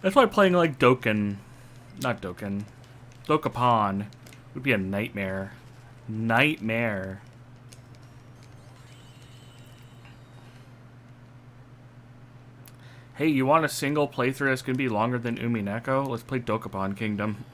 That's why playing, like, Dokkan... Not Dokkan. Dokapon would be a nightmare. Nightmare. Hey, you want a single playthrough that's going to be longer than Umineko? Let's play Dokapon Kingdom.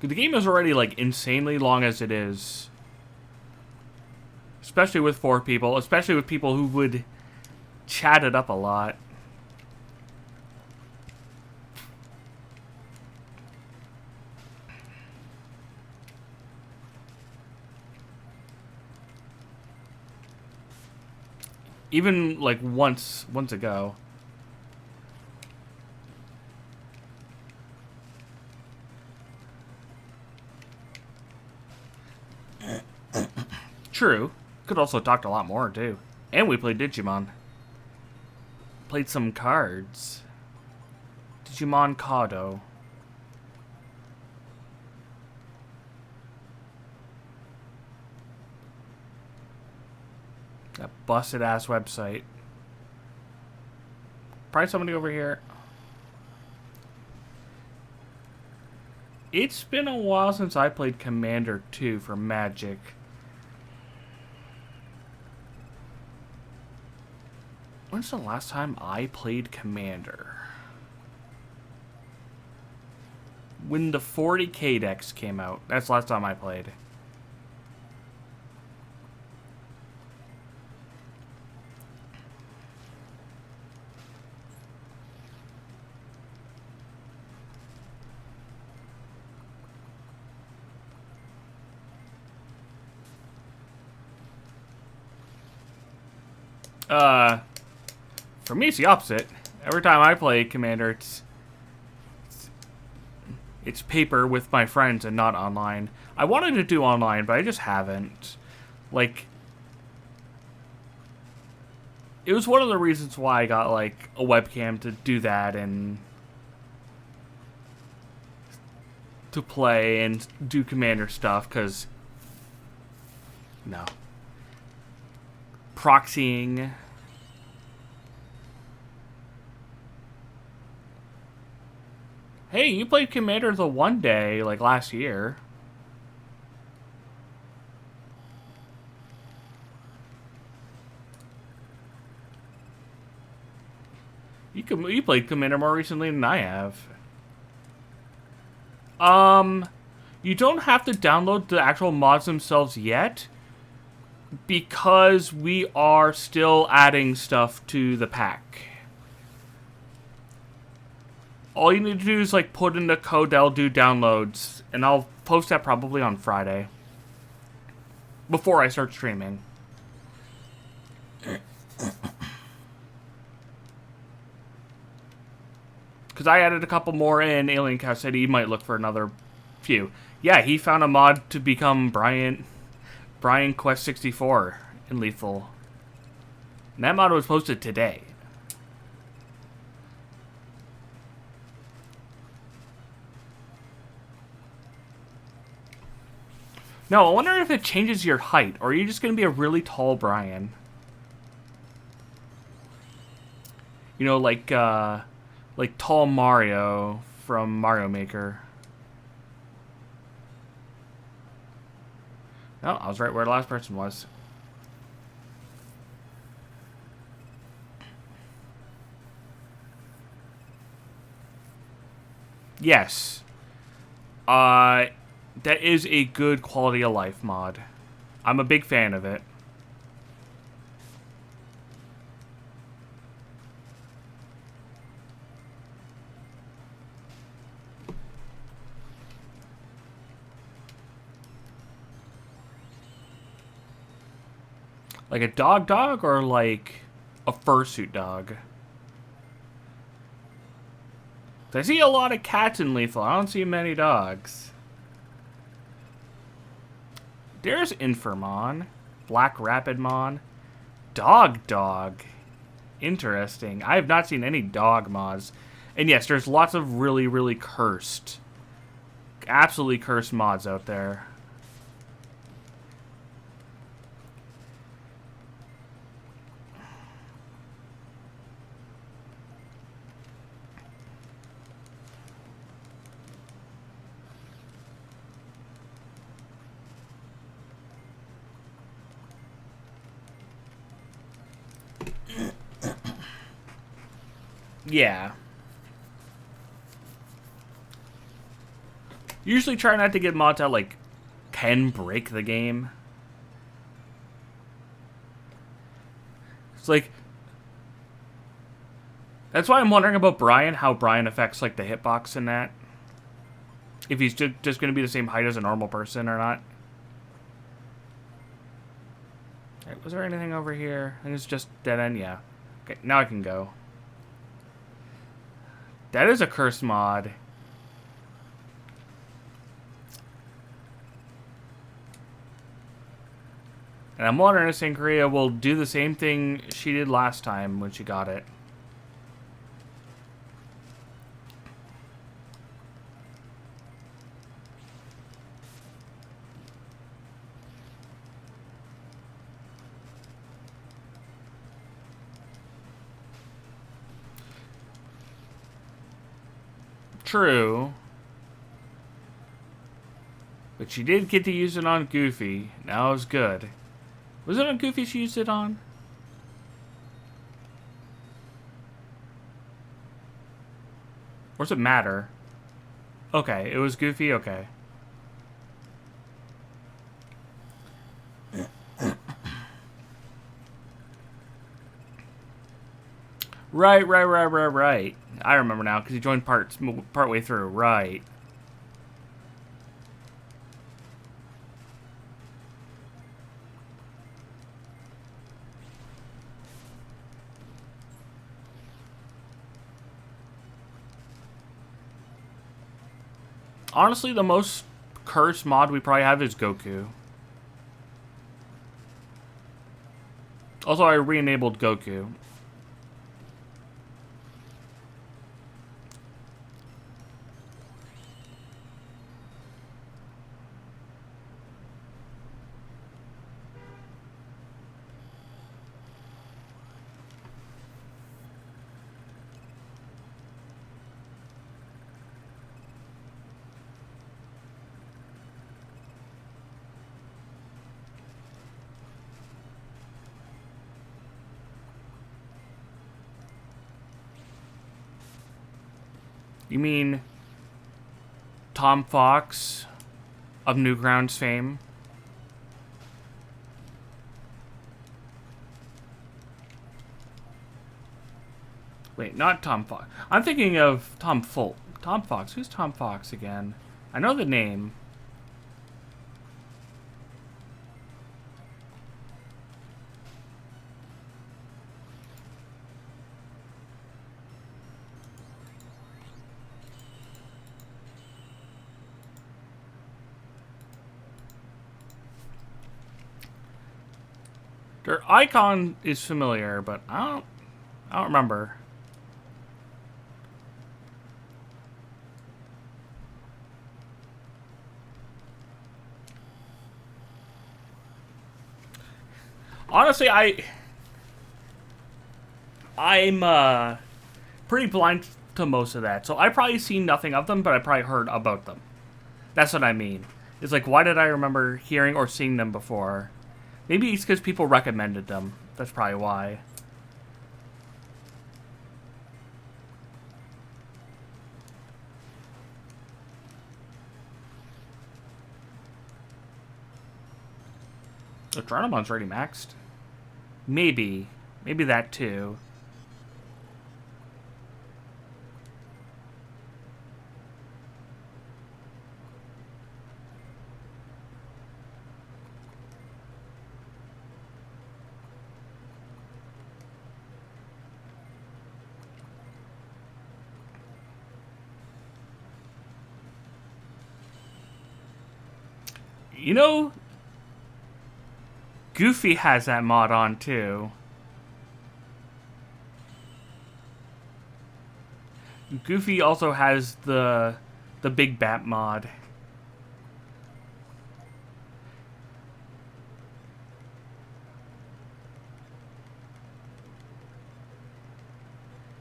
The game is already, like, insanely long as it is. Especially with 4 people. Especially with people who would chat it up a lot. Even, like, once ago. True. Could also talked a lot more, too. And we played Digimon. Played some cards. Digimon Kado. That busted ass website. Probably somebody over here. It's been a while since I played Commander 2 for Magic. When's the last time I played Commander? When the 40k decks came out. That's the last time I played. For me, it's the opposite. Every time I play Commander, it's paper with my friends and not online. I wanted to do online, but I just haven't. Like, it was one of the reasons why I got, like, a webcam to do that and to play and do Commander stuff, because, no. Proxying. Hey, you played Commander the one day, like, last year. You played Commander more recently than I have. You don't have to download the actual mods themselves yet, because we are still adding stuff to the pack. All you need to do is, like, put in the code that'll do downloads, and I'll post that probably on Friday. Before I start streaming. Because I added a couple more in. Alien Cow said he might look for another few. Yeah, he found a mod to become Brian Quest 64 in Lethal. And that mod was posted today. No, I wonder if it changes your height, or are you just going to be a really tall Brian? You know, like tall Mario from Mario Maker. No, I was right where the last person was. Yes. That is a good quality of life mod. I'm a big fan of it. Like a dog or like a fursuit dog? I see a lot of cats in Lethal. I don't see many dogs. There's Infirmon. Black Rapidmon. Dog. Interesting. I have not seen any dog mods. And yes, there's lots of really, really cursed, absolutely cursed mods out there. Yeah. Usually try not to get mods that, like, can break the game. It's like... That's why I'm wondering about Brian, how Brian affects, like, the hitbox in that. If he's just going to be the same height as a normal person or not. Right, was there anything over here? I think it's just dead end, yeah. Okay, now I can go. That is a curse mod. And I'm wondering if St. Korea will do the same thing she did last time when she got it. True. But she did get to use it on Goofy. Now it's good. Was it on Goofy she used it on? Or does it matter? Okay, it was Goofy? Okay. Right. I remember now, because he joined partway through. Right. Honestly, the most cursed mod we probably have is Goku. Also, I re-enabled Goku. You mean Tom Fox of Newgrounds fame? Wait, not Tom Fox. I'm thinking of Tom Fox. Who's Tom Fox again? I know the name. Their icon is familiar, but I don't remember. Honestly, I'm pretty blind to most of that, so I probably seen nothing of them, but I probably heard about them. That's what I mean. It's like, why did I remember hearing or seeing them before? Maybe it's because people recommended them. That's probably why. The Adrenaline's already maxed. Maybe. Maybe that too. You know, Goofy has that mod on too. Goofy also has the Big Bat mod.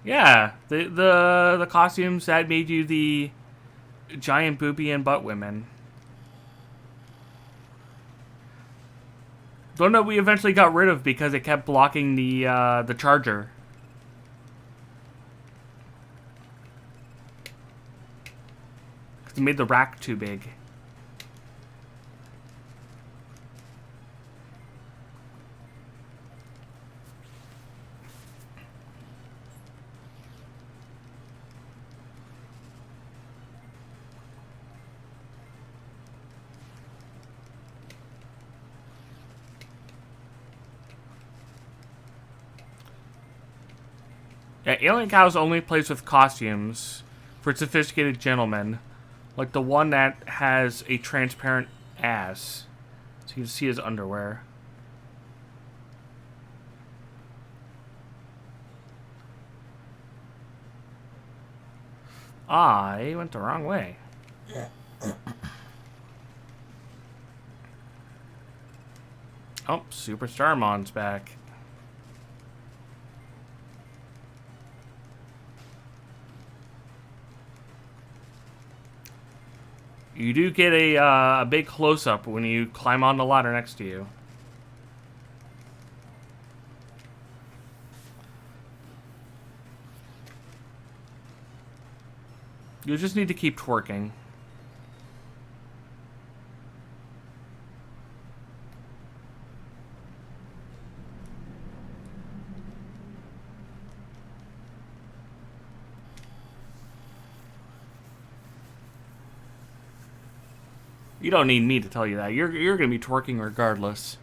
Yeah, the costumes that made you the giant boobie and butt women. The one that we eventually got rid of because it kept blocking the charger. It made the rack too big. Yeah, Alien Cows only plays with costumes for sophisticated gentlemen, like the one that has a transparent ass, so you can see his underwear. I went the wrong way. Oh, Superstar Mon's back. You do get a big close-up when you climb on the ladder next to you. You just need to keep twerking. You don't need me to tell you that. You're gonna be twerking regardless.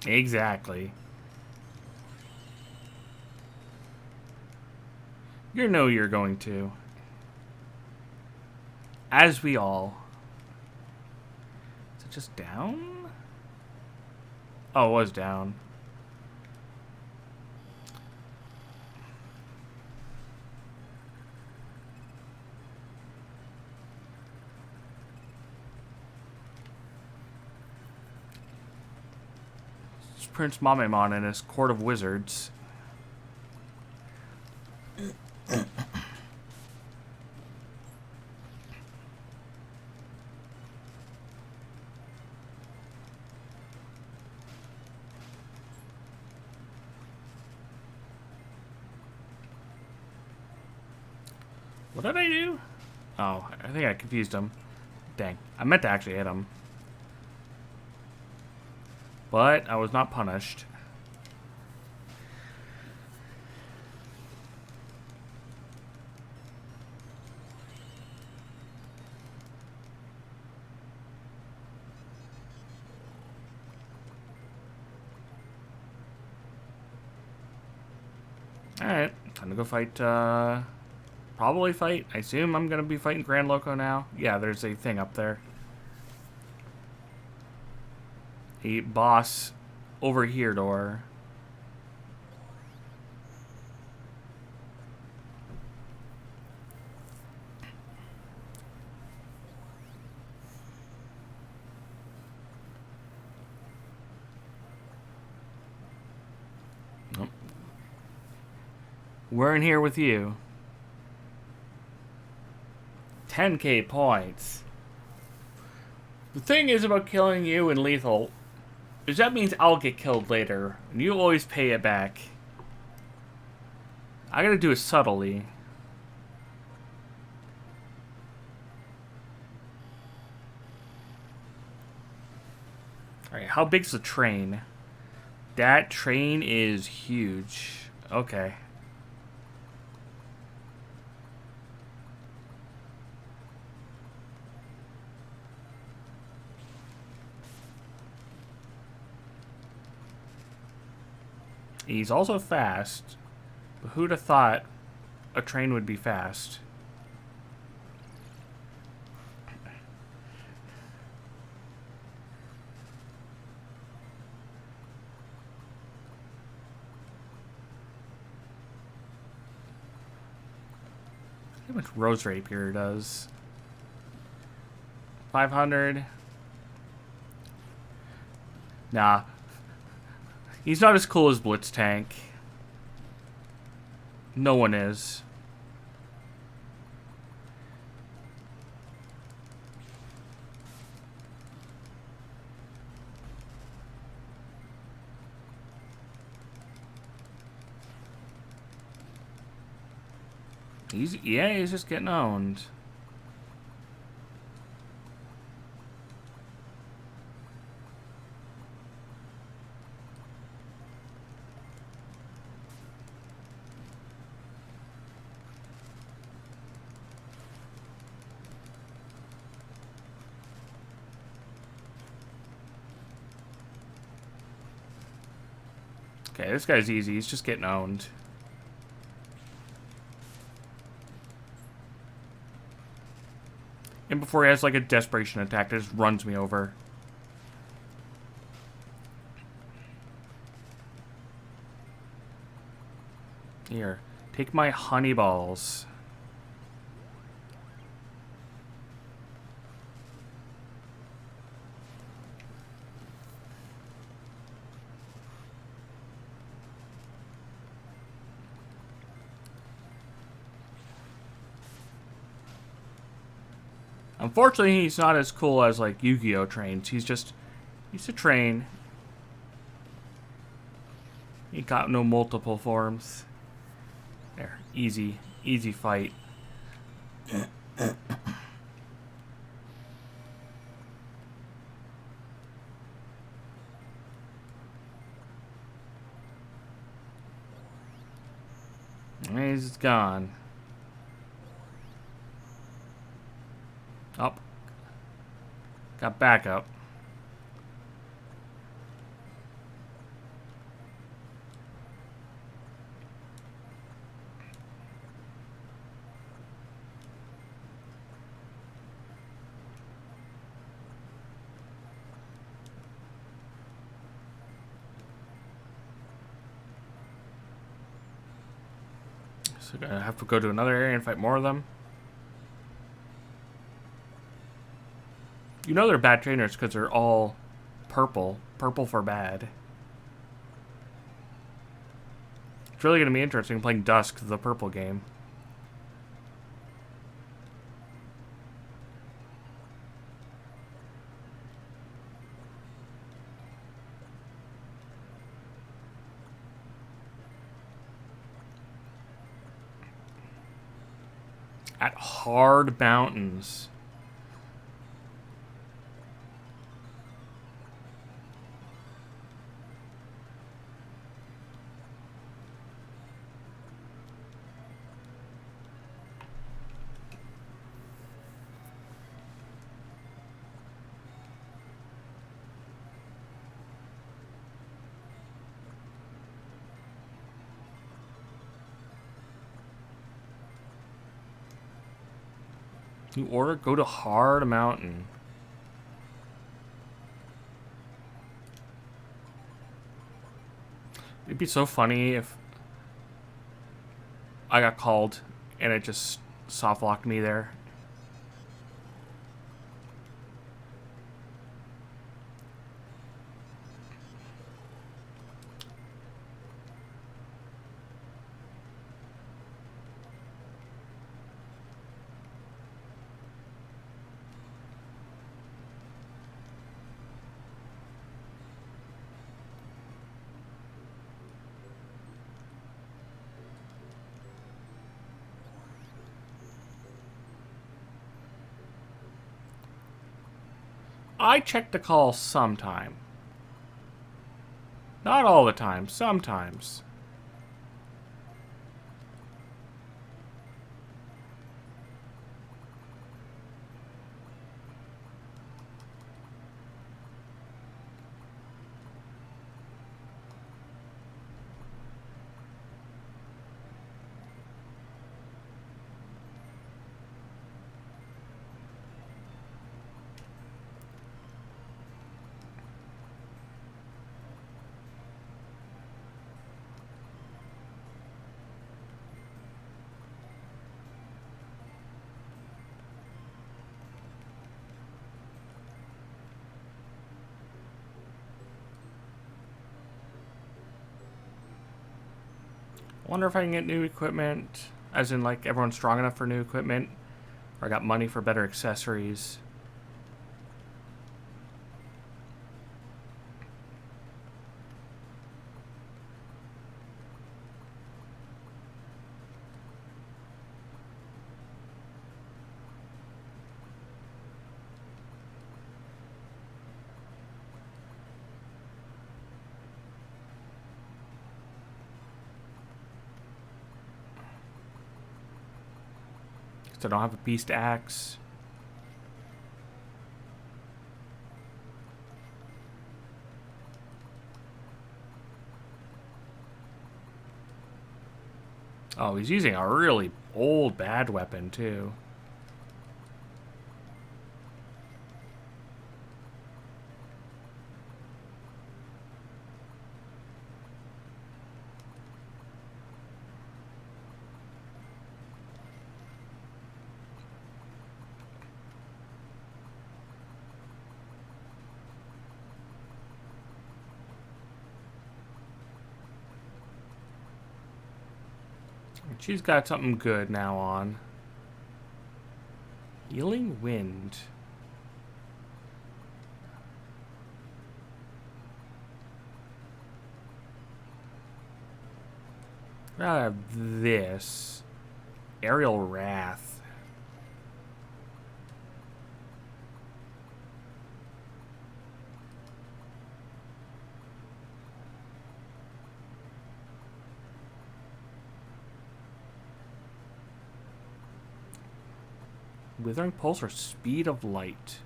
Exactly. You know you're going to. As we all. Is it just down? Oh, it was down. It's Prince Mamemon and his court of wizards. What did I do? Oh, I think I confused him. Dang. I meant to actually hit him. But I was not punished. Alright, time to go fight, probably fight. I assume I'm gonna be fighting Grand Loco now. Yeah, there's a thing up there. A boss over here door. Nope. We're in here with you. 10k points. The thing is about killing you in lethal is that means I'll get killed later, and you always pay it back. I gotta do it subtly. Alright, how big's the train? That train is huge. Okay. He's also fast, but who'd have thought a train would be fast? How much Rose Rapier does? 500. Nah. He's not as cool as Blitz Tank. No one is. He's just getting owned. Okay, this guy's easy. He's just getting owned. And before he has like a desperation attack that just runs me over. Here, take my honey balls. Unfortunately, he's not as cool as, like, Yu-Gi-Oh! Trains. He's a train. He got no multiple forms. There, easy fight. He's gone. Up. Got backup. So I have to go to another area and fight more of them. You know they're bad trainers because they're all purple. Purple for bad. It's really going to be interesting playing Dusk, the purple game. At hard mountains. New order? Go to Hard Mountain. It'd be so funny if I got called and it just soft locked me there. I check the call sometime. Not all the time, sometimes. I wonder if I can get new equipment, as in like everyone's strong enough for new equipment, or I got money for better accessories. Because I don't have a beast axe. Oh, he's using a really old bad weapon too. She's got something good now on. Healing Wind. I have this. Aerial Wrath. Withering Pulse or Speed of Light?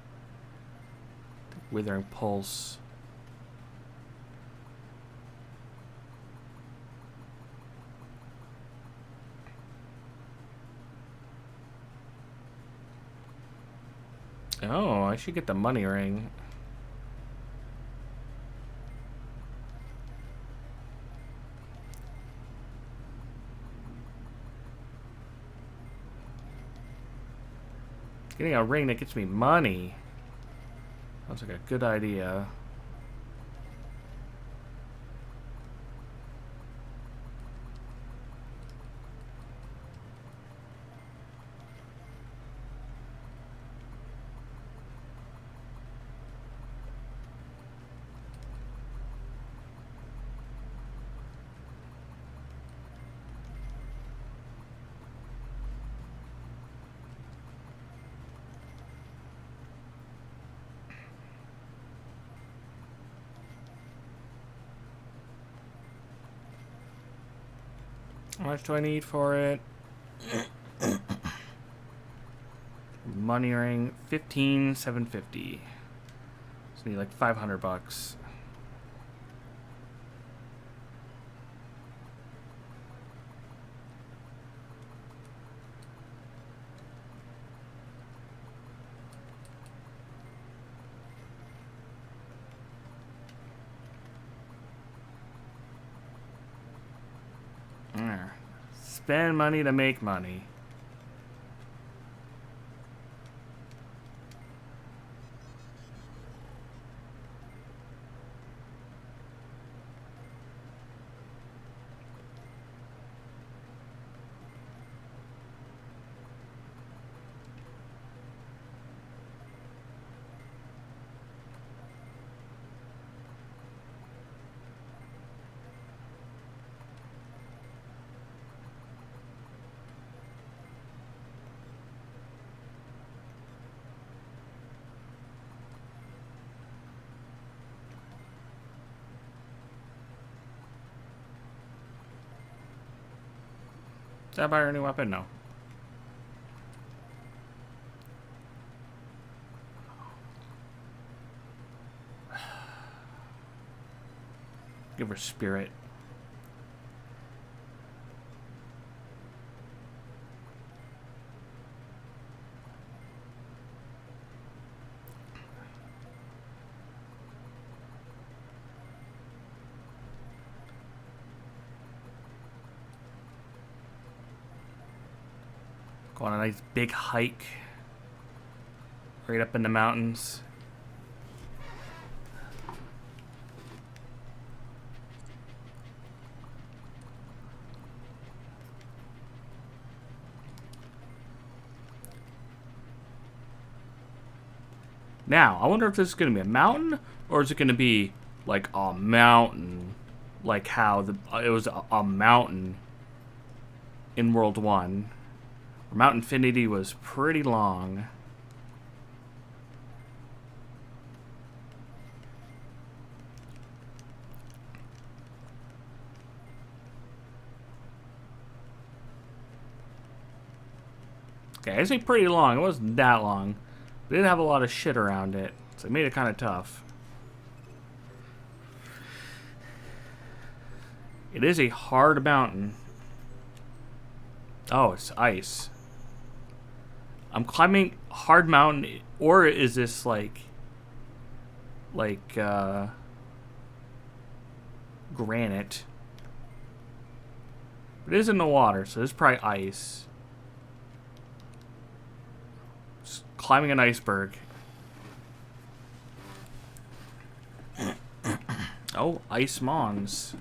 Withering Pulse. Oh, I should get the money ring. Getting a ring that gets me money. Sounds like a good idea. How much do I need for it? Money ring, 15,750. So need like 500 bucks. spend money to make money. Does that buy her a new weapon? No. Give her spirit. Go on a nice big hike. Right up in the mountains. Now, I wonder if this is going to be a mountain, or is it going to be like a mountain, like how it was a mountain in World 1. Mount Infinity was pretty long. Okay, I say pretty long. It wasn't that long. But it did have a lot of shit around it, so it made it kind of tough. It is a hard mountain. Oh, it's ice. I'm climbing hard mountain, or is this like granite? It is in the water, so it's probably ice. Just climbing an iceberg. Oh, ice mons.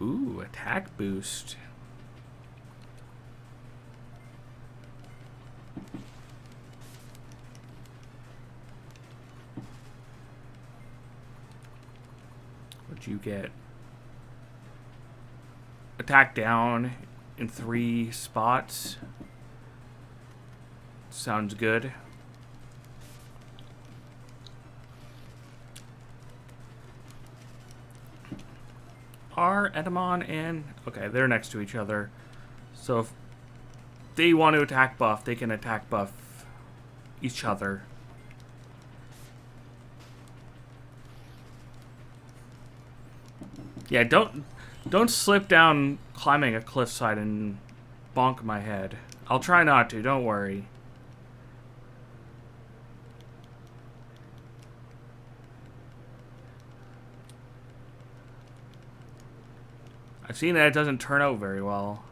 Ooh, attack boost. What'd you get? Attack down in 3 spots. Sounds good. Are Edamon and... Okay, they're next to each other. So if they want to attack buff, they can attack buff each other. Yeah, don't slip down climbing a cliffside and bonk my head. I'll try not to, don't worry. I've seen that it doesn't turn out very well.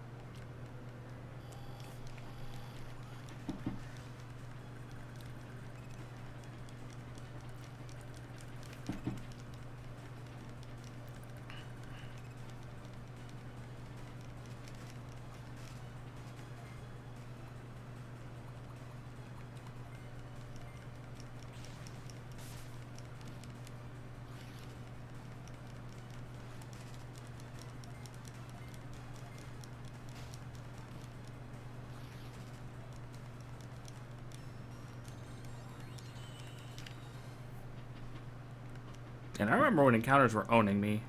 And I remember when encounters were owning me.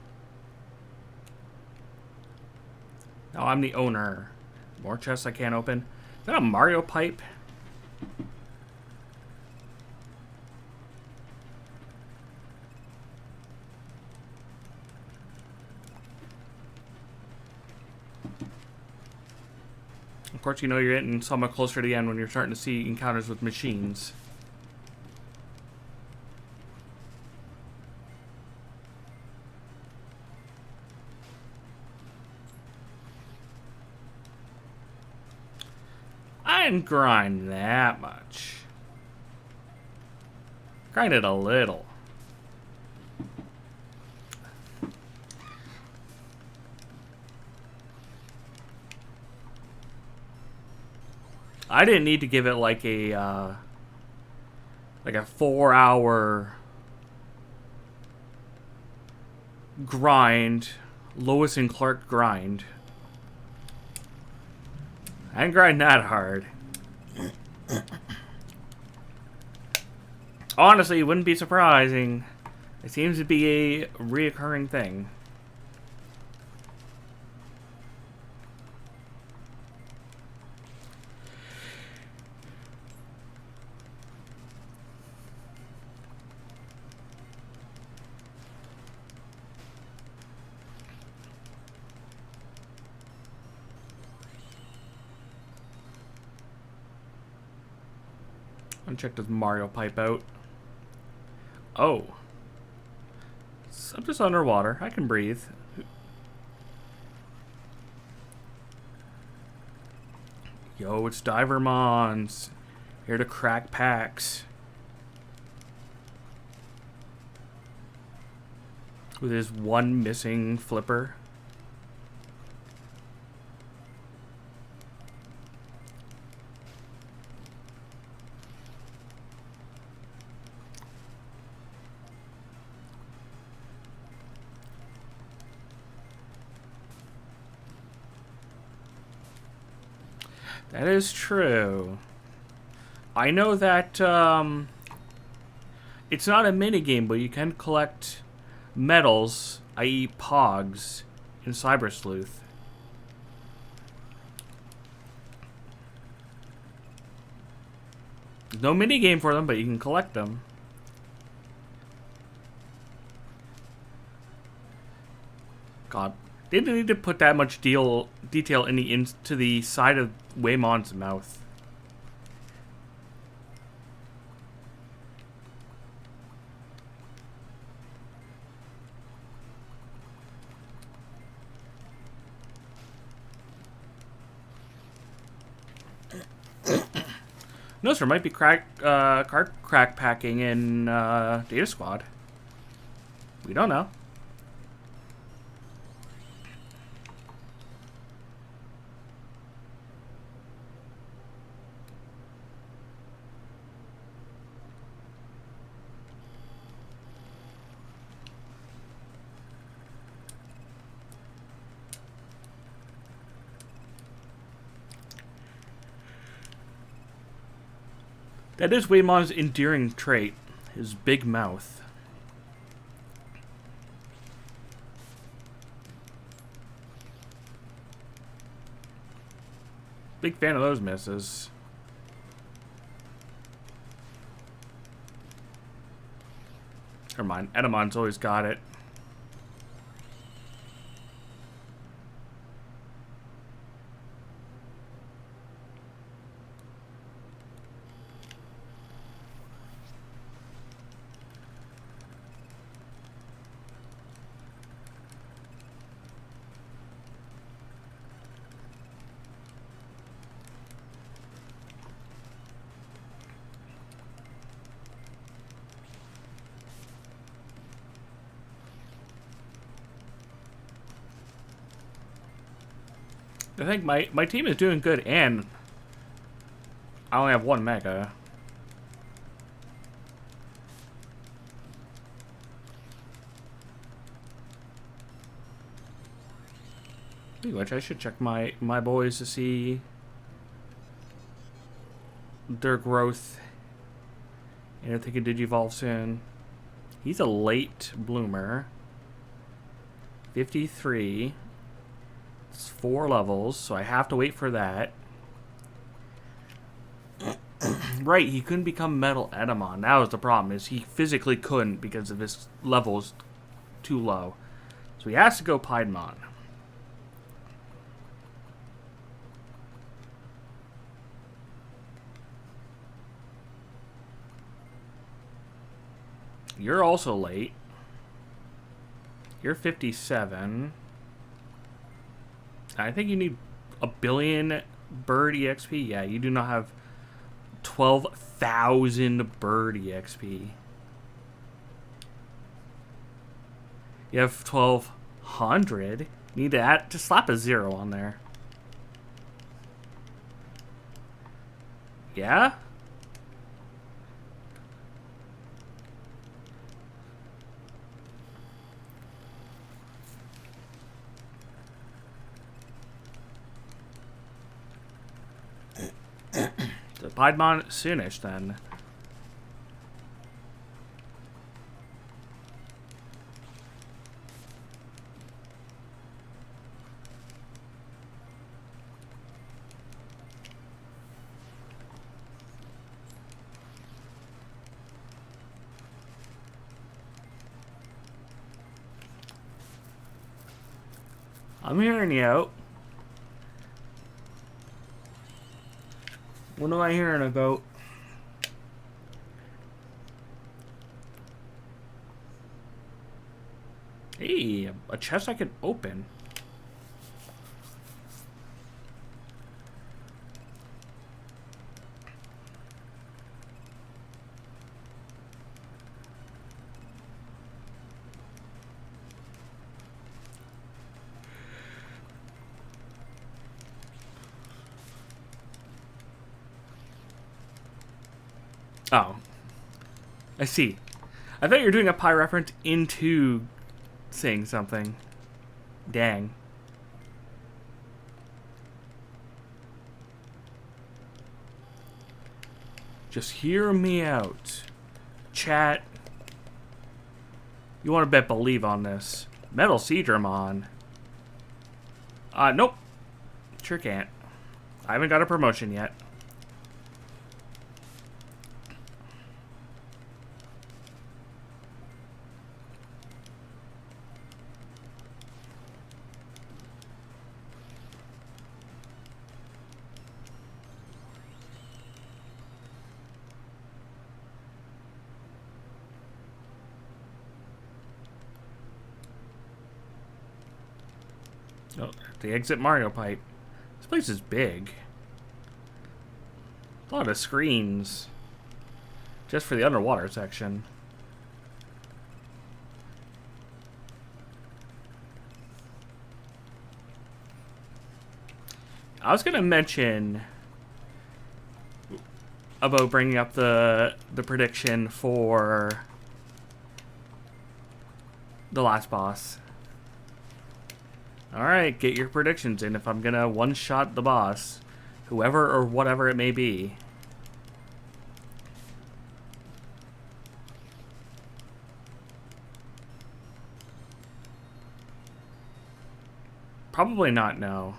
Now I'm the owner. More chests I can't open. Is that a Mario pipe? Of course, you know you're getting somewhat closer to the end when you're starting to see encounters with machines. I didn't grind that much. Grinded a little. I didn't need to give it like a 4-hour grind, Lois and Clark grind. I didn't grind that hard. Honestly, it wouldn't be surprising. It seems to be a reoccurring thing. I'll check this Mario pipe out. Oh. I'm just underwater. I can breathe. Yo, it's Divermons. Here to crack packs. With his one missing flipper. That is true. I know that it's not a minigame, but you can collect medals, i.e. Pogs, in Cyber Sleuth. No minigame for them, but you can collect them. God. They didn't need to put that much detail into the side of Waymon's mouth. Notice there might be card crack packing in Data Squad. We don't know. That is Waymon's endearing trait, his big mouth. Big fan of those misses. Never mind, Edamon's always got it. I think my team is doing good, and I only have one mega. Which I should check my boys to see their growth and if they can digivolve soon. He's a late bloomer. 53. It's 4 levels, so I have to wait for that. Right, he couldn't become Metal Edamon. That was the problem, is he physically couldn't because of his levels too low. So he has to go Piedmon. You're also late. You're 57. I think you need 1 billion bird EXP? Yeah, you do not have 12,000 bird EXP. You have 1,200. Need to add, just slap a 0 on there. Yeah? The Piedmont soonish then. I'm hearing you out. What am I hearing about? Hey, a chest I could open. Oh. I see. I thought you were doing a pie reference into saying something. Dang. Just hear me out. Chat. You want to bet believe on this. Metal Seedramon. Nope. Sure can't. I haven't got a promotion yet. Oh, the exit Mario pipe. This place is big. A lot of screens. Just for the underwater section. I was gonna mention about bringing up the prediction for the last boss. Alright, get your predictions in if I'm gonna one-shot the boss. Whoever or whatever it may be. Probably not, no.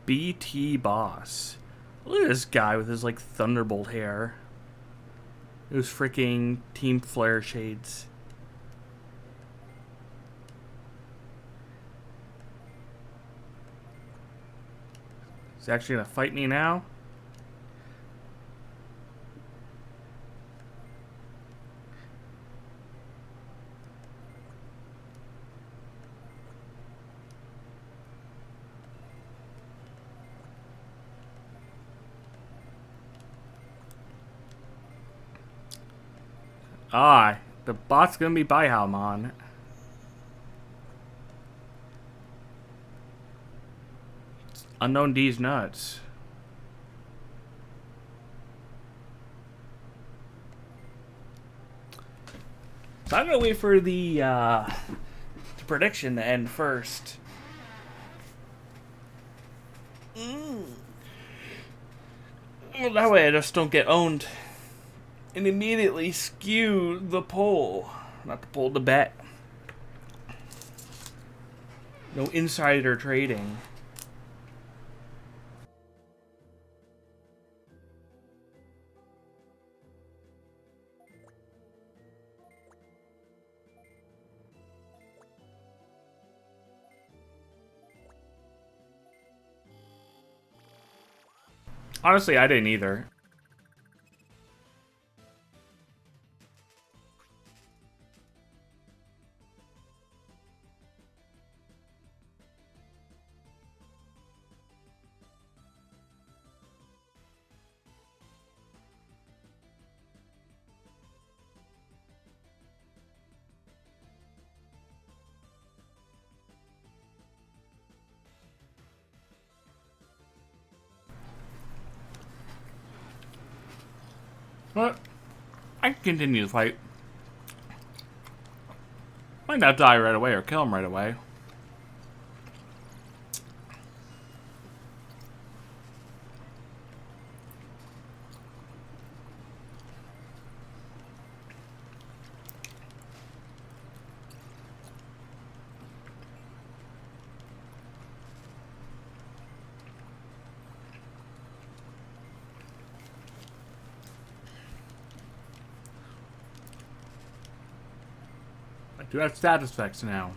BT Boss. Look at this guy with his, like, Thunderbolt hair. Those freaking Team Flare shades. He's actually gonna fight me now? Ah, the bot's gonna be Baihaumon. Unknown D's nuts. So I'm gonna wait for the prediction to end first. Well, that way I just don't get owned and immediately skew the poll. Not the poll, the bet. No insider trading. Honestly, I didn't either. But I can continue the fight. Might not die right away or kill him right away. I do have status effects now.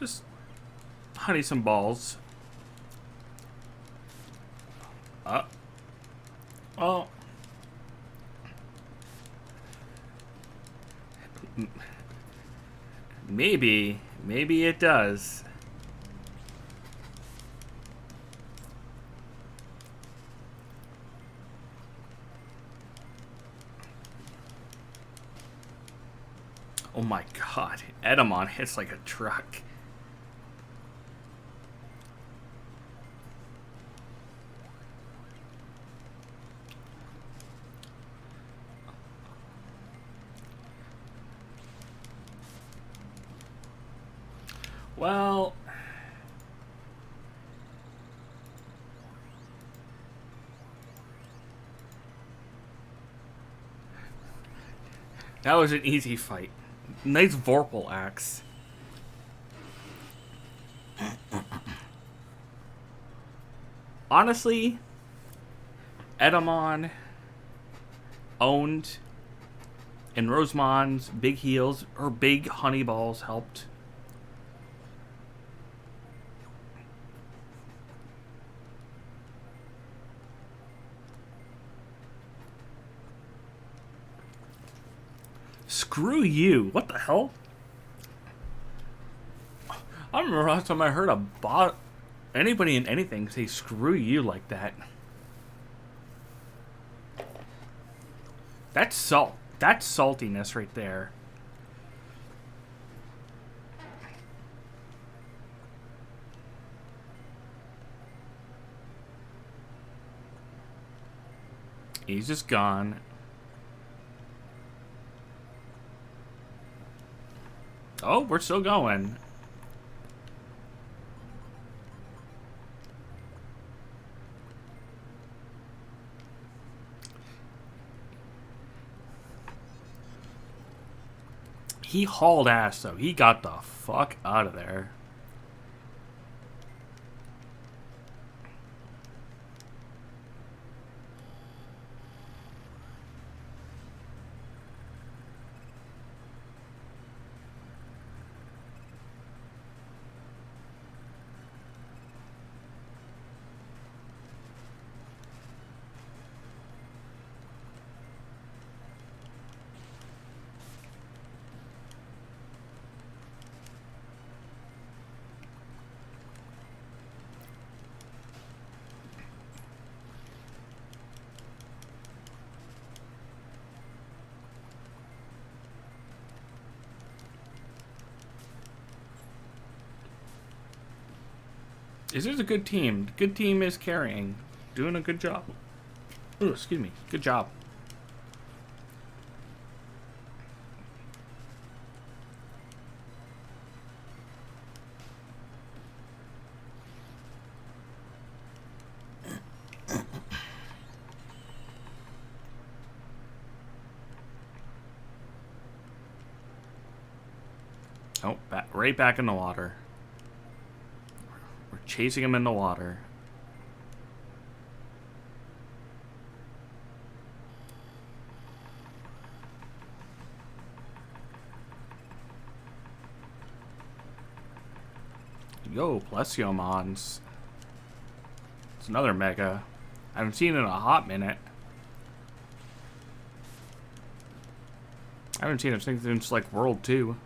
Just honey some balls. Oh. Maybe it does. Oh my god, Edamon hits like a truck. Well, that was an easy fight. Nice Vorpal axe. Honestly, Edamon owned, and Rosemon's big heals, her big honey balls helped. Screw you. What the hell? I don't remember last time I heard anybody in anything say screw you like that. That's salt. That's saltiness right there. He's just gone. Oh, we're still going. He hauled ass, though. He got the fuck out of there. This is a good team. Good team is carrying. Doing a good job. Ooh, excuse me. Good job. Oh, right back in the water. We're chasing him in the water. Yo, Plesiomons. It's another mega. I haven't seen it in a hot minute. I haven't seen it since like World 2.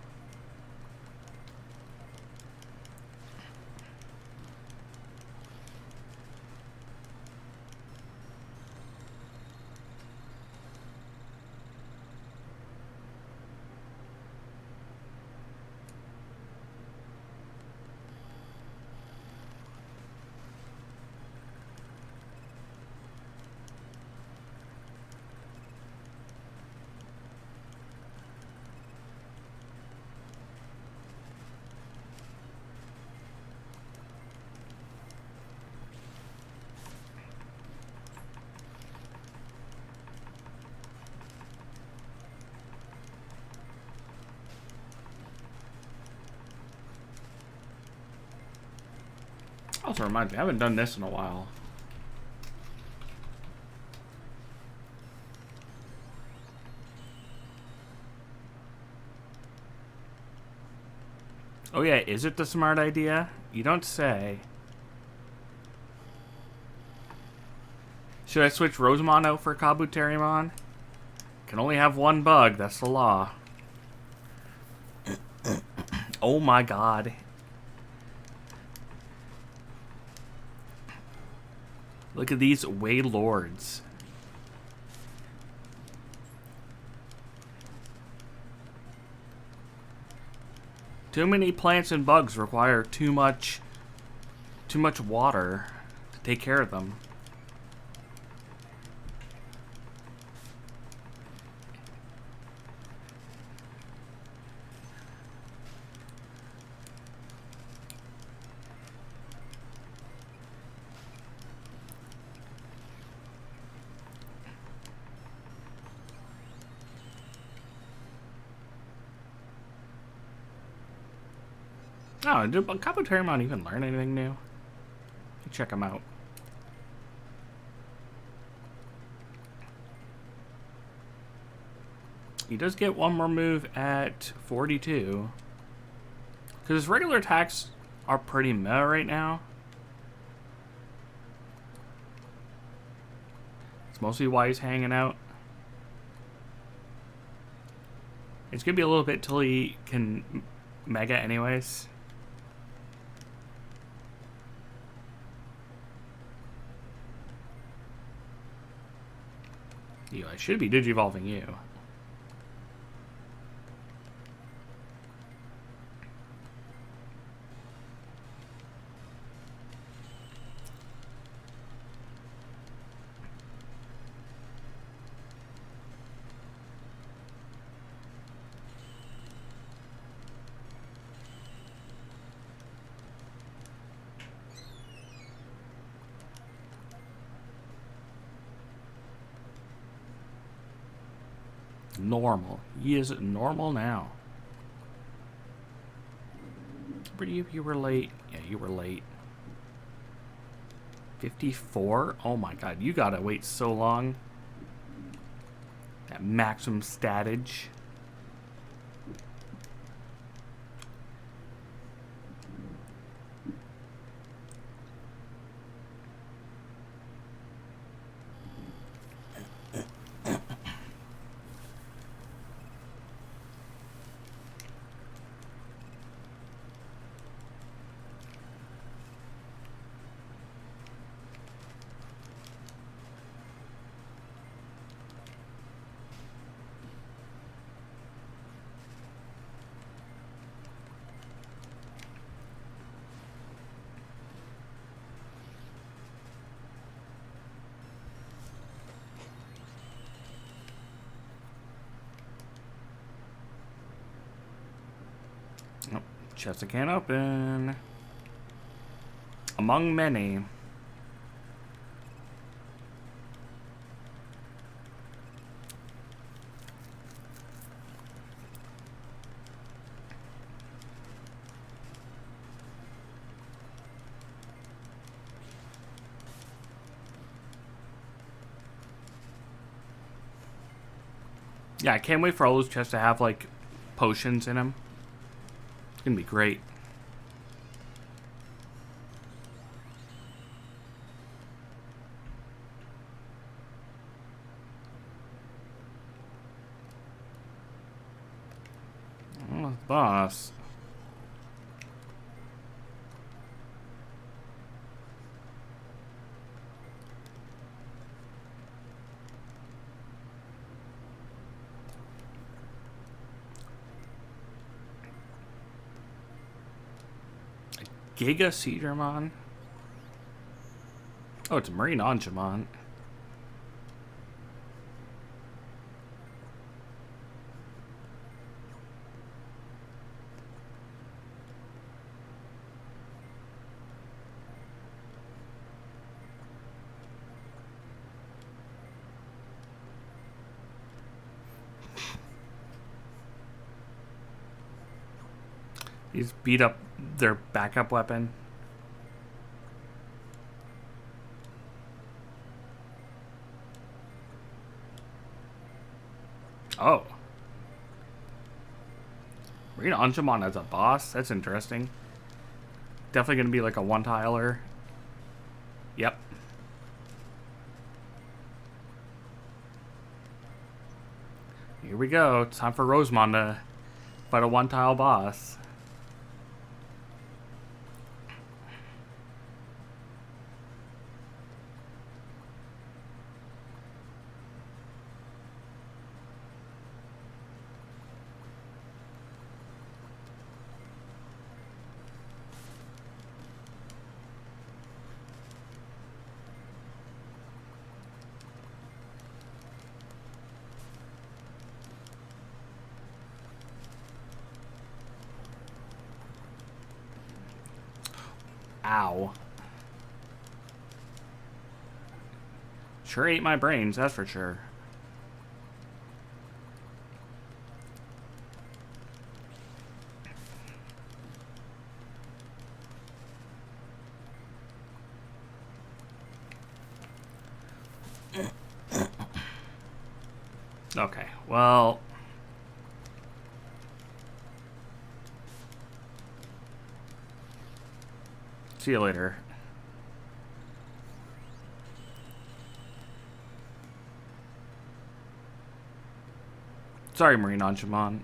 Also reminds me, I haven't done this in a while. Oh yeah, is it the smart idea? You don't say. Should I switch Rosamon out for Kabuterimon? Can only have one bug, that's the law. Oh my god. Look at these Wailords. Too many plants and bugs require too much water to take care of them. Oh, did Kabuterimon even learn anything new? Check him out. He does get one more move at 42. Because his regular attacks are pretty meh right now. It's mostly why he's hanging out. It's going to be a little bit till he can mega anyways. I should be digivolving you. Normal. He is normal now. But you were late. Yeah, you were late. 54? Oh my god, you gotta wait so long. That maximum statage. Nope. Chest can't open. Among many. Yeah, I can't wait for all those chests to have, like, potions in them. It's gonna be great. Boss. Giga Seedramon? Oh, it's Marine Angemon. He's beat up their backup weapon. Oh. Marine Angemon as a boss? That's interesting. Definitely going to be like a one-tiler. Yep. Here we go. It's time for Rosemon to fight a one-tile boss. Ow. Sure ate my brains, that's for sure. Okay, well... See you later. Sorry, Marine Angemon.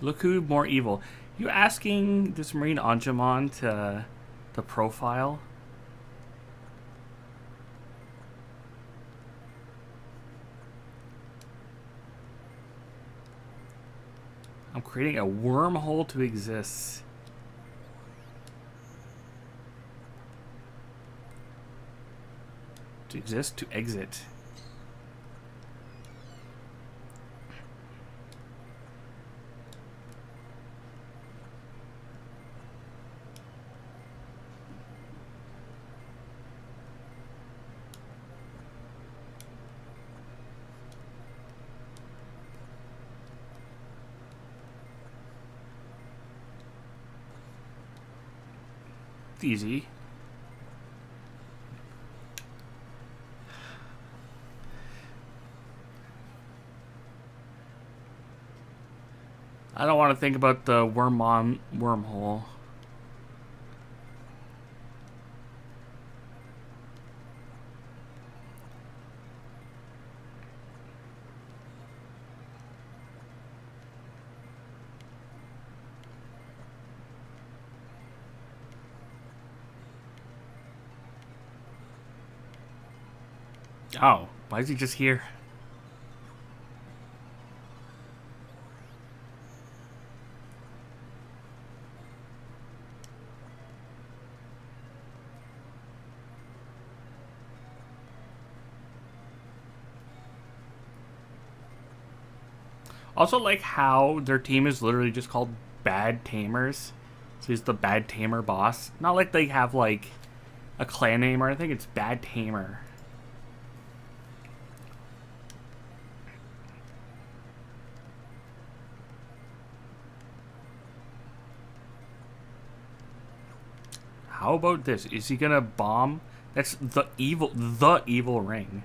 Look who more evil. You asking this Marine Angemon to profile? I'm creating a wormhole to exist. To exist, to exit. Easy. I don't want to think about the wormhole. Oh, why is he just here? Also, like how their team is literally just called Bad Tamers. So he's the Bad Tamer boss. Not like they have like a clan name or anything. It's Bad Tamer. How about this? Is he gonna bomb? That's the evil ring.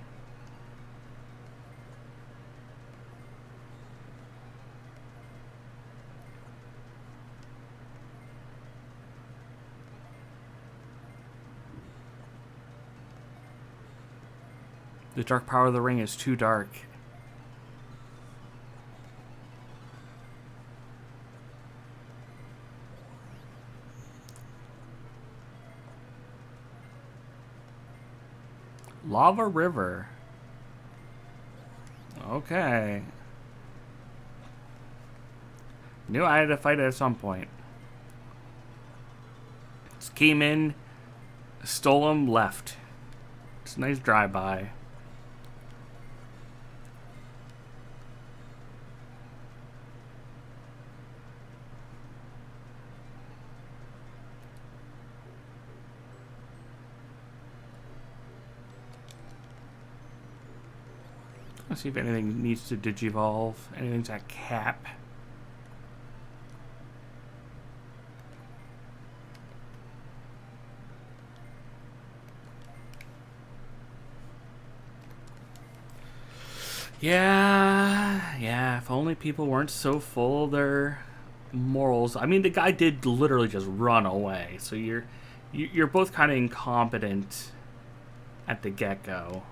The dark power of the ring is too dark. Lava River. Okay. Knew I had to fight it at some point. Just came in, stole him, left. It's a nice drive-by. Let's see if anything needs to digivolve. Anything's at cap. Yeah, if only people weren't so full of their morals. I mean, the guy did literally just run away, so you're both kind of incompetent at the get-go.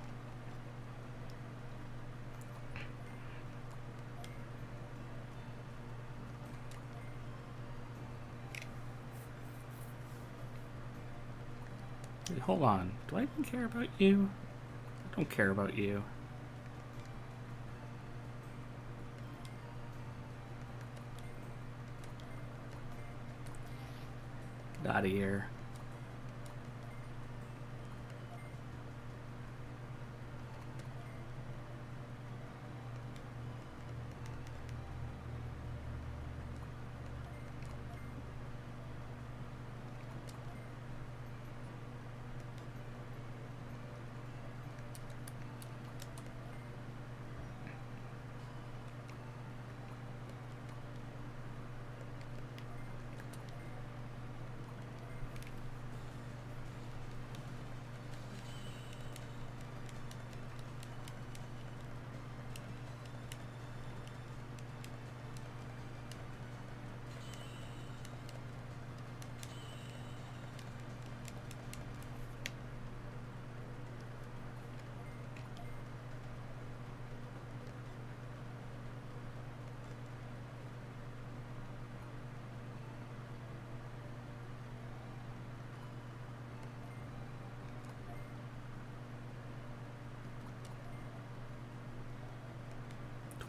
Wait, hold on. Do I even care about you? I don't care about you. Get out of here.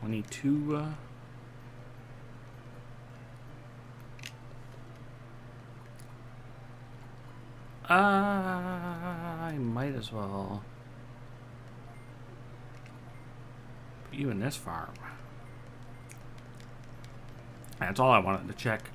$22. I might as well put you in this farm. That's all I wanted to check.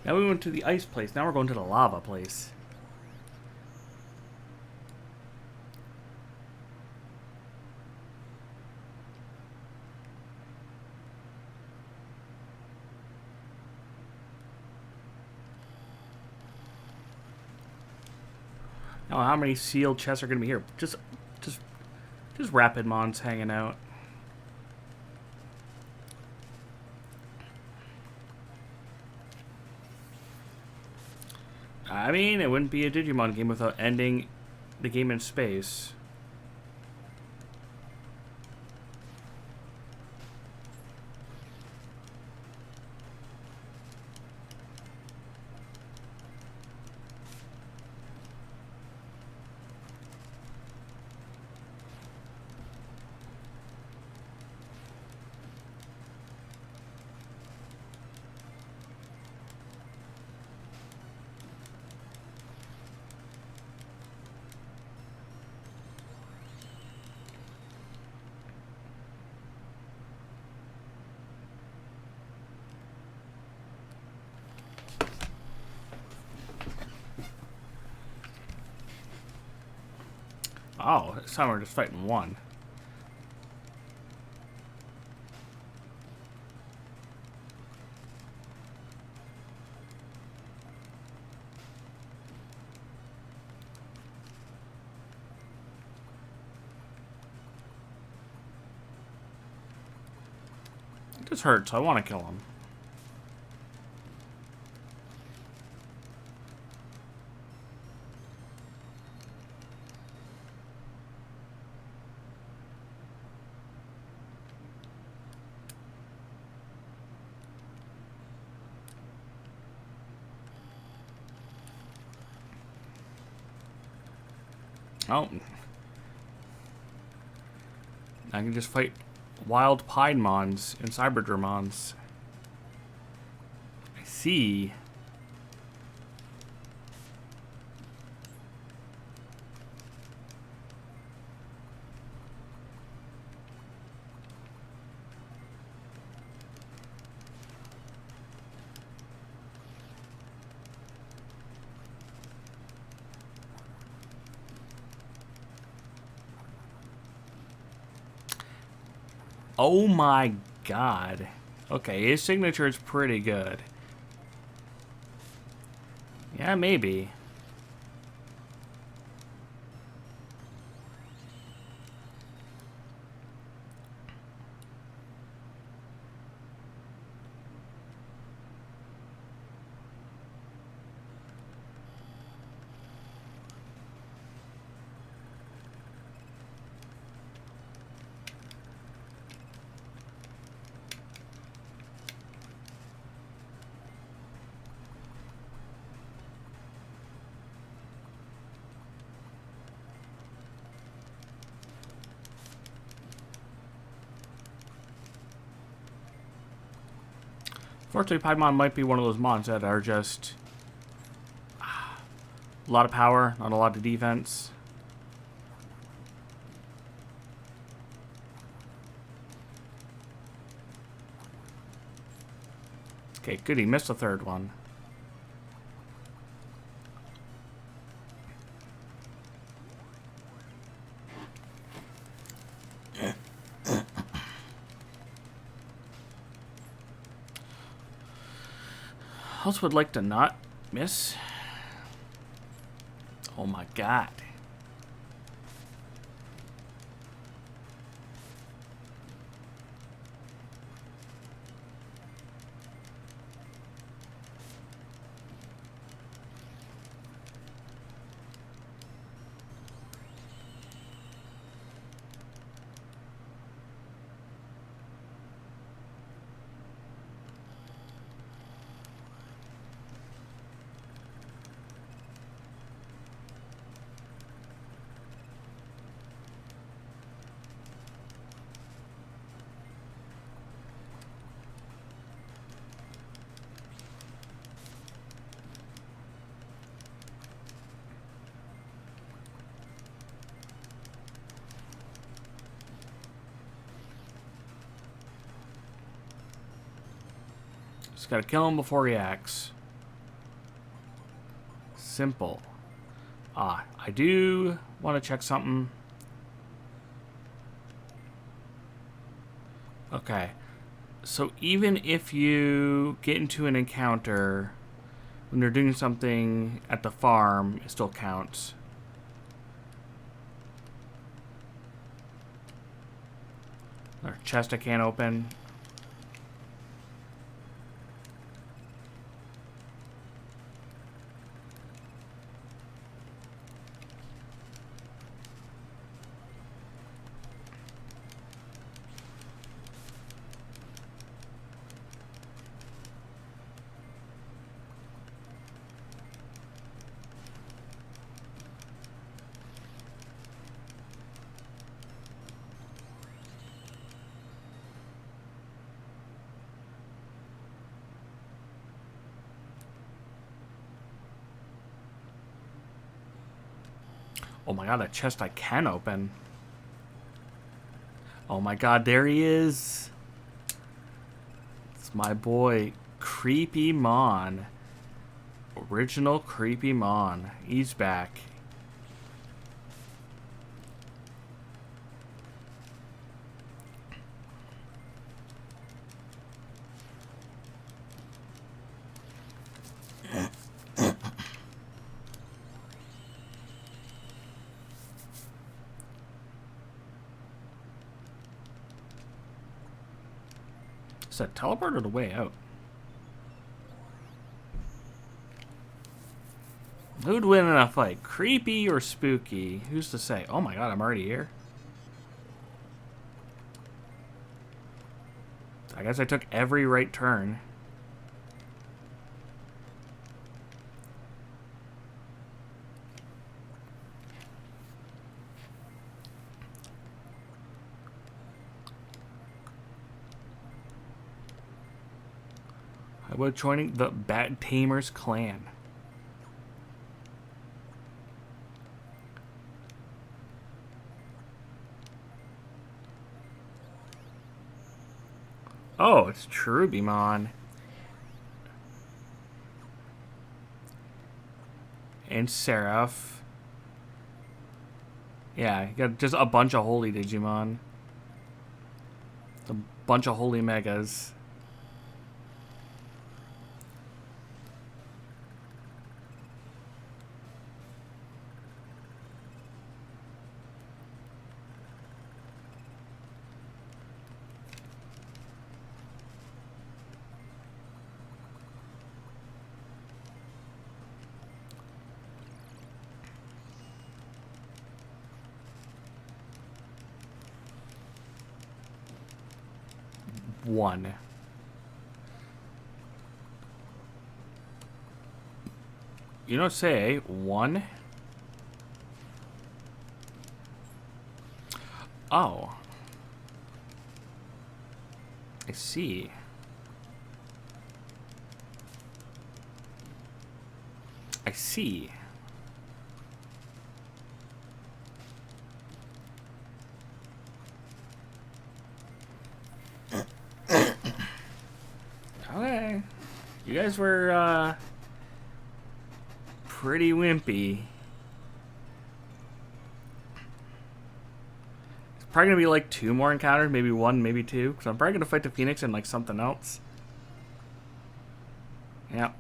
Now we went to the ice place. Now we're going to the lava place. Now, how many sealed chests are going to be here? Just rapid mons hanging out. I mean, it wouldn't be a Digimon game without ending the game in space. Oh, this time we're just fighting one. It just hurts. I want to kill him. Oh. I can just fight wild Piedmons and Cyberdramons. I see. Oh my god. Okay, his signature is pretty good. Yeah, maybe. Fortunately, Piedmon might be one of those mons that are just a lot of power, not a lot of defense. Okay, good. He missed the third one. Also would like to not miss. Oh my god. Just gotta kill him before he acts. Simple. Ah, I do want to check something. Okay. So even if you get into an encounter when they're doing something at the farm, it still counts. Our chest I can't open. Oh my god, a chest I can open. Oh my god, there he is. It's my boy, Creepy Mon. Original Creepy Mon. He's back. that teleported away out. Who'd win in a fight? Creepy or spooky? Who's to say? Oh my god, I'm already here. I guess I took every right turn. How about joining the Bat Tamers clan? Oh, it's Digimon. And Seraph. Yeah, you got just a bunch of holy Digimon. A bunch of holy megas. One. You don't say. One? Oh. I see. I see. Okay. You guys were, pretty wimpy. It's probably gonna be like 2 more encounters, maybe 1, maybe 2. Because I'm probably gonna fight the Phoenix and like something else. Yep.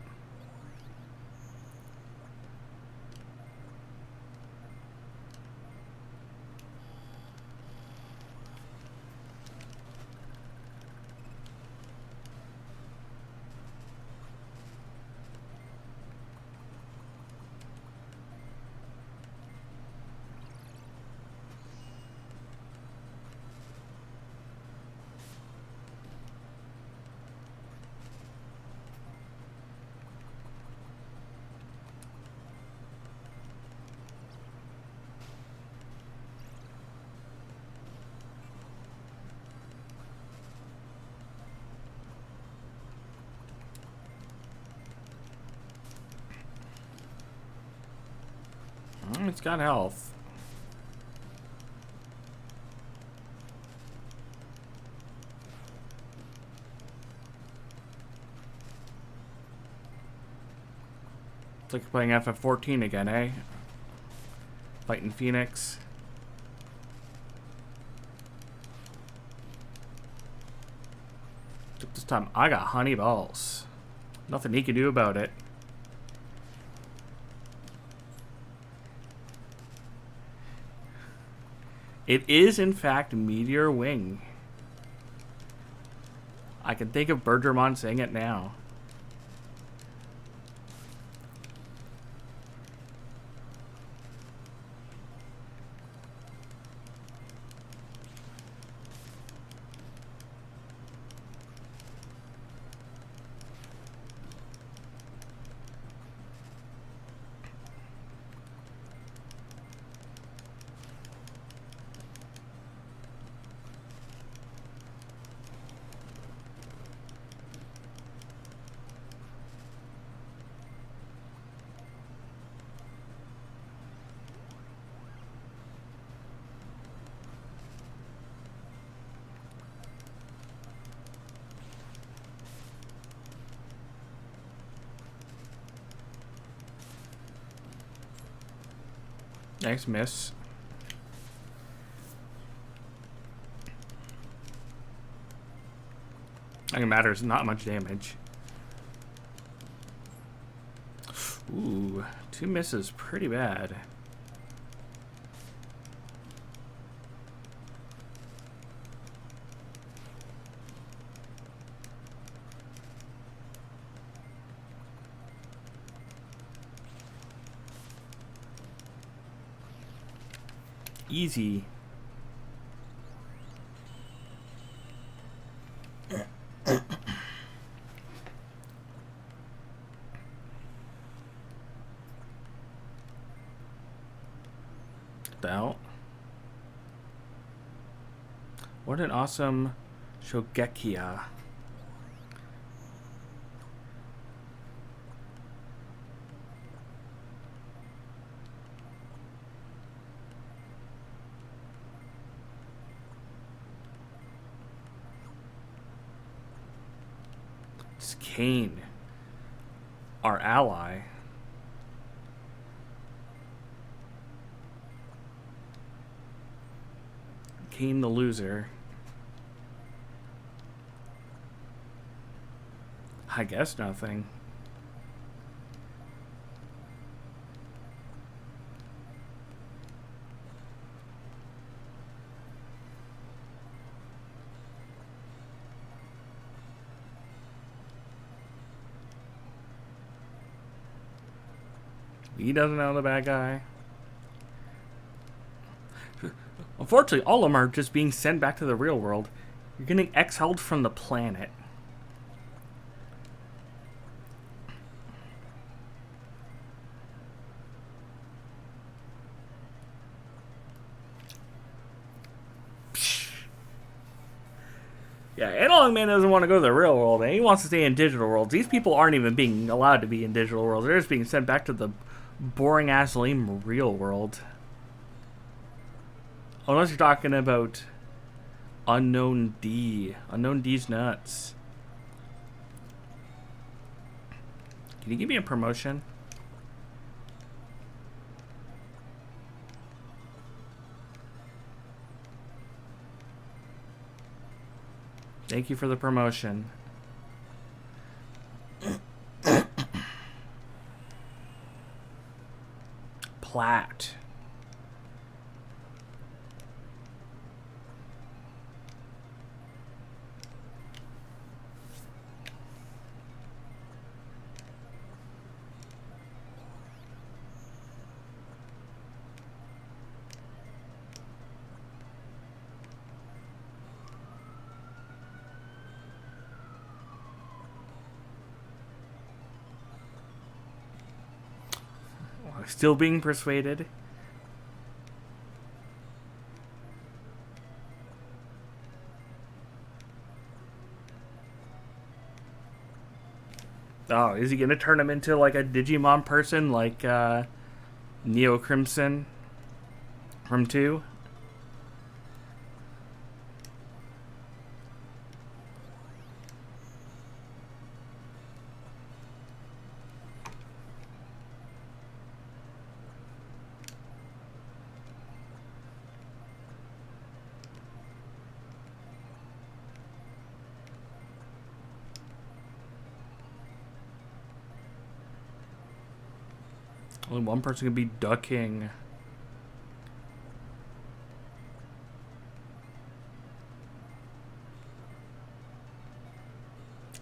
It's got health. It's like playing FF14 again, eh? Fighting Phoenix. Except this time I got honey balls. Nothing he can do about it. It is, in fact, Meteor Wing. I can think of Bergermon saying it now. Nice miss. I think it matters, not much damage. Ooh, 2 misses, pretty bad. easy. The hell? What an awesome Shogekia. It's Kane, our ally. Kane the loser. I guess nothing. He doesn't know the bad guy. Unfortunately, all of them are just being sent back to the real world. You're getting exiled from the planet. Yeah, Analog Man doesn't want to go to the real world, and he wants to stay in digital worlds. These people aren't even being allowed to be in digital worlds. They're just being sent back to the boring-ass, lame real world. Unless you're talking about Unknown D. Unknown D's nuts. Can you give me a promotion? Thank you for the promotion. Plat. Still being persuaded. Oh, is he gonna turn him into like a Digimon person, like Neo Crimson from 2? Only one person can be ducking.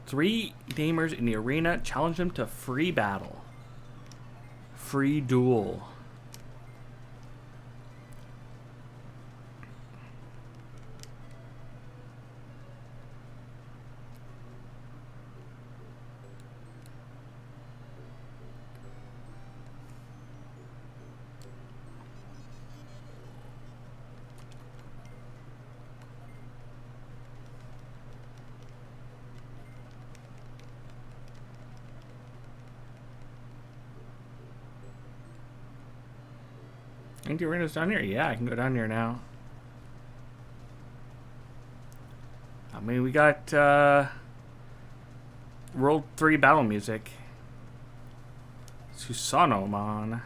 Three gamers in the arena challenge them to free battle. Free duel. I think the arena's down here. Yeah, I can go down here now. I mean, we got World 3 battle music. Susanomon.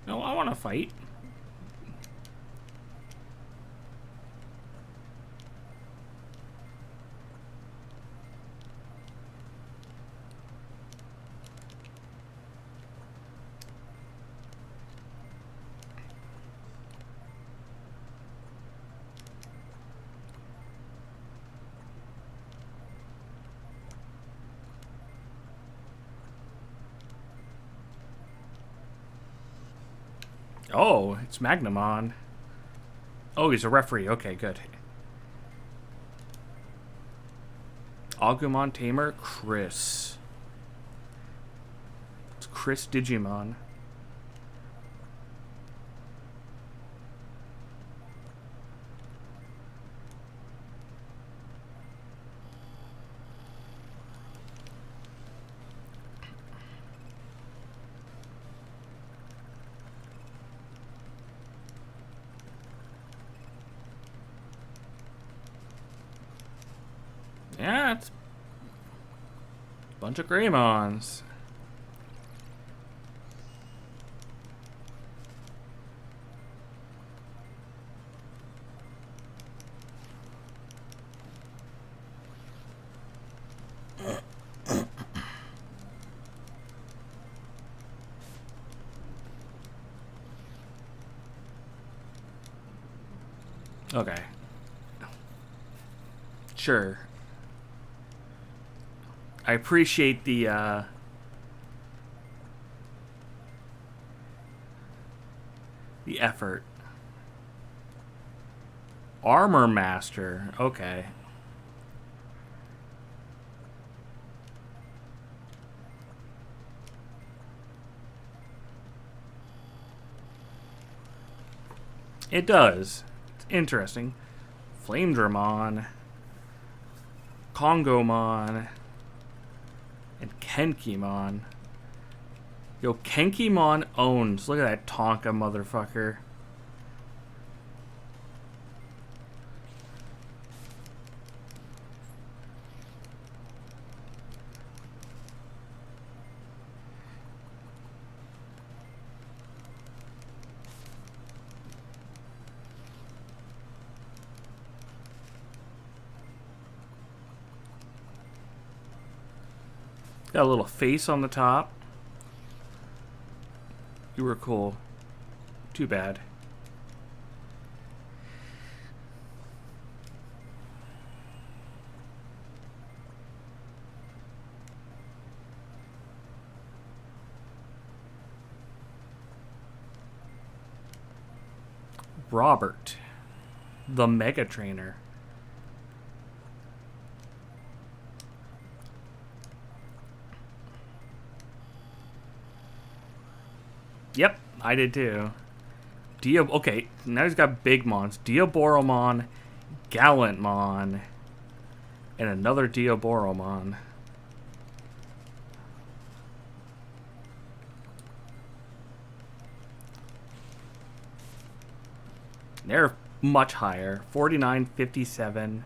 No, I want to fight. Oh, it's Magnamon. Oh, he's a referee. Okay, good. Agumon Tamer, Chris. It's Chris Digimon. Yeah, it's a bunch of Greymons. Okay. Sure. I appreciate the effort. Armor Master. Okay. It does. It's interesting. Flame Dramon. Kongomon. And Kenkimon. Yo, Kenkimon owns. Look at that Tonka motherfucker. Got a little face on the top. You were cool. Too bad. Robert, the Mega Trainer. Yep, I did too. Okay, now he's got big mons. Diaboromon, Gallantmon, and another Diaboromon. They're much higher. 49, 57.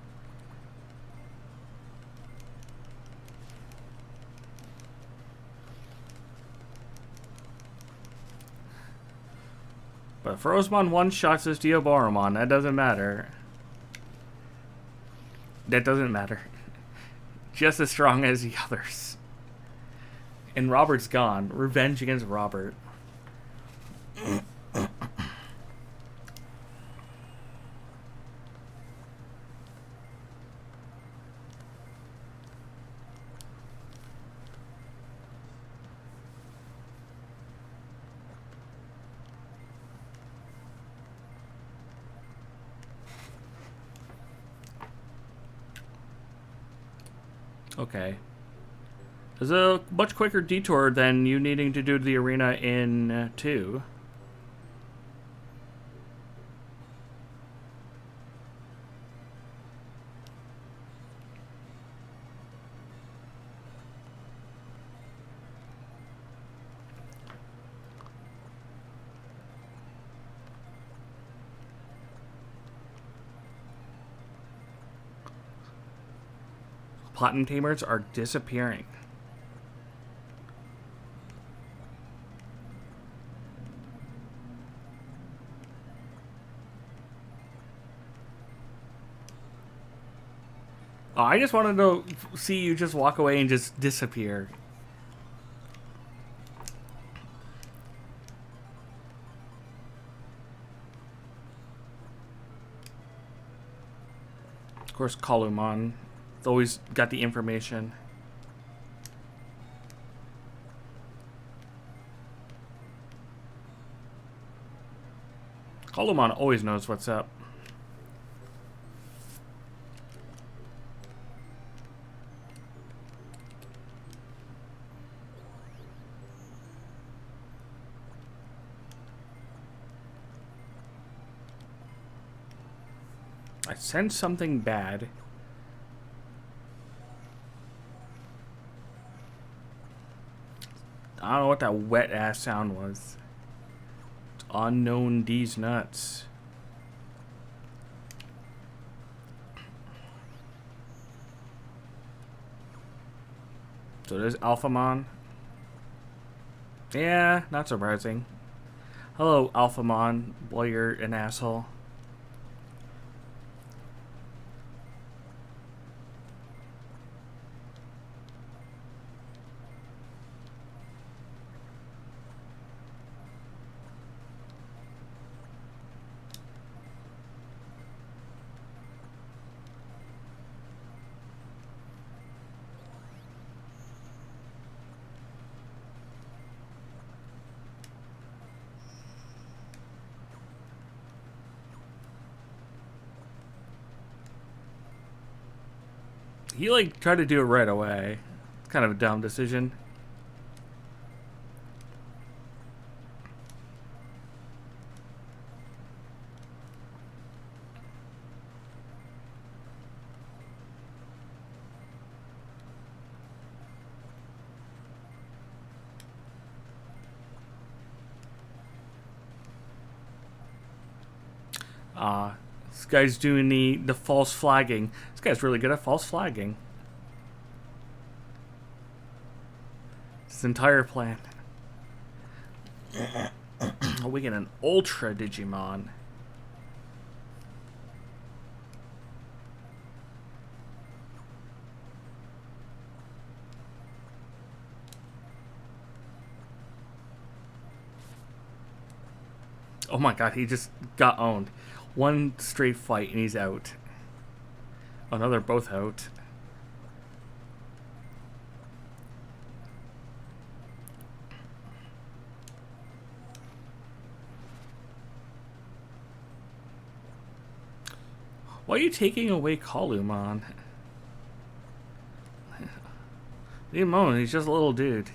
But Frozemon one-shots his Diaboromon. That doesn't matter. That doesn't matter. Just as strong as the others. And Robert's gone. Revenge against Robert. Okay. It's a much quicker detour than you needing to do the arena in 2. Platinum Tamers are disappearing. Oh, I just wanted to see you just walk away and just disappear. Of course, Kalumon. It's always got the information. Kalumon always knows what's up. I sense something bad. I don't know what that wet ass sound was. It's unknown D's nuts. So there's Alphamon. Yeah, not surprising. Hello, Alphamon. Boy, you're an asshole. He like tried to do it right away. It's kind of a dumb decision. This guy's doing the false flagging. This guy's really good at false flagging. His entire plan. We get an Ultra Digimon. Oh my god, he just got owned. One straight fight and he's out. Oh no, they're both out. Why are you taking away Kalumon? Leave him alone, he's just a little dude.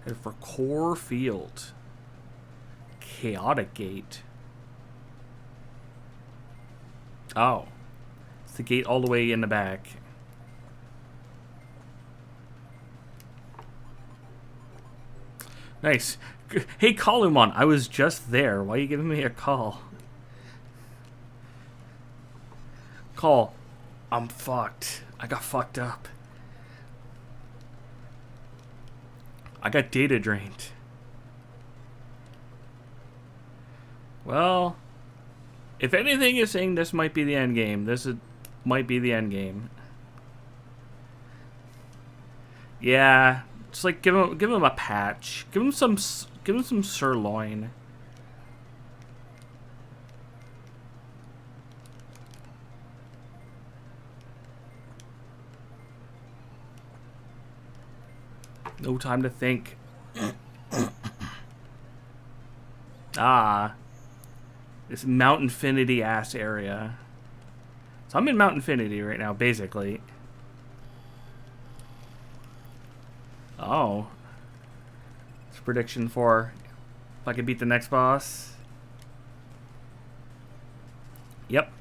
Head for Core Field. Chaotic Gate. Oh. It's the gate all the way in the back. Nice. Hey, Kalumon, I was just there. Why are you giving me a call? Call. I'm fucked. I got fucked up. I got data drained. Well, if anything is saying this might be the end game, might be the end game. Yeah, just like give him a patch. Give him some sirloin. No time to think. This Mount Infinity ass area. So I'm in Mount Infinity right now, basically. Oh. It's a prediction for if I can beat the next boss. Yep.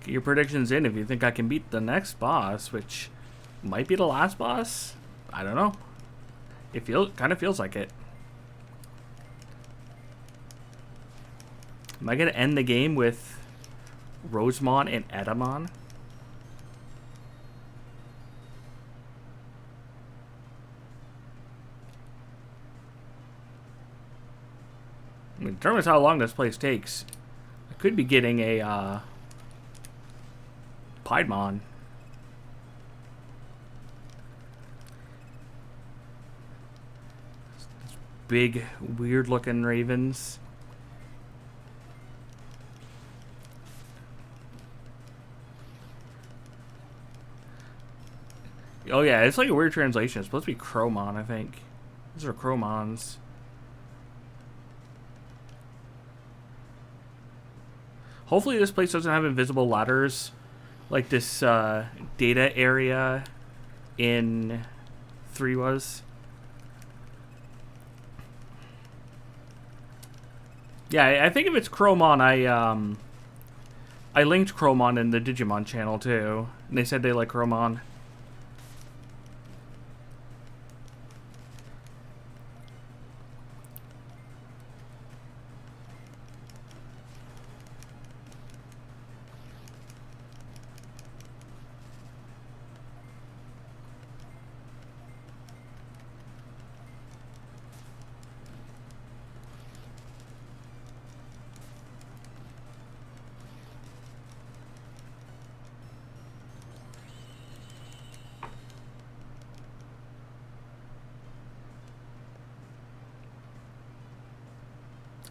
Get your predictions in if you think I can beat the next boss, which might be the last boss. I don't know. It kind of feels like it. Am I gonna end the game with Rosemon and Edamon? I mean, determines how long this place takes. I could be getting a Piedmon. big, weird-looking ravens. Oh yeah, it's like a weird translation. It's supposed to be Chromon, I think. These are Chromons. Hopefully this place doesn't have invisible ladders like this data area in 3 was. Yeah, I think if it's Chromon, I linked Chromon in the Digimon channel too, and they said they like Chromon.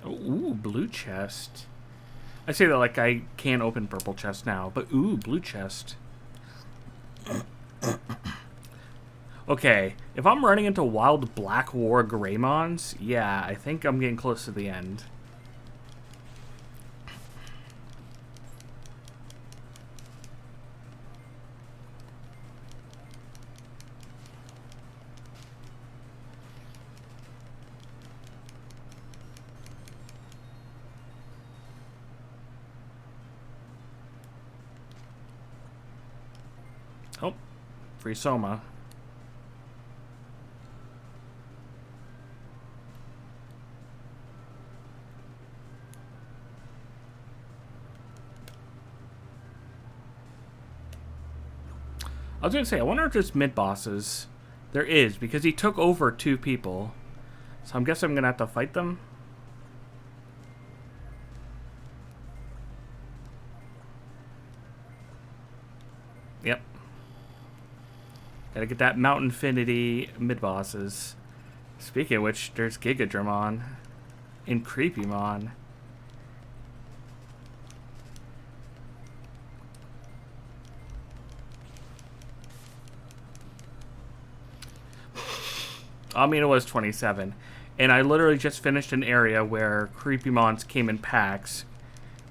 Ooh, blue chest. I say that like I can't open purple chest now, but ooh, blue chest. Okay, if I'm running into wild Black War Greymons, yeah, I think I'm getting close to the end. Oh, free Soma. I was gonna say, I wonder if there's mid-bosses. There is, because he took over 2 people. So I'm guessing I'm gonna have to fight them. Yep. Gotta get that Mount Infinity mid-bosses. Speaking of which, there's Gigadramon and Creepymon. I mean, it was 27. And I literally just finished an area where Creepymons came in packs,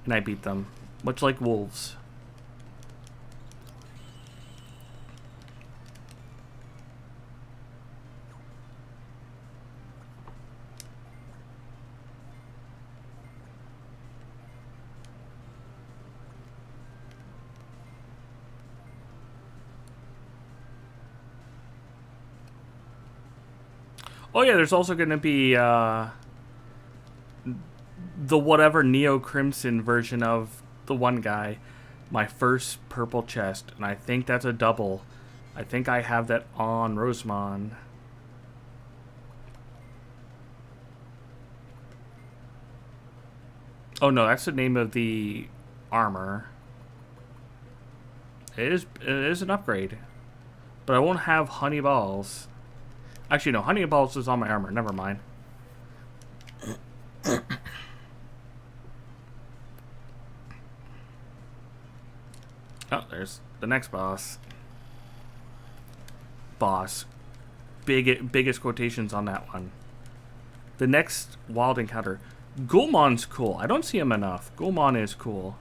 and I beat them. Much like wolves. Oh yeah, there's also going to be the whatever Neo Crimson version of the one guy. My first purple chest, and I think that's a double. I think I have that on Rosemon. Oh no, that's the name of the armor. It is an upgrade. But I won't have honey balls. Actually, no, honey balls is on my armor. Never mind. Oh, there's the next boss. Biggest quotations on that one. The next wild encounter. Gulmon's cool. I don't see him enough. Gulmon is cool.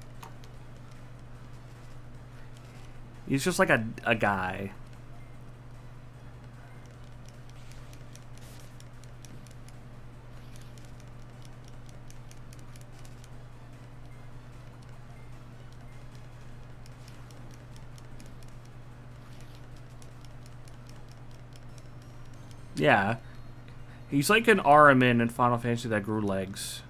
He's just like a guy. Yeah. He's like an Aramin in Final Fantasy that grew legs.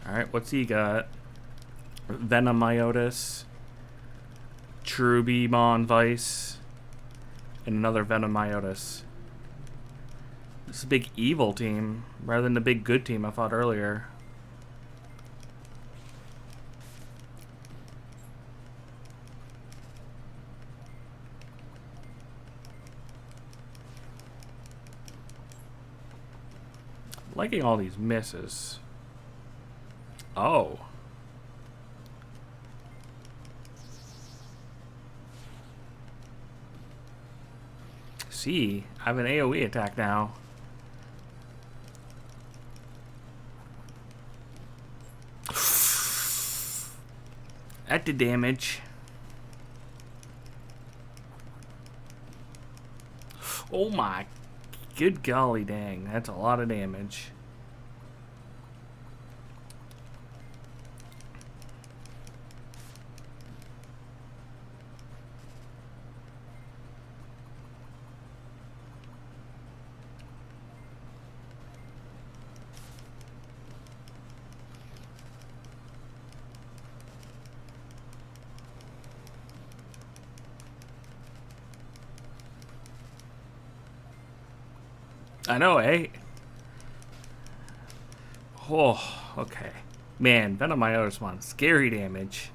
Alright, what's he got? Venomiotis, Trubimon Vice, and another Venomiotis. This is a big evil team rather than the big good team I fought earlier. Liking all these misses. Oh. See, I have an AoE attack now. That did damage. Oh my, good golly dang, that's a lot of damage. I know, eh? Oh, okay. Man, Venomiotis, scary damage.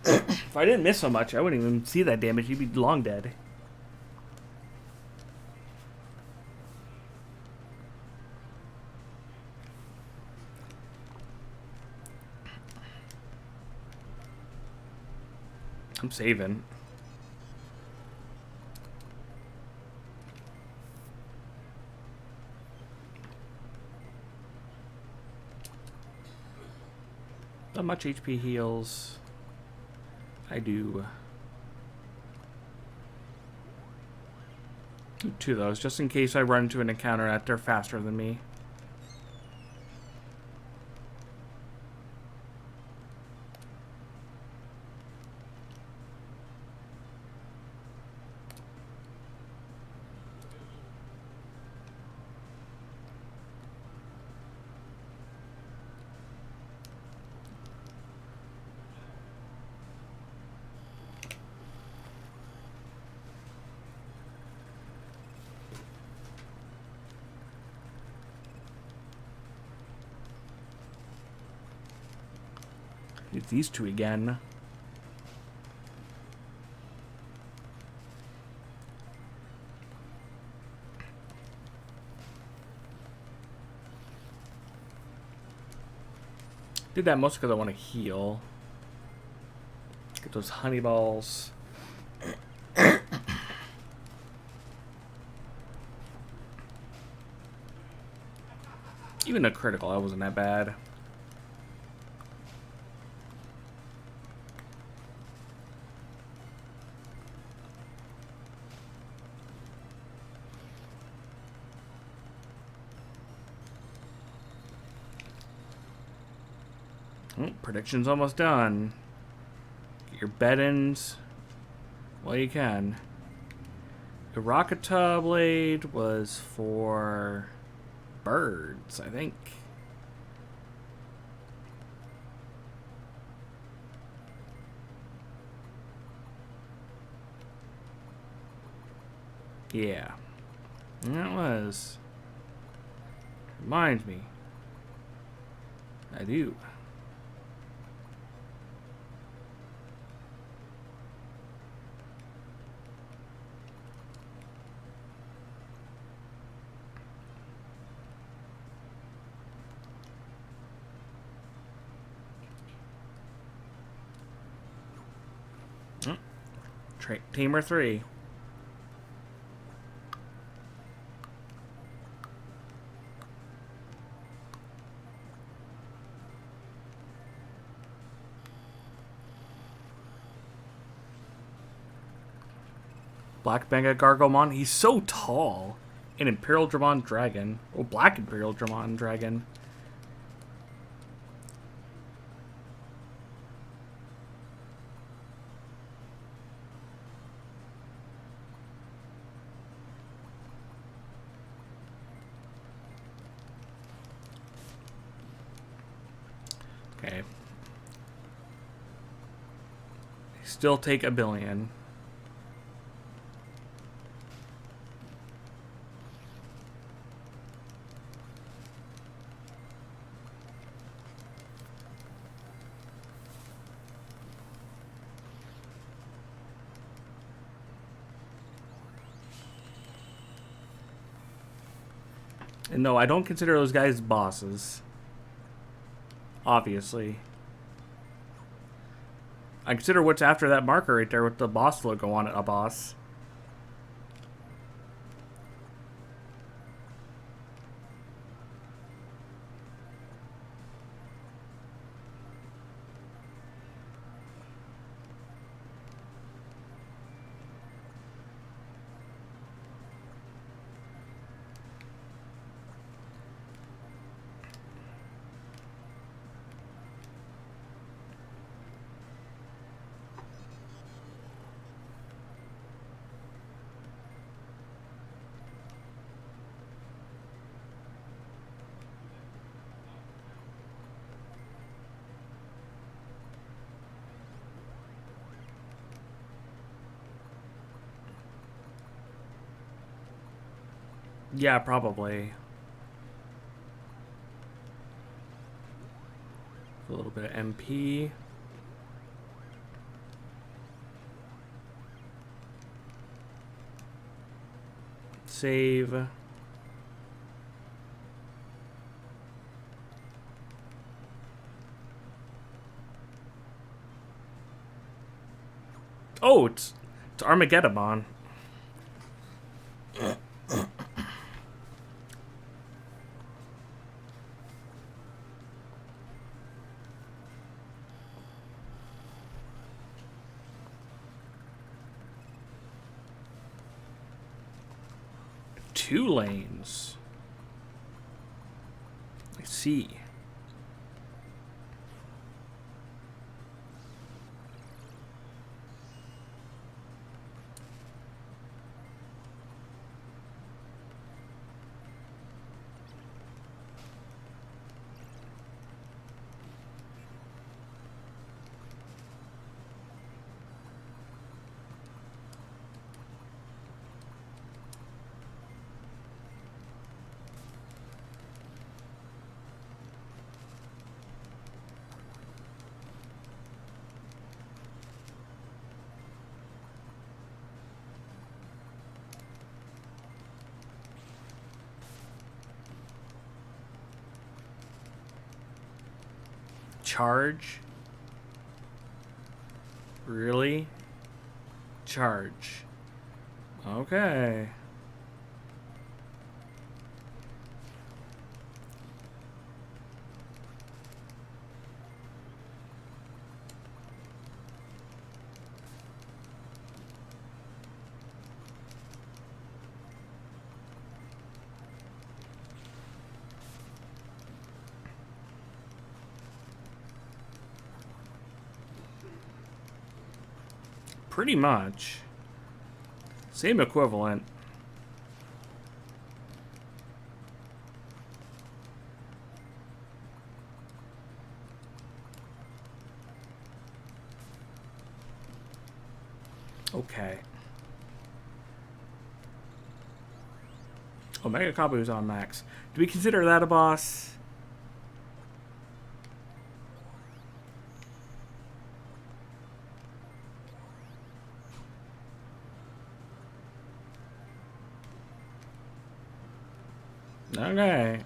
If I didn't miss so much, I wouldn't even see that damage. You'd be long dead. I'm saving. Not much HP heals. I do. Two of those, just in case I run into an encounter that they're faster than me. Use these two again. Did that mostly because I want to heal. Get those honey balls. Even a critical, that wasn't that bad. Prediction's almost done. Get your bed-ins while you can. The Rakata blade was for birds, I think. Yeah. That was. Reminds me. I do. Tamer 3. Black Mega Gargomon. He's so tall. An Imperial Dramon Dragon. Oh, Black Imperial Dramon Dragon. Okay. Still take a billion. And no, I don't consider those guys bosses. Obviously. I consider what's after that marker right there with the boss logo on it a boss. Yeah, probably. A little bit of MP. Save. Oh, it's Armageddon. Two lanes. I see. Charge? Really? Charge. Okay. Pretty much. Same equivalent. Okay. Omega Kabu is on max. Do we consider that a boss? Okay.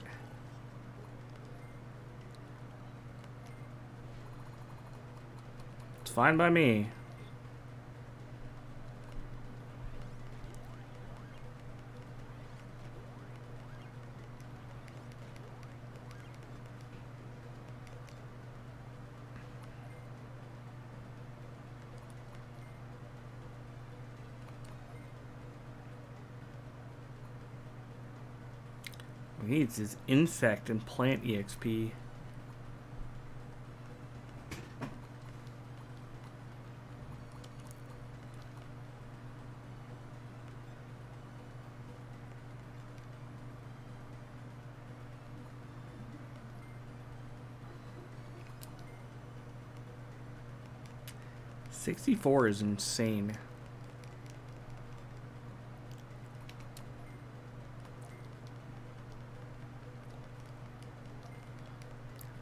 It's fine by me. What he needs is insect and plant EXP. $64 is insane.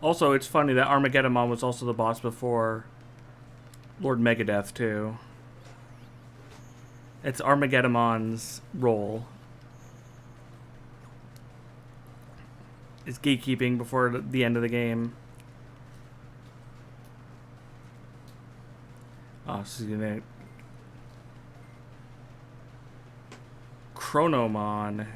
Also, it's funny that Armageddon was also the boss before Lord Megadeth, too. It's Armageddon's role. is gatekeeping before the end of the game. Oh, so he's gonna Chronomon.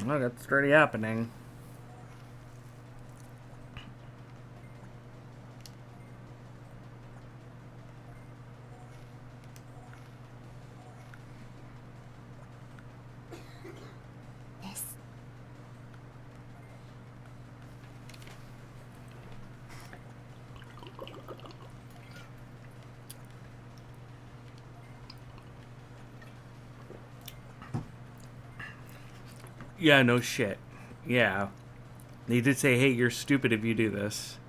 Oh, that's already happening. Yeah, no shit. Yeah. They did say, hey, you're stupid if you do this.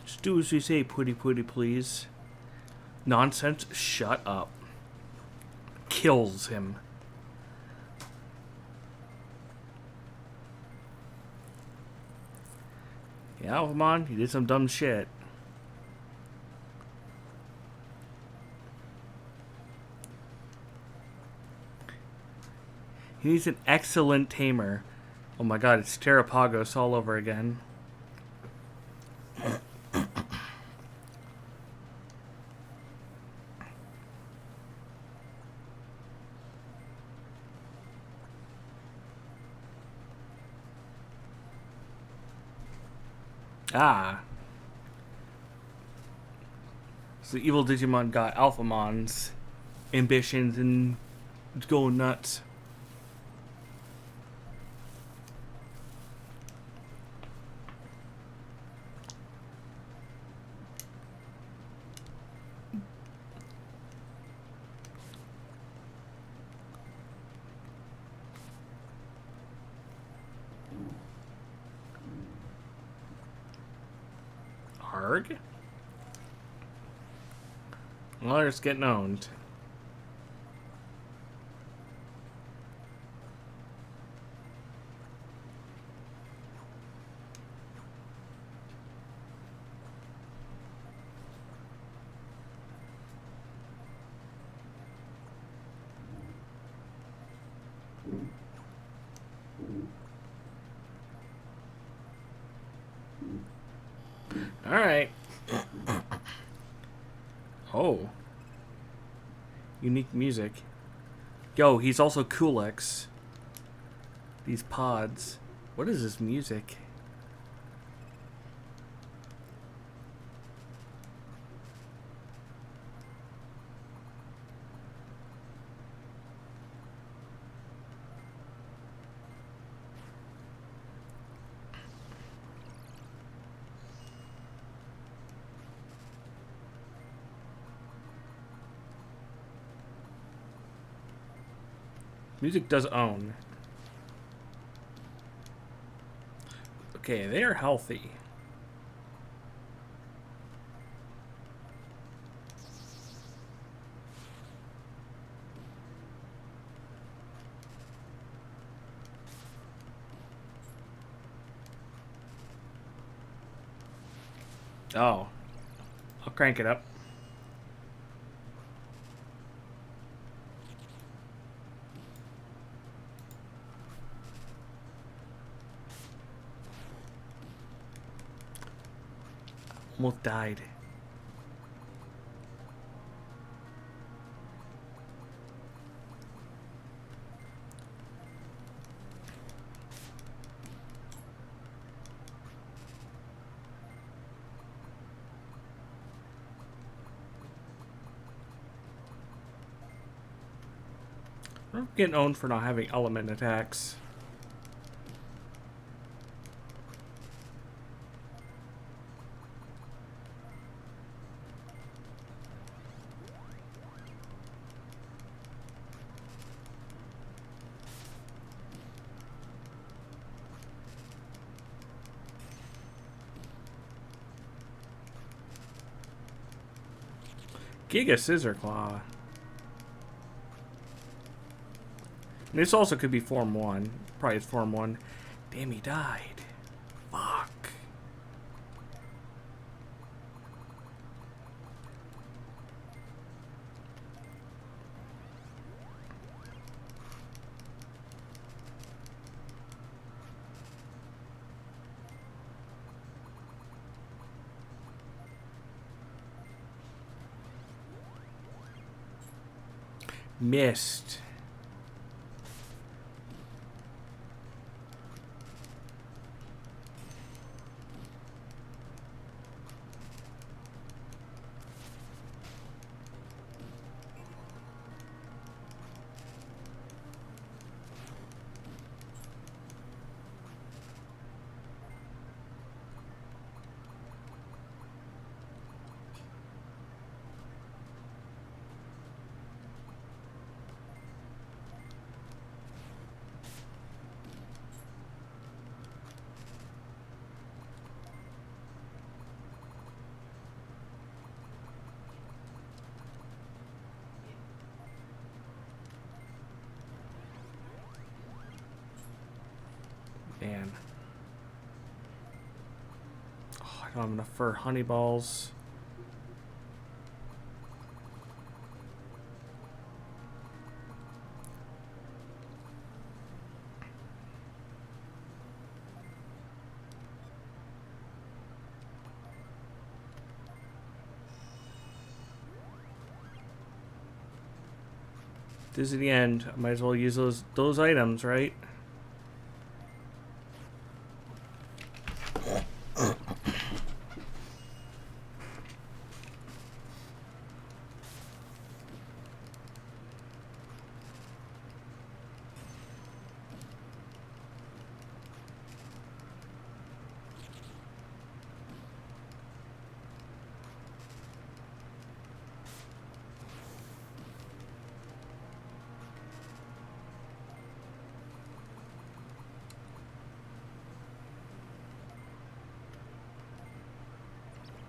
Just do as we say, putty, please. Nonsense, shut up. Kills him. Yeah, Alphamon, you did some dumb shit. He needs an excellent tamer. Oh my god, it's Terrapagos all over again. Ah. So the evil Digimon got Alphamon's ambitions and it's going nuts. Arg? Well, they're just getting owned. Alright. Oh. Unique music. Yo, he's also Coolix. These pods. What is this music? Music does own. Okay, they are healthy. Oh. I'll crank it up. Almost died. I'm getting owned for not having element attacks. Giga Scissor Claw. And this also could be Form 1. Probably it's Form 1. Damn, he died. Fuck. Missed. Man. Oh, I don't have enough for honey balls. This is the end. I might as well use those items, right?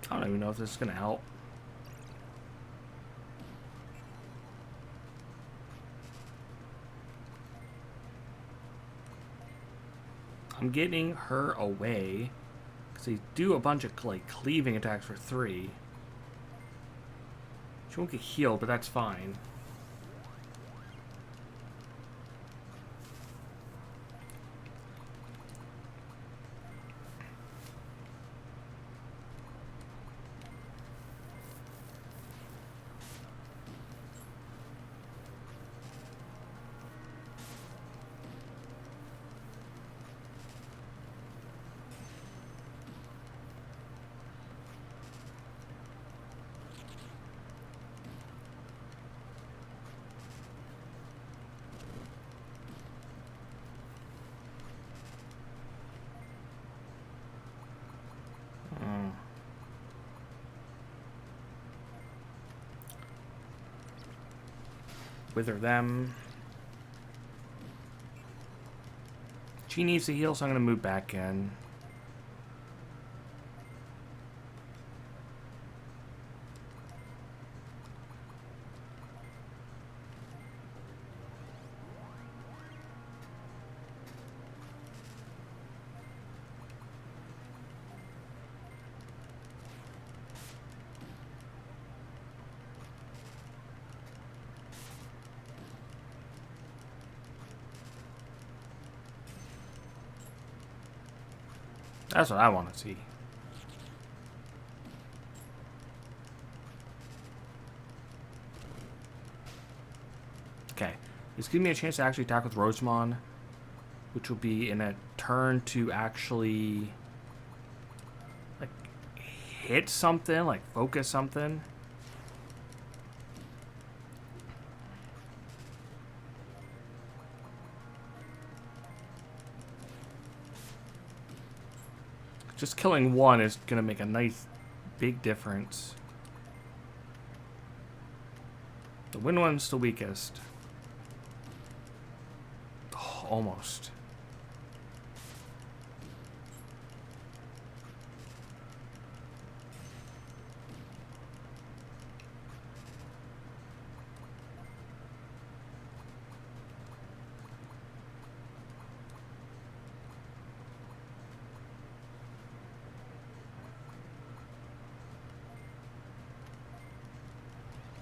I don't even know if this is going to help. I'm getting her away. Because they do a bunch of like cleaving attacks for 3. She won't get healed, but that's fine. Wither them. She needs to heal, so I'm going to move back in. That's what I want to see. Okay. This gives me a chance to actually attack with Rosemon, which will be in a turn to actually like hit something, like focus something. Just killing one is going to make a nice big difference. The wind one's the weakest. Oh, almost.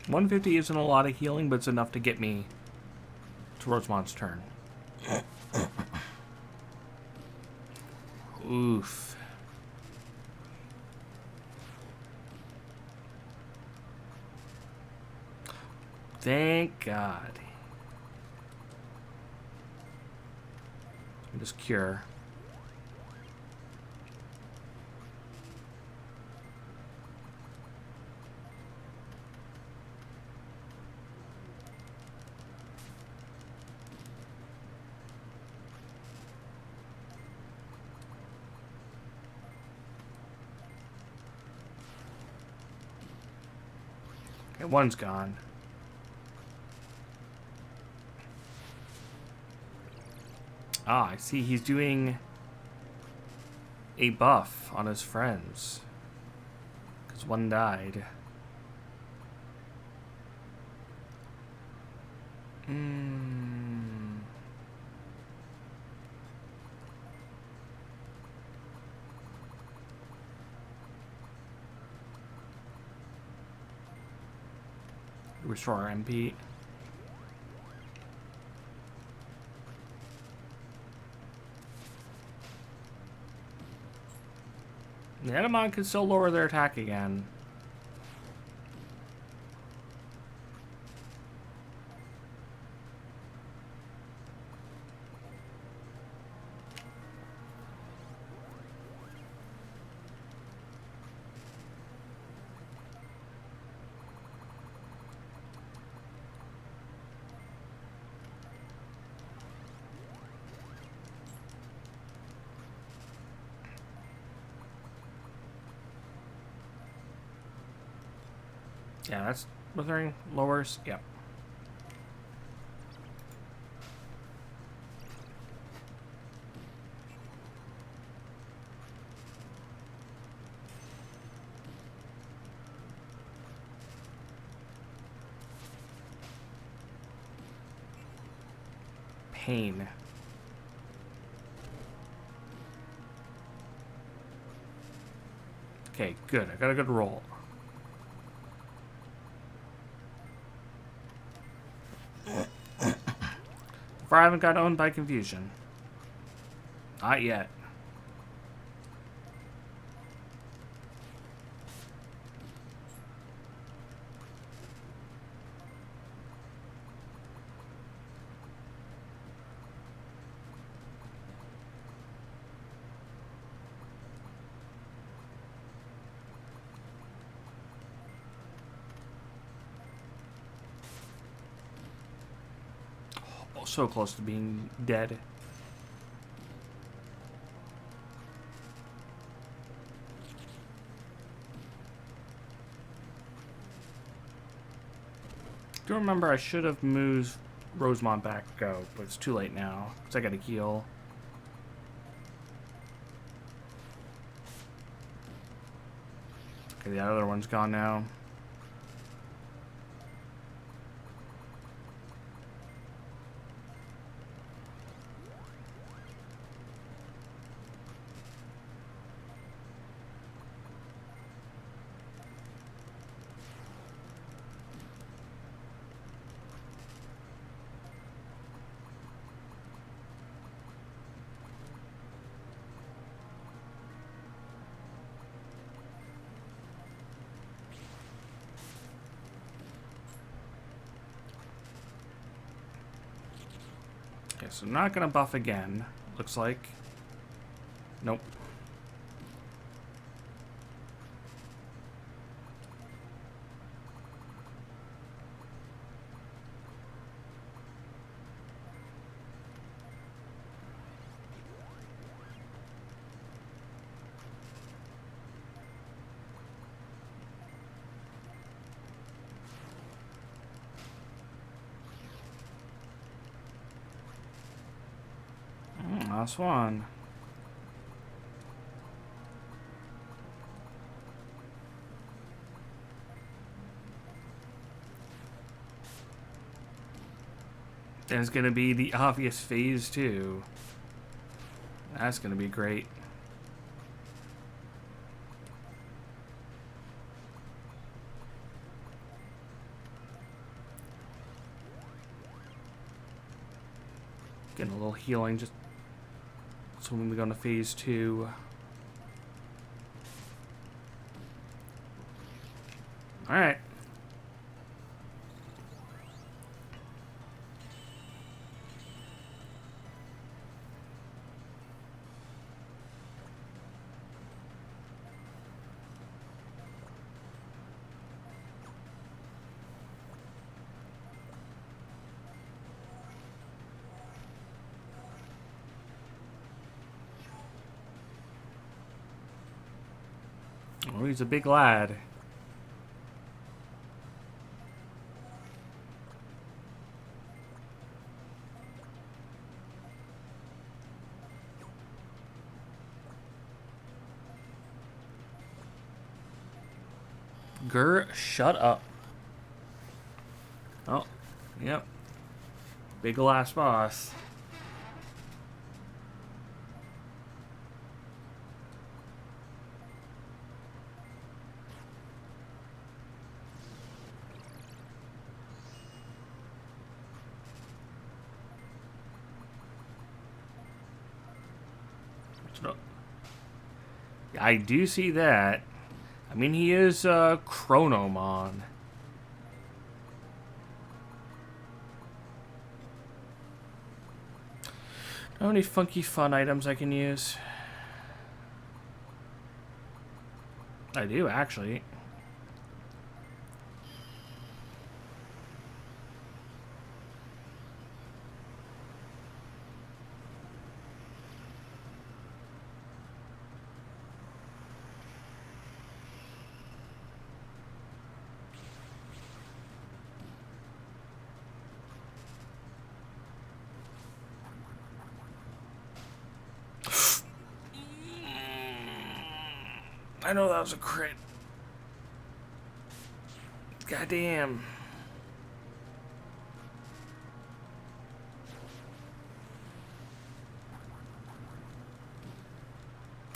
150 isn't a lot of healing, but it's enough to get me to Rosemon's turn. Oof. Thank God. Just cure. Okay, one's gone. Ah, I see he's doing a buff on his friends. Because one died. Restore our MP. The Digimon can still lower their attack again. Yeah, that's withering lowers. Yep. Pain. Okay, good. I got a good roll. For I haven't got owned by confusion. Not yet. Oh, so close to being dead. Do remember I should have moved Rosemont back out, but it's too late now because I got to heal. Okay, the other one's gone now. Okay, so I'm not gonna buff again. Looks like. Nope. Last one. There's gonna be the obvious phase 2. That's gonna be great. Getting a little healing just so when we go into phase 2. Alright. Oh, he's a big lad. Grr, shut up. Oh, yep. Big last boss. I do see that. I mean, he is Chronomon. How many funky fun items I can use? I do, actually. I know that was a crit. Goddamn.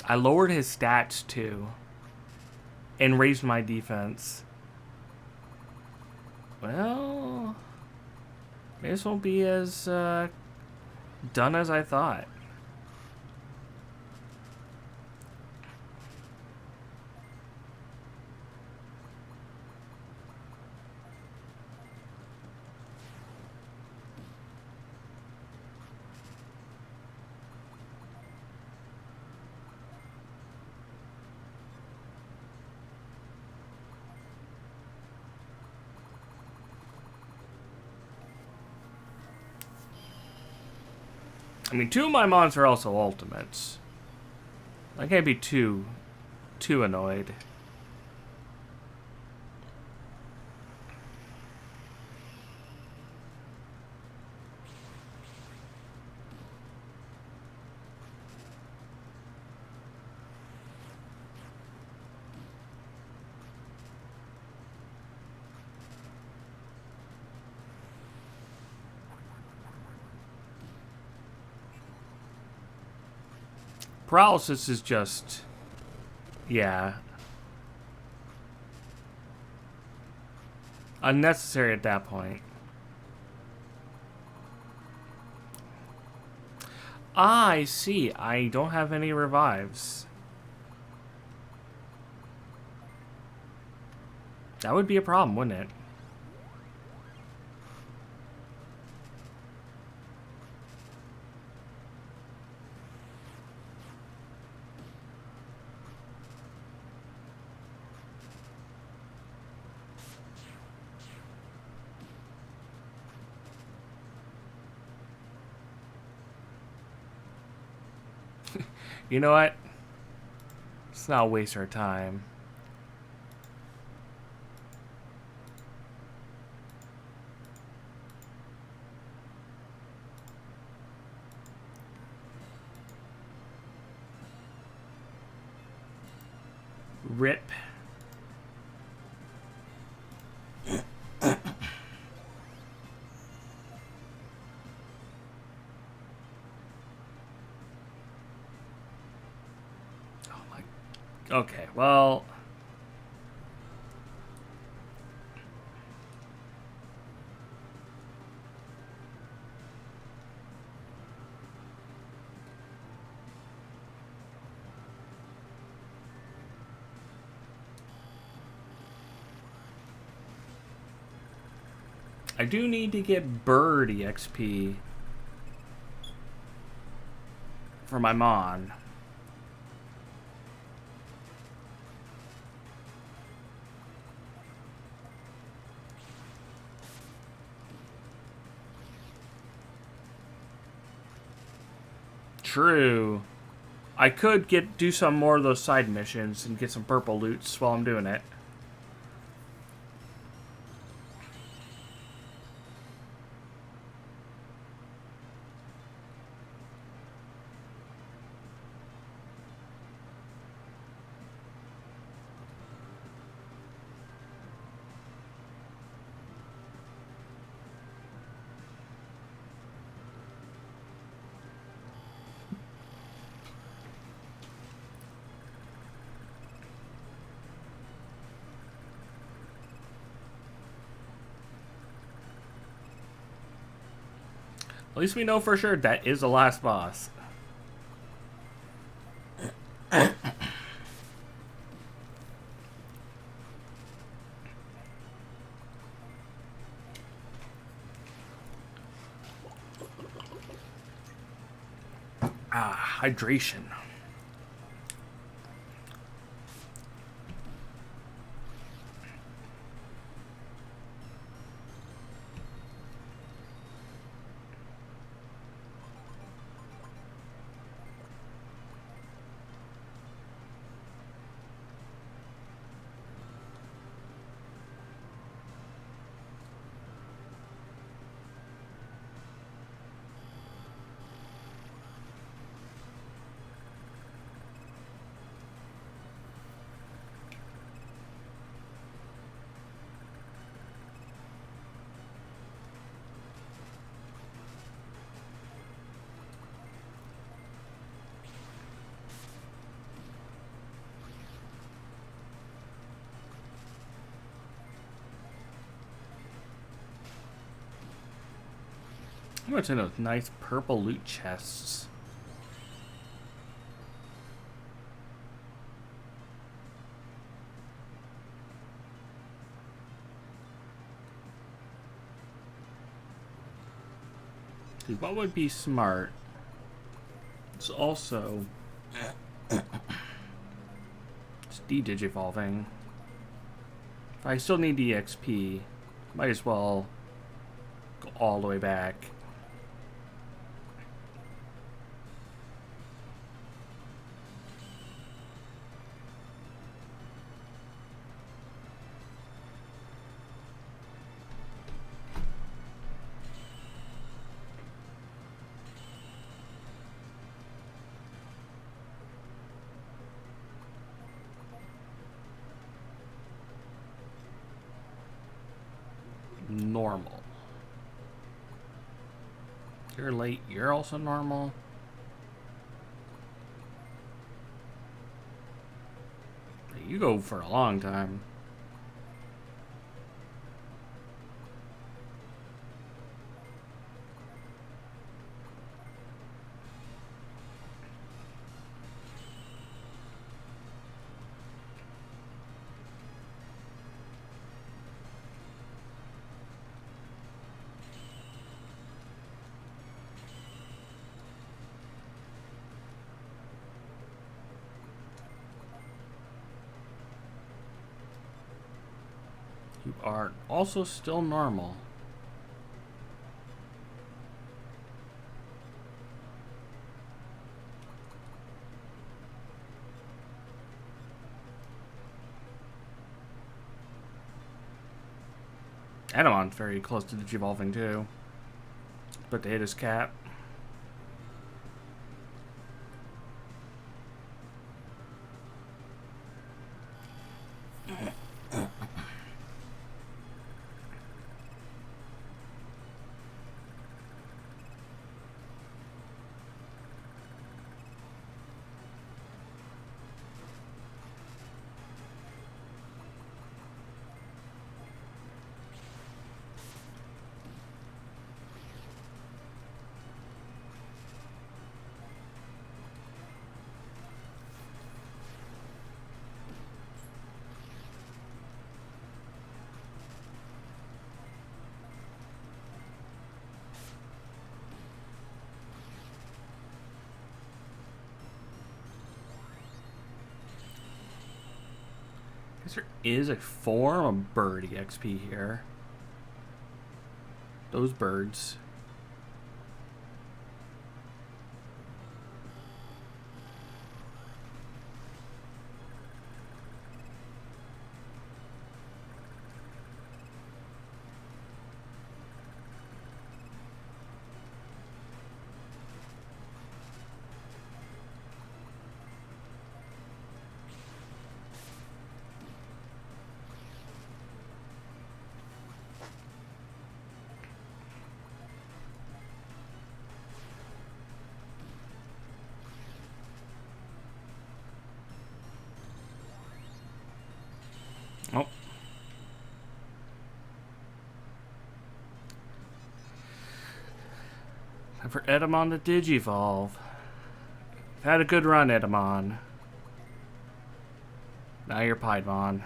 I lowered his stats too. And raised my defense. Well, this won't be as done as I thought. I mean, 2 of my mons are also ultimates. I can't be too annoyed. Paralysis is just... yeah. Unnecessary at that point. Ah, I see. I don't have any revives. That would be a problem, wouldn't it? You know what? Let's not waste our time. Rip. Okay, well... I do need to get bird EXP for my Mon. True. I could do some more of those side missions and get some purple loots while I'm doing it. At least we know for sure that is the last boss. Hydration. What's in those nice purple loot chests? Dude, what would be smart? It's also it's de-digivolving. If I still need the XP, might as well go all the way back. Normal. You're late. You're also normal. You go for a long time. You are also still normal. Adamon's very close to digivolving too. But to hit his cap. guess there is a form of bird EXP here. Those birds. Oh. Time for Edamon to Digivolve. You've had a good run, Edamon. Now you're Piedmon.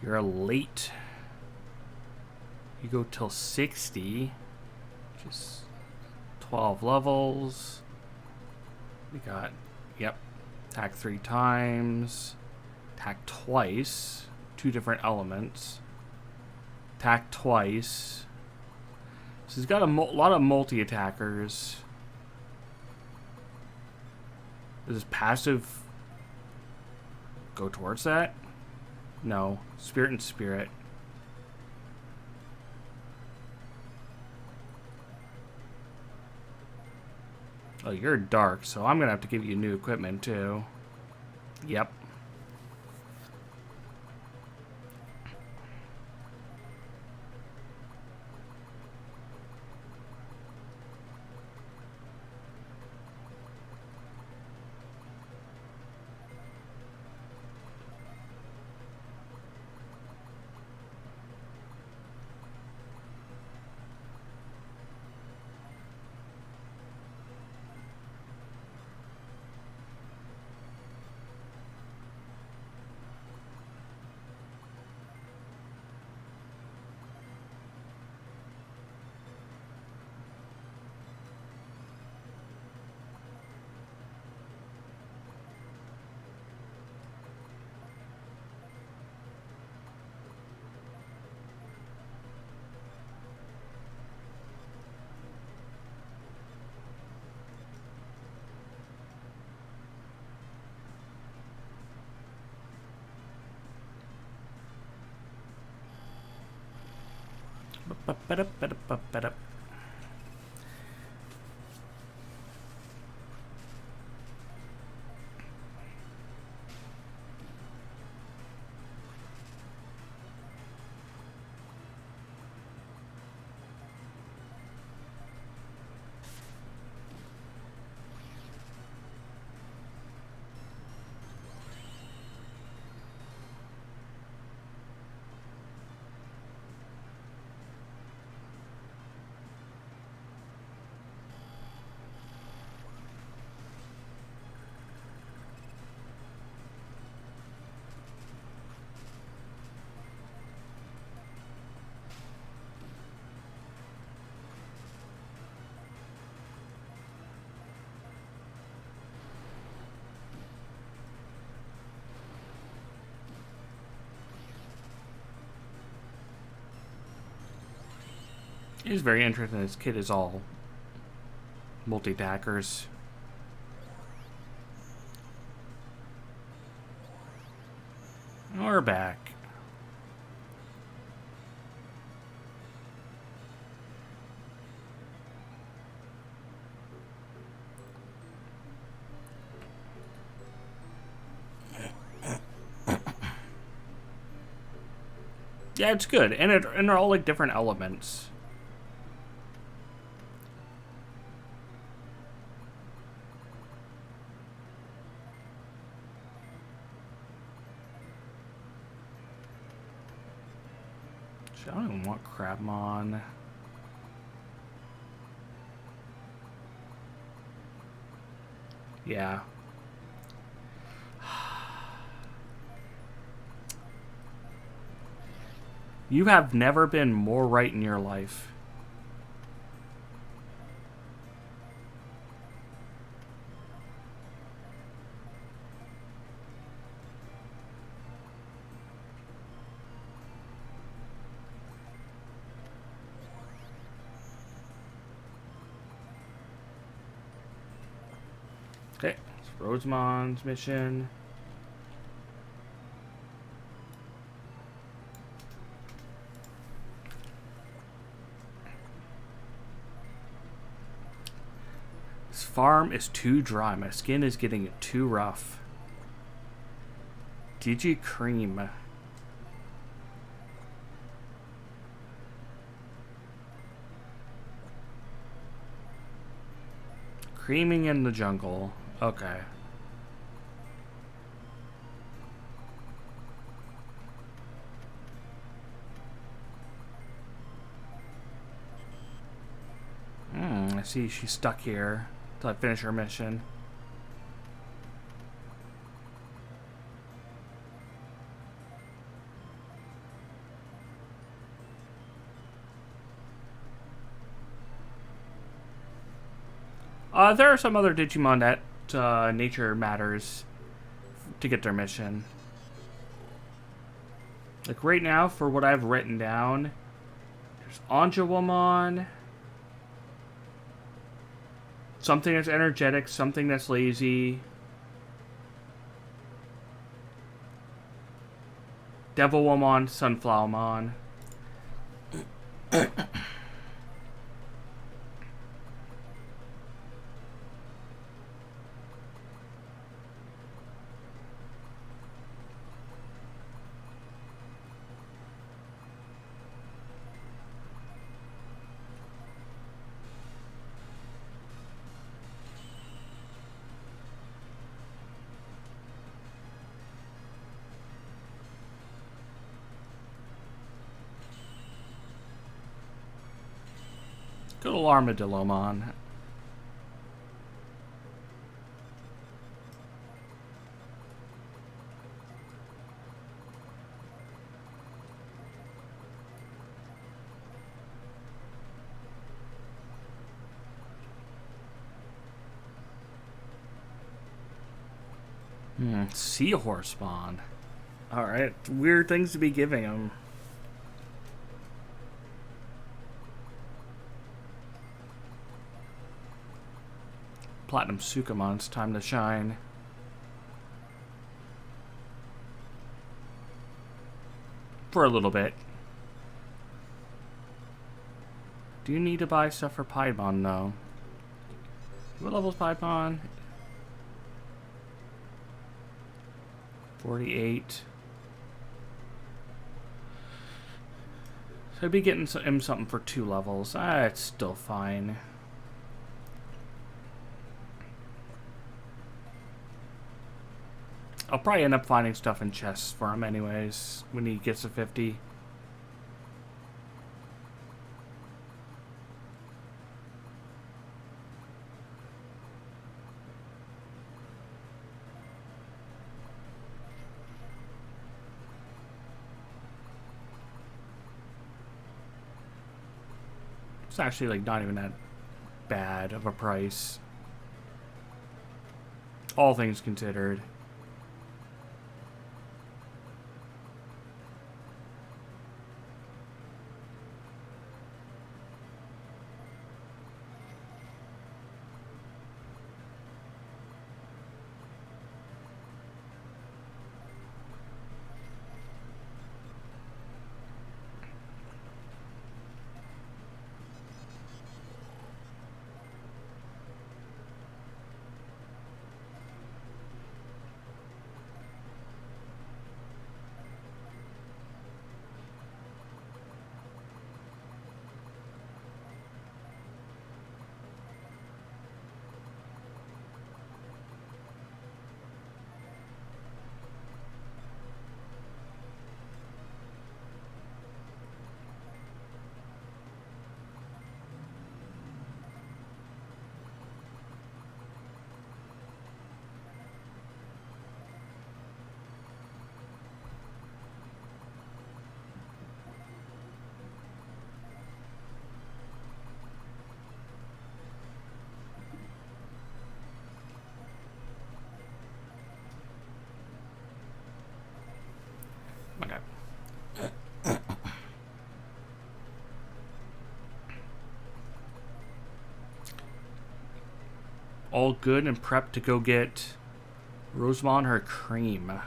You're late. You go till 60, which is 12 levels. We got, yep, attack 3 times, attack twice, 2 different elements, attack twice. So he's got a lot of multi-attackers. Does his passive go towards that? No. Spirit and Spirit. Oh, you're dark, so I'm gonna have to give you new equipment too. Yep. Ba-ba-da-ba-da-ba-da. It is very interesting. This kid is all multi-attackers. We're back. Yeah, it's good, and they're all like different elements. I don't even want Crabmon. Yeah. You have never been more right in your life. Okay, it's Rosemon's mission. This farm is too dry. My skin is getting too rough. Digi Cream. Creaming in the jungle. Okay. I see she's stuck here until I finish her mission. There are some other Digimon that nature matters to get their mission. Like right now, for what I've written down, there's Anjawamon, something that's energetic, something that's lazy, Devilwomon, Sunflowermon. Good old Armadillomon. Seahorse spawn. Alright, weird things to be giving him. Platinum Sukamon's time to shine. For a little bit. Do you need to buy stuff for Piedmon, though? What level's Piedmon? 48. So I'd be getting him something for 2 levels. It's still fine. I'll probably end up finding stuff in chests for him anyways when he gets to 50. It's actually like not even that bad of a price, all things considered. all good and prepped to go get Rosemont her cream.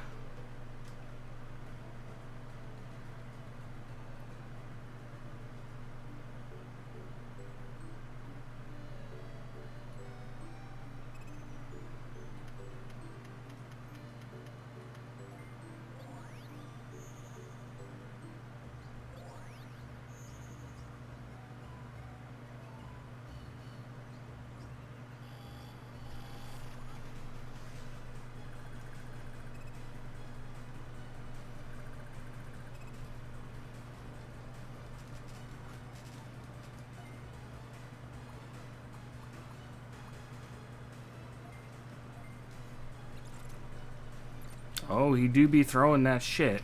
Oh, he do be throwing that shit.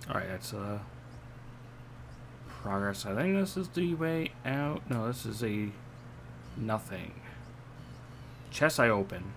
Alright, that's progress. I think this is the way out. No, this is a nothing. Chest I open.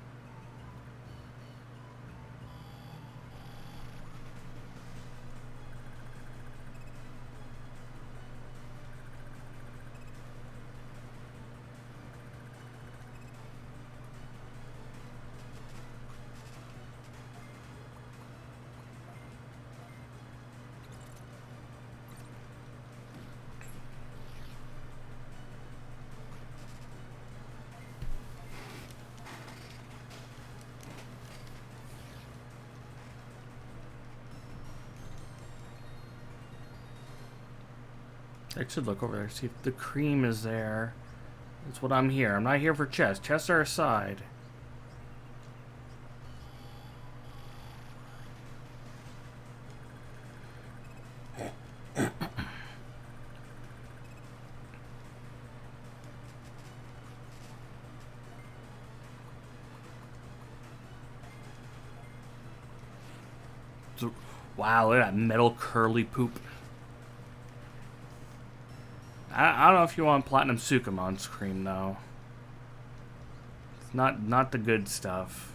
I should look over there, see if the cream is there. That's what I'm here. I'm not here for chests. Chests are aside. Wow, look at that metal curly poop. I don't know if you want Platinum Sukamon's cream, though. It's not the good stuff.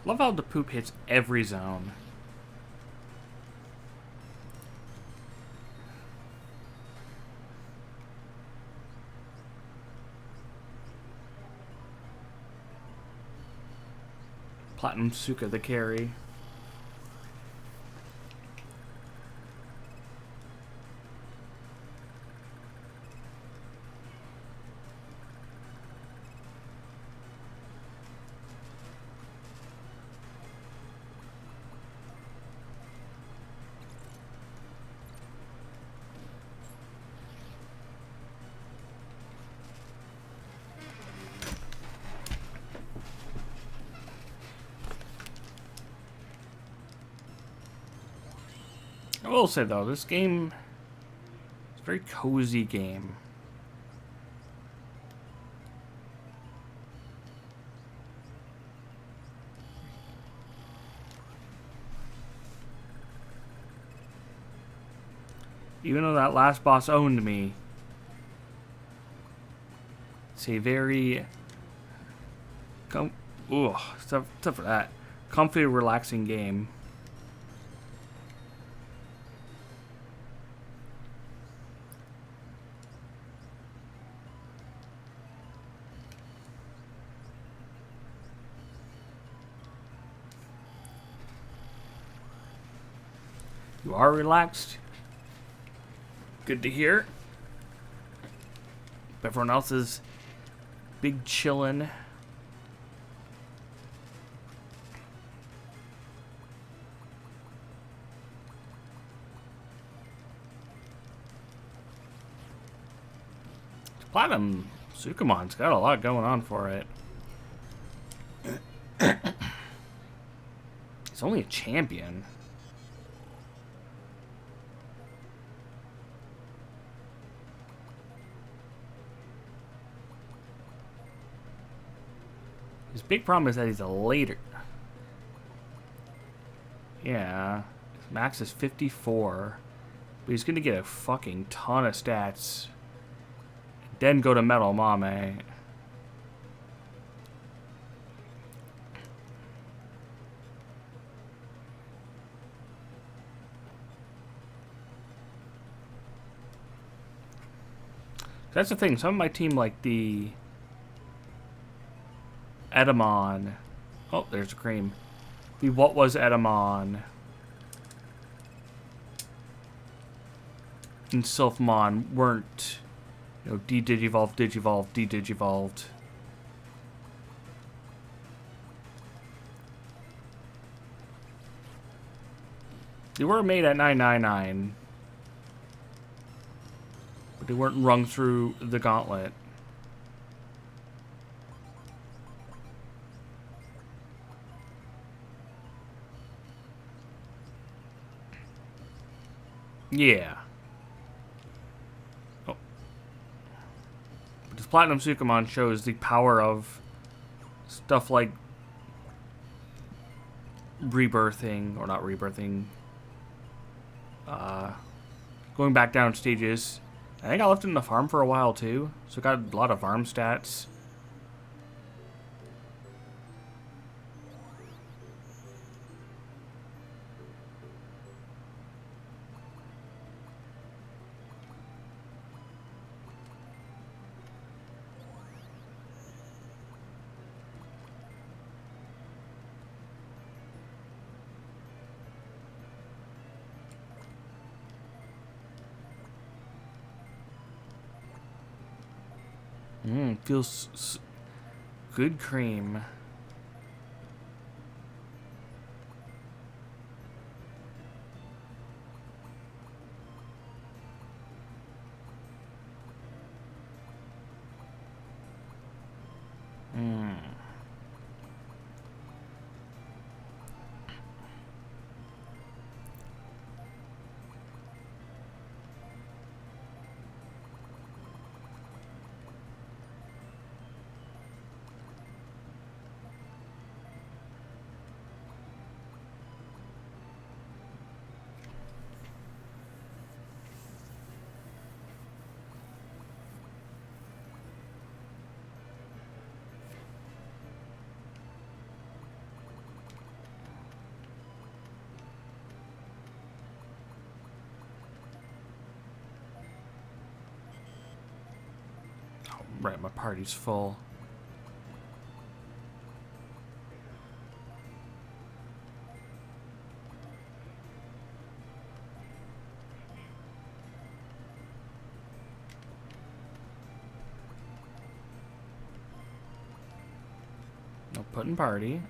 Love how the poop hits every zone. Platinum Suka the carry. I will say though, this game is Very cozy game. Even though that last boss owned me, it's a very except for that, comfy, relaxing game. You are relaxed. Good to hear. Everyone else is big chillin'. Platinum Sukumon's got a lot going on for it. He's only a champion. His big problem is that he's a later. Yeah. His max is 54. But he's gonna get a fucking ton of stats. Then go to Metal Mame. That's the thing. Some of my team, like the Edamon. Oh, there's a cream. The What Was Edamon and Sylphmon weren't, you know, de-digivolved, digivolved, de-digivolved. They were made at 999, but they weren't rung through the gauntlet. Yeah. Oh. But this Platinum Sukumon shows the power of stuff like rebirthing, or not rebirthing, going back down stages. I think I left it in the farm for a while too, so got a lot of farm stats. Feels good cream. Right, my party's full. No putting party.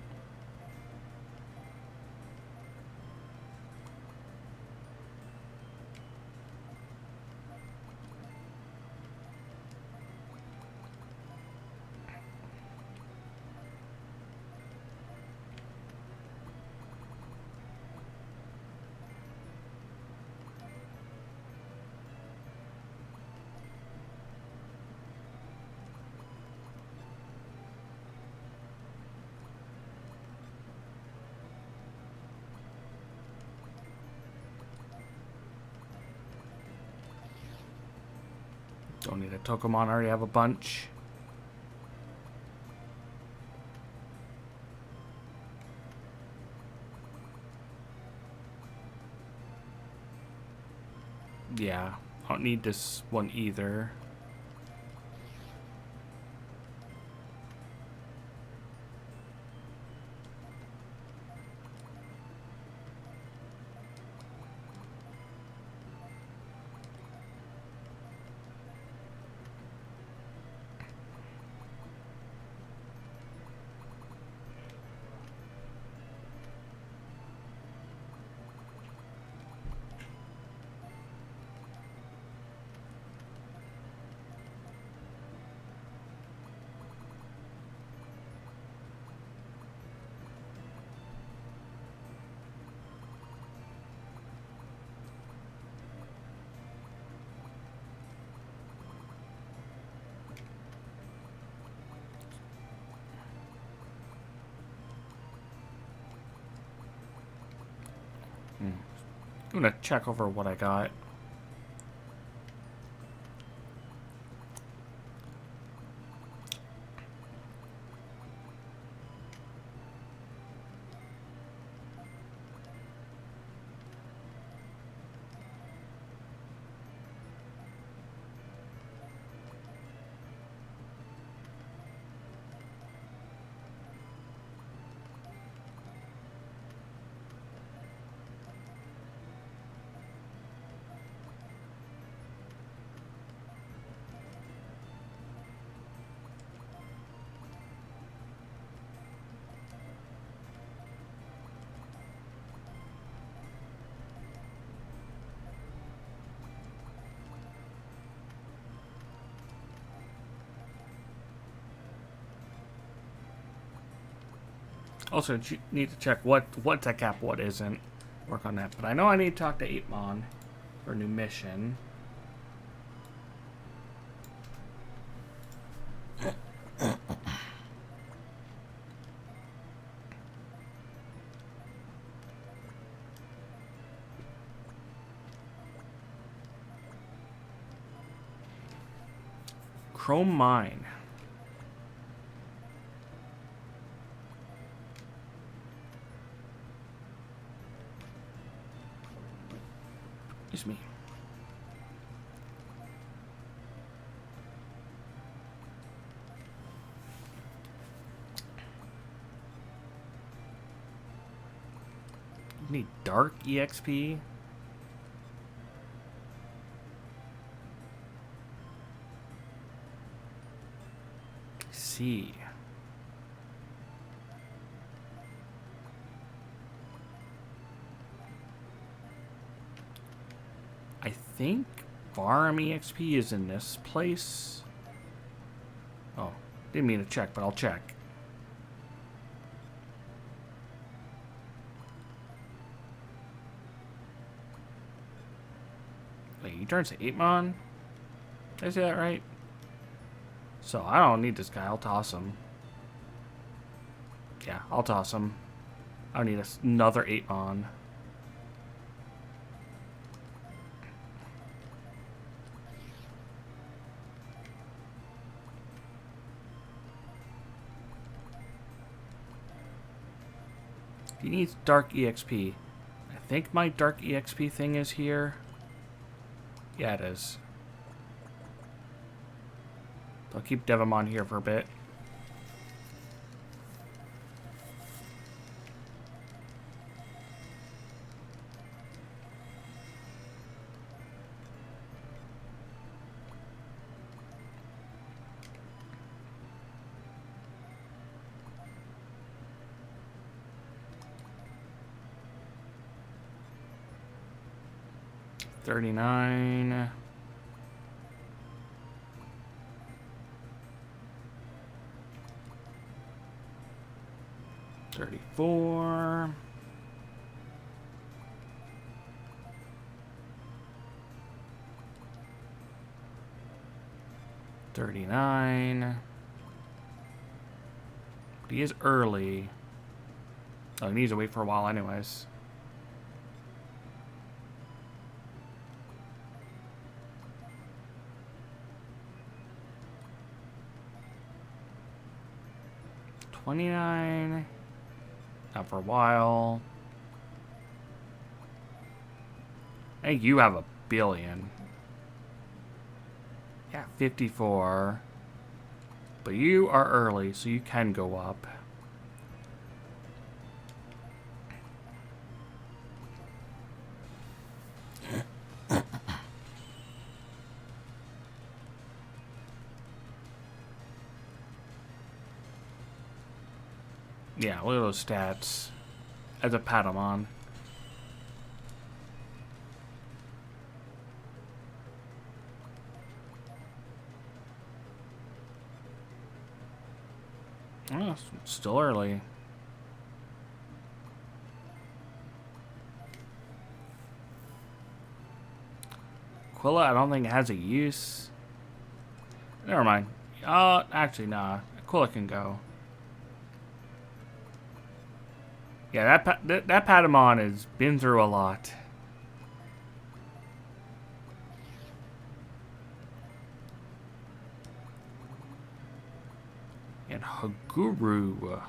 Don't need a Tokomon, I already have a bunch. Yeah, I don't need this one either. I'm gonna check over what I got. Also, need to check what's a cap, what isn't. Work on that. But I know I need to talk to 8mon for a new mission. Chrome Mine. Excuse me. Need dark EXP. See. I think farm EXP is in this place. Oh, didn't mean to check, but I'll check. Wait, he turns to 8mon? Did I say that right? So I don't need this guy. I'll toss him. Yeah, I'll toss him. I don't need another 8mon. He needs dark EXP. I think my dark EXP thing is here. Yeah, it is. I'll keep Devamon here for a bit. $39. $34. $39. But he is early. Oh, he needs to wait for a while anyways. 29. Not for a while. Hey, you have a billion. Yeah, 54. But you are early, so you can go up. Yeah, look at those stats. As a Patamon. Oh, it's still early. Quilla, I don't think it has a use. Never mind. Actually, nah. Quilla can go. Yeah, that Patamon has been through a lot. And Haguru.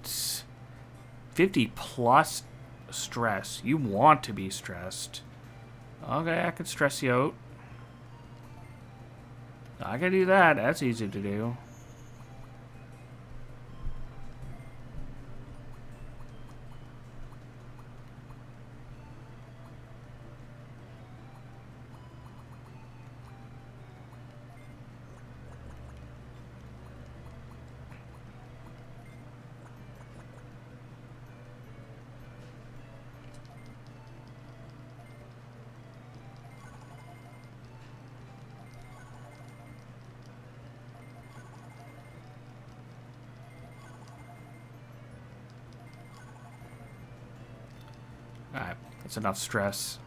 It's 50 plus stress. You want to be stressed. Okay, I could stress you out. I can do that. That's easy to do. Alright, that's enough stress.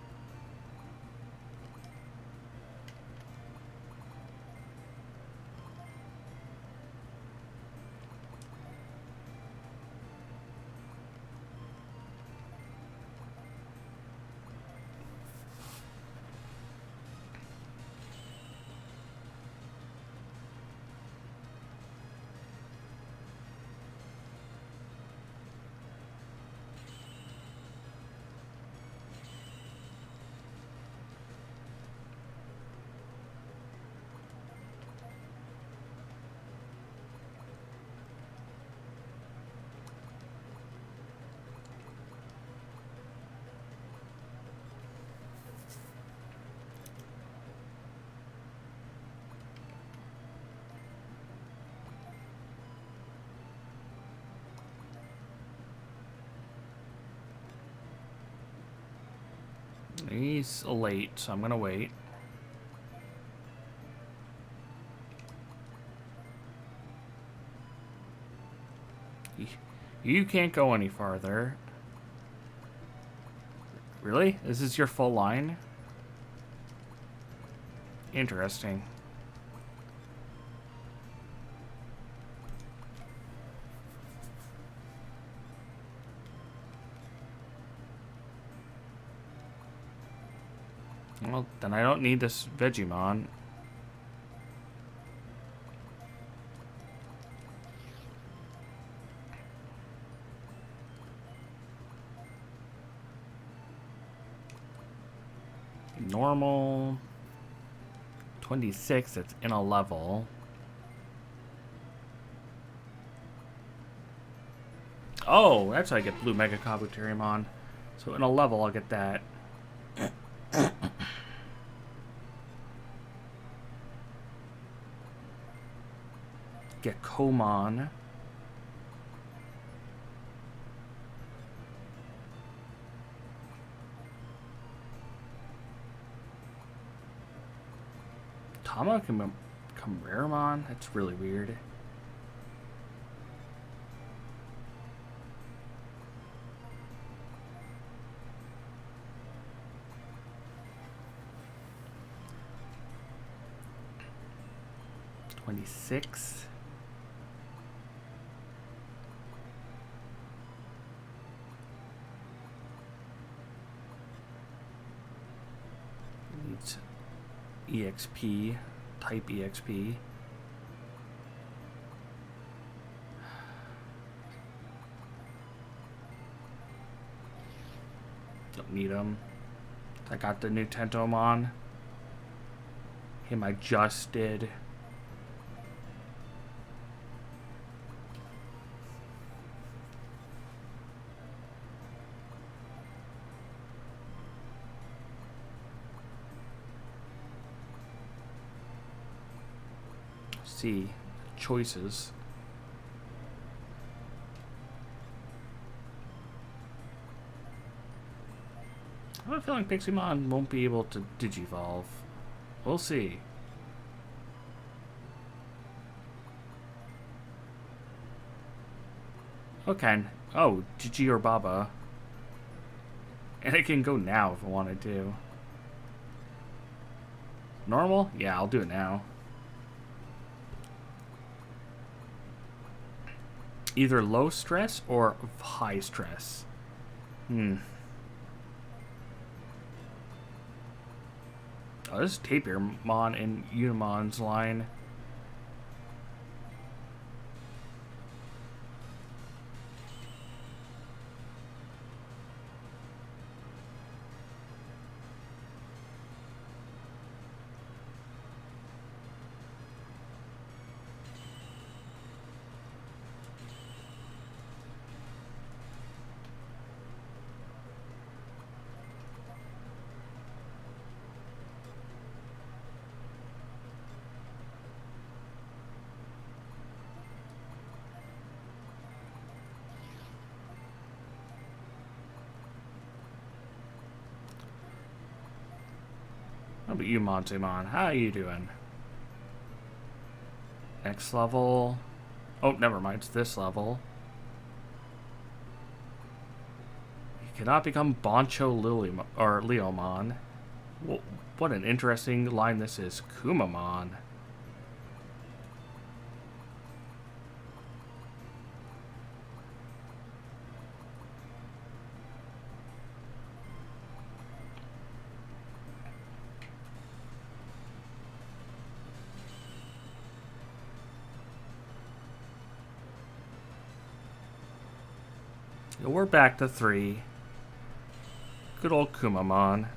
He's late, so I'm gonna wait. You can't go any farther. Really? This is your full line? Interesting. Well, then I don't need this Vegemon. Normal. 26, it's in a level. Oh, that's how I get Blue Mega Kabuterimon. So in a level, I'll get that. Get Komon. Tama can become Raремon? That's really weird. $26. It's EXP, type EXP. Don't need them. I got the new Tentomon. Him I just did. See choices. I have a feeling Piximon won't be able to digivolve. We'll see. Okay. Oh, Gigi or Baba. And I can go now if I wanted to. Normal? Yeah, I'll do it now. Either low stress or high stress. Oh, this is Tapirmon in Unimon's line. How about you, Montemon? How you doing? Next level. Oh, never mind. It's this level. You cannot become Boncho Lily or Leomon. Well, what an interesting line this is. Kumamon. We're back to 3. Good old Kumamon.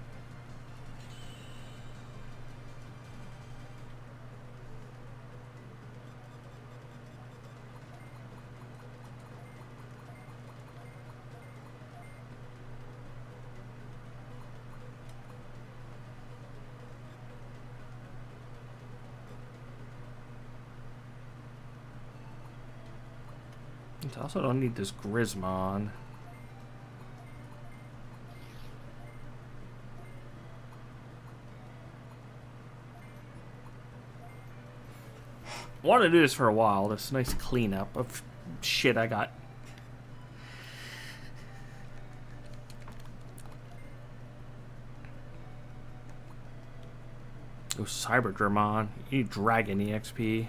I also don't need this Grismon. I wanted to do this for a while. This nice cleanup of shit I got. Oh, Cyberdramon. You need Dragon EXP.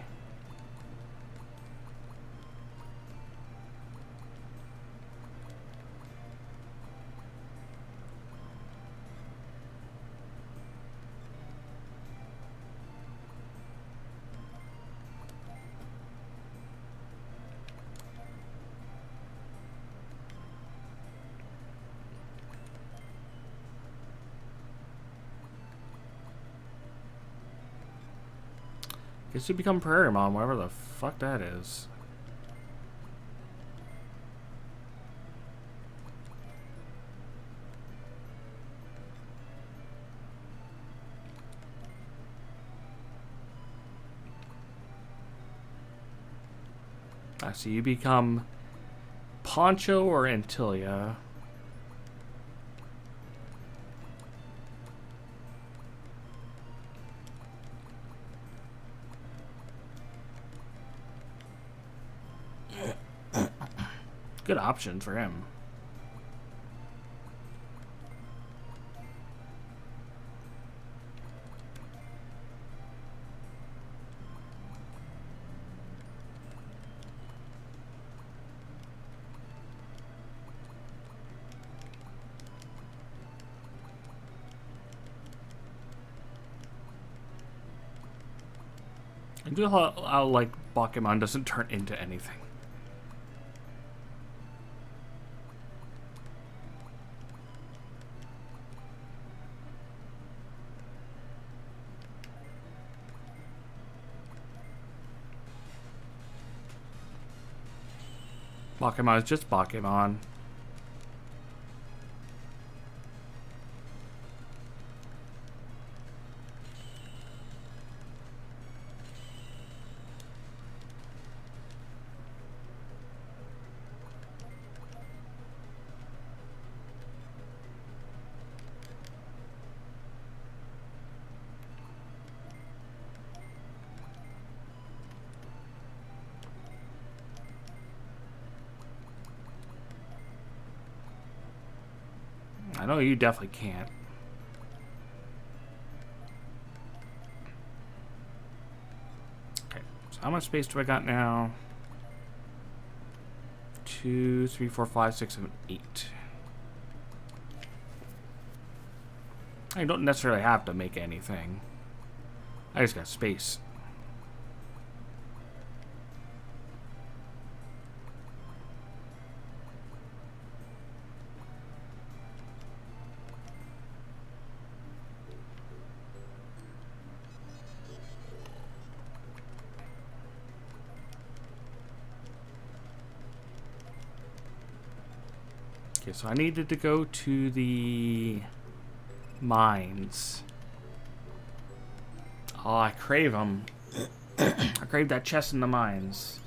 Guess you become Prairie Mom, whatever the fuck that is. I see you become Poncho or Antilia. Good option for him. And just how like Pokemon doesn't turn into anything. Pokemon is just Pokemon. I know you definitely can't. Okay, so how much space do I got now? 2, 3, 4, 5, 6, 7, 8. I don't necessarily have to make anything. I just got space. Okay, so I needed to go to the mines. Oh, I crave them. I crave that chest in the mines.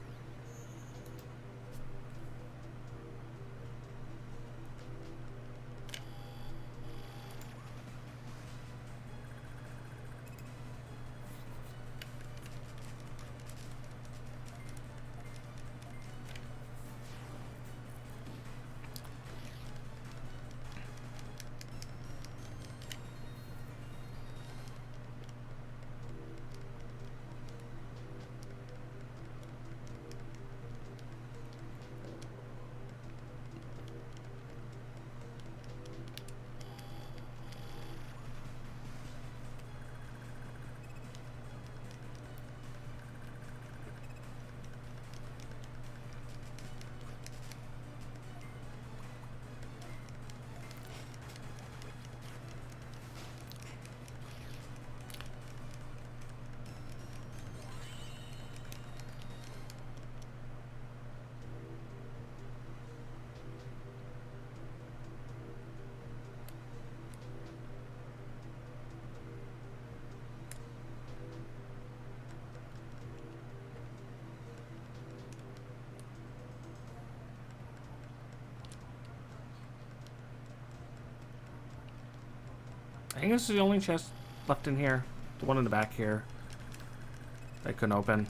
I think this is the only chest left in here. The one in the back here. I couldn't open.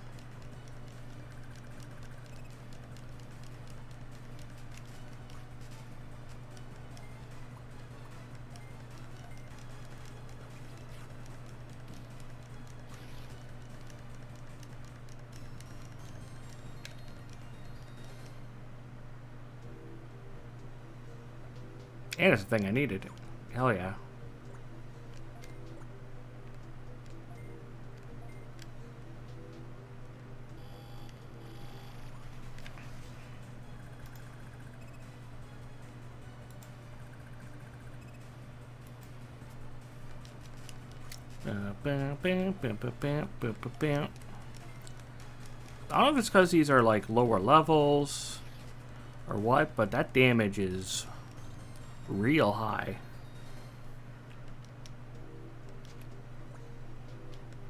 And it's the thing I needed. Hell yeah. I don't know if it's because these are like lower levels or what, but that damage is real high.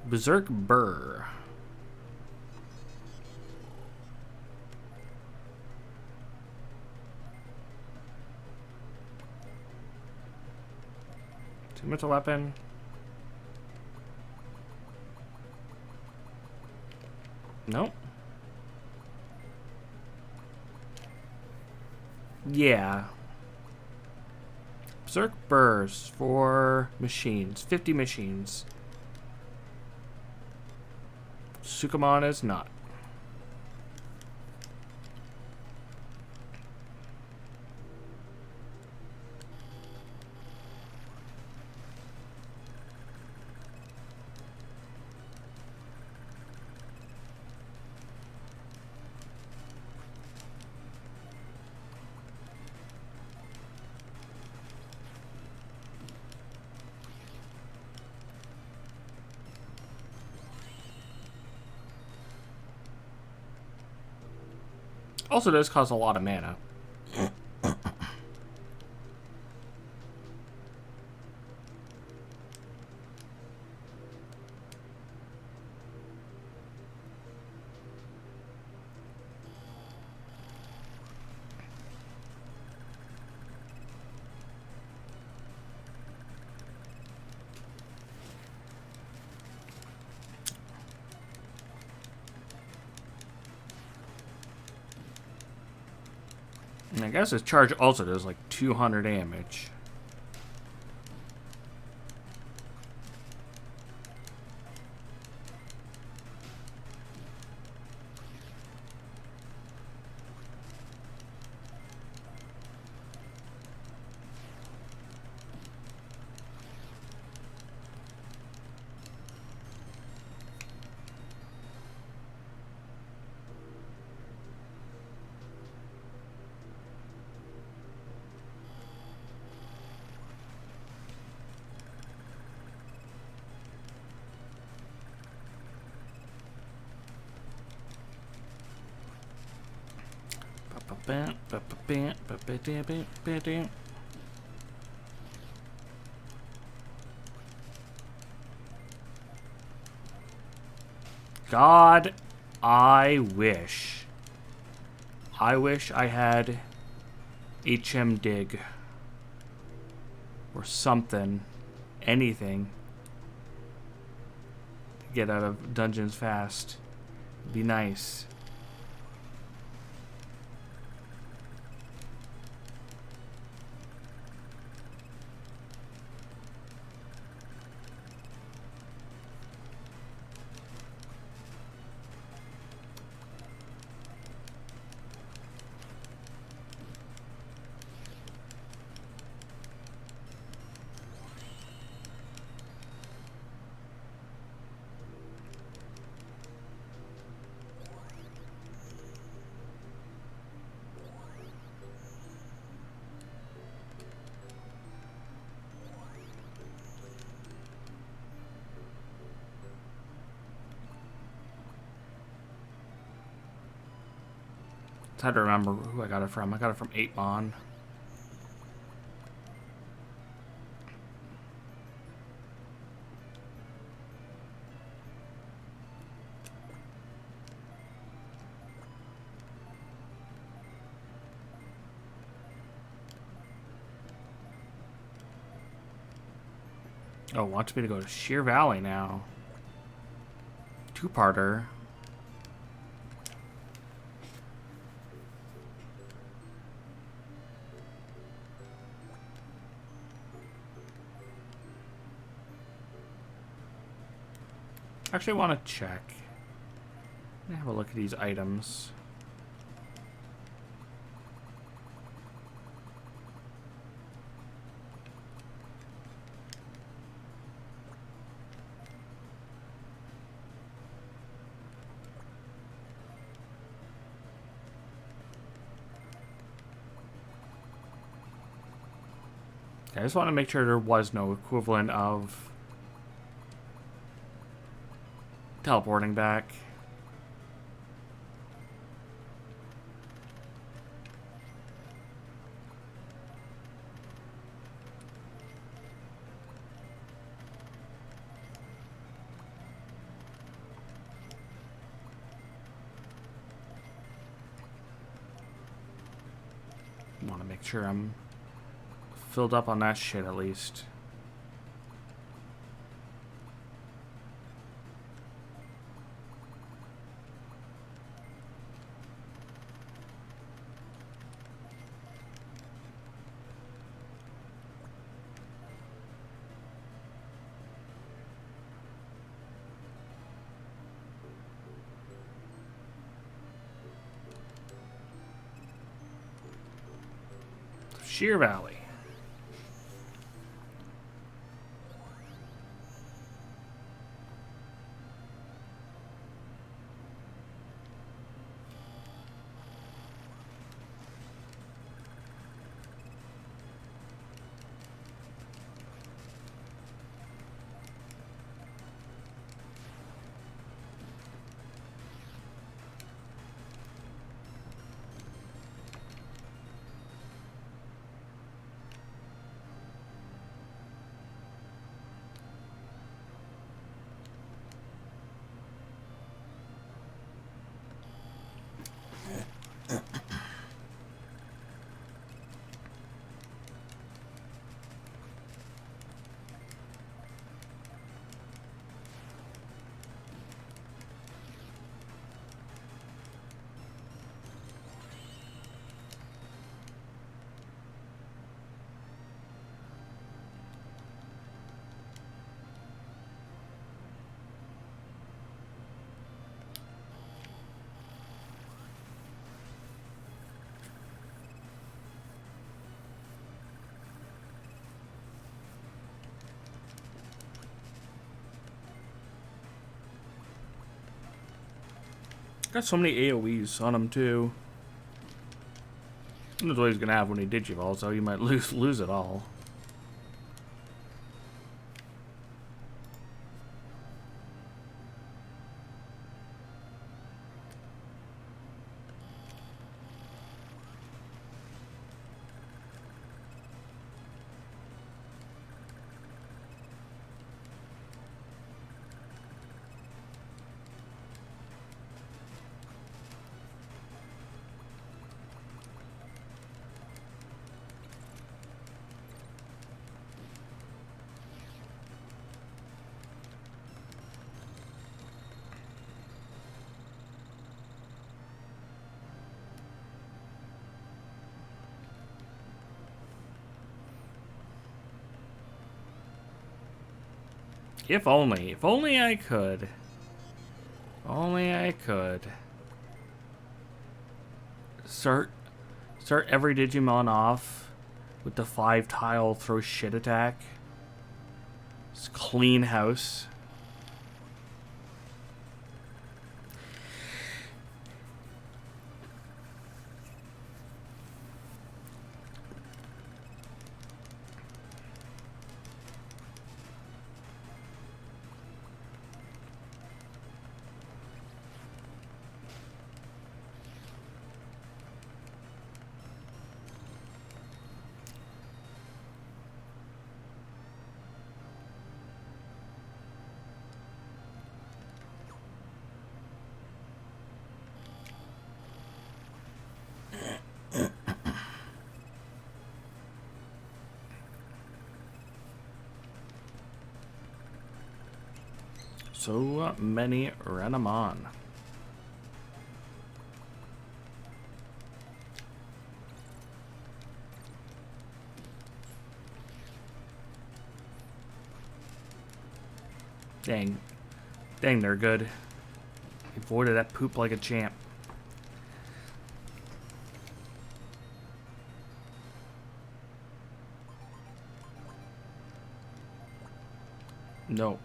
Berserk Burr. Two-mental weapon. Nope. Yeah. Berserk Burst for machines. 50 machines. Sukamon is not. Also does cost a lot of mana. And I guess his charge also does like 200 damage. God, I wish I had HM Dig or something, anything to get out of dungeons fast. It'd be nice. It's hard to remember who I got it from. I got it from 8mon. Oh, wants me to go to Sheer Valley now. Two-parter. Actually, I want to check. Let me have a look at these items. Okay, I just want to make sure there was no equivalent of teleporting back. Want to make sure I'm filled up on that shit at least. Sheer Valley. Got so many AoEs on him too. Who knows what he's gonna have when he digivolves, so he might lose it all. If only I could. If only I could. Start every Digimon off with the 5-tile throw shit attack. Just clean house. So many Renamon. Dang. Dang, they're good. Avoided that poop like a champ. No.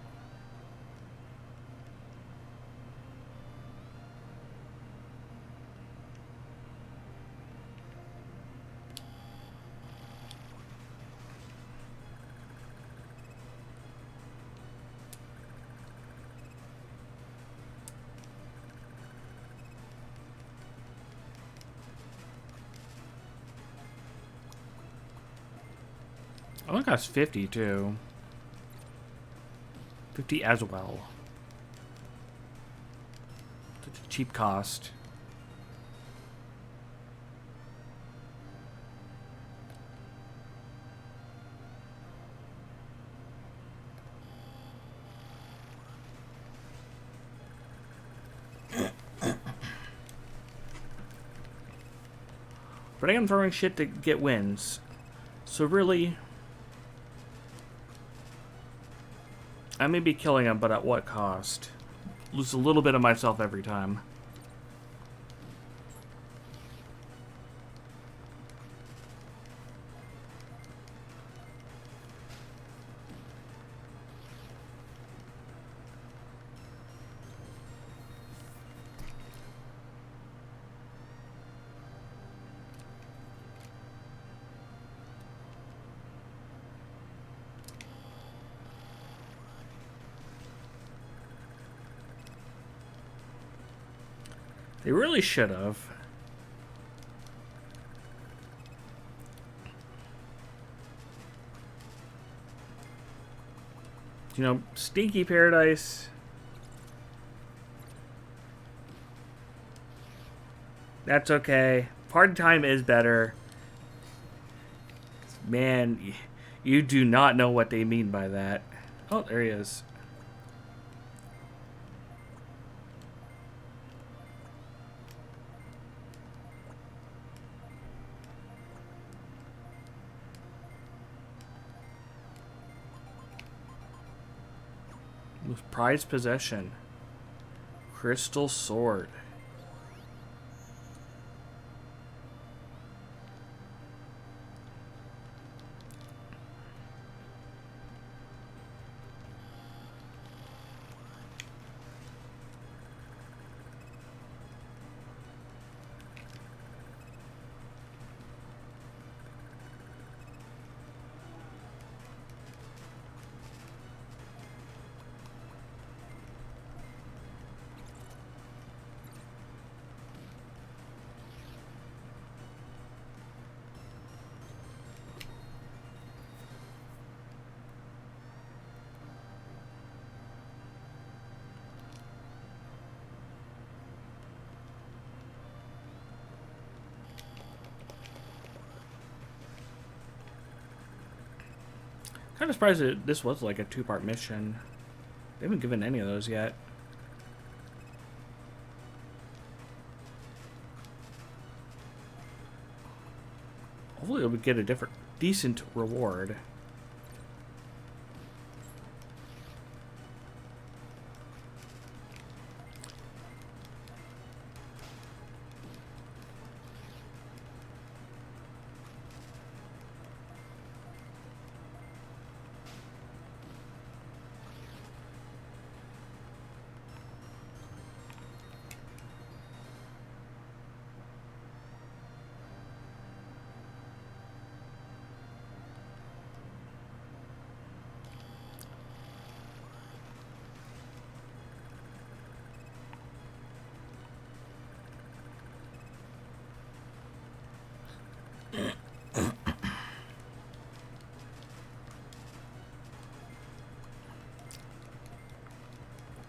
I think that's 50 too. 50 as well. Such a cheap cost. But I am throwing shit to get wins. So really, I may be killing him, but at what cost? Lose a little bit of myself every time. They really should have. You know, Stinky Paradise. That's okay. Party time is better. Man, you do not know what they mean by that. Oh, there he is. Prized possession. Crystal sword. Kind of surprised that this was like a 2-part mission. They haven't given any of those yet. Hopefully we'll get a decent reward.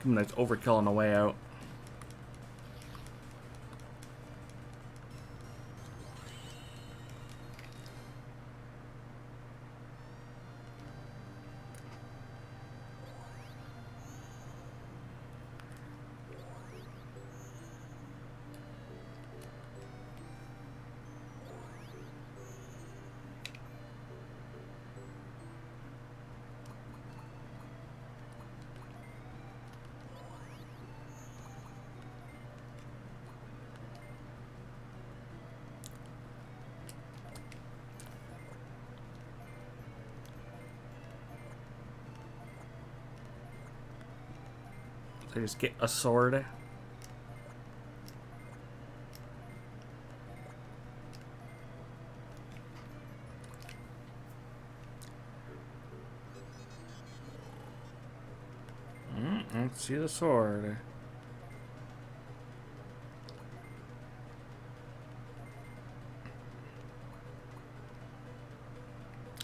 Give him a nice overkill on the way out. So just get a sword. Let's see the sword.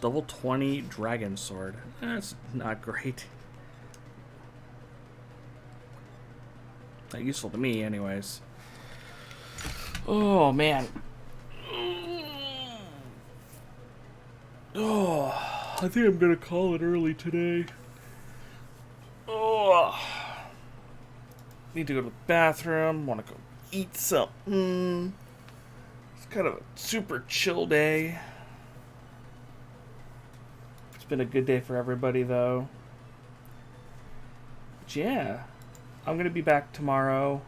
Level 20 dragon sword. That's not great. Not useful to me, anyways. Oh, man. Oh, I think I'm gonna call it early today. Oh, need to go to the bathroom. Want to go eat something. It's kind of a super chill day. It's been a good day for everybody, though. But yeah. I'm going to be back tomorrow.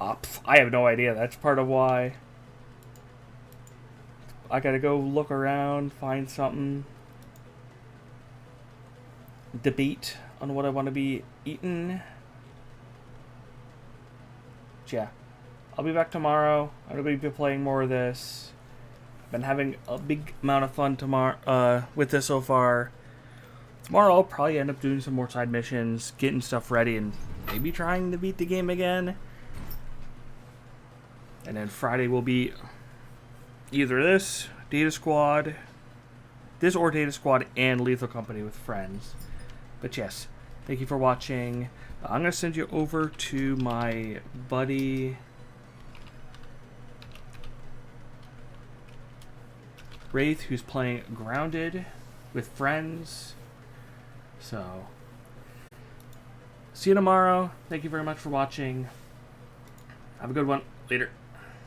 I have no idea. That's part of why. I got to go look around, find something. Debate on what I want to be eating. But yeah. I'll be back tomorrow. I'm going to be playing more of this. I've been having a big amount of fun tomorrow with this so far. Tomorrow I'll probably end up doing some more side missions, getting stuff ready, and maybe trying to beat the game again. And then Friday will be either this or Data Squad and Lethal Company with friends. But yes, thank you for watching. I'm going to send you over to my buddy Wraith, who's playing Grounded with friends. So, see you tomorrow. Thank you very much for watching. Have a good one. Later.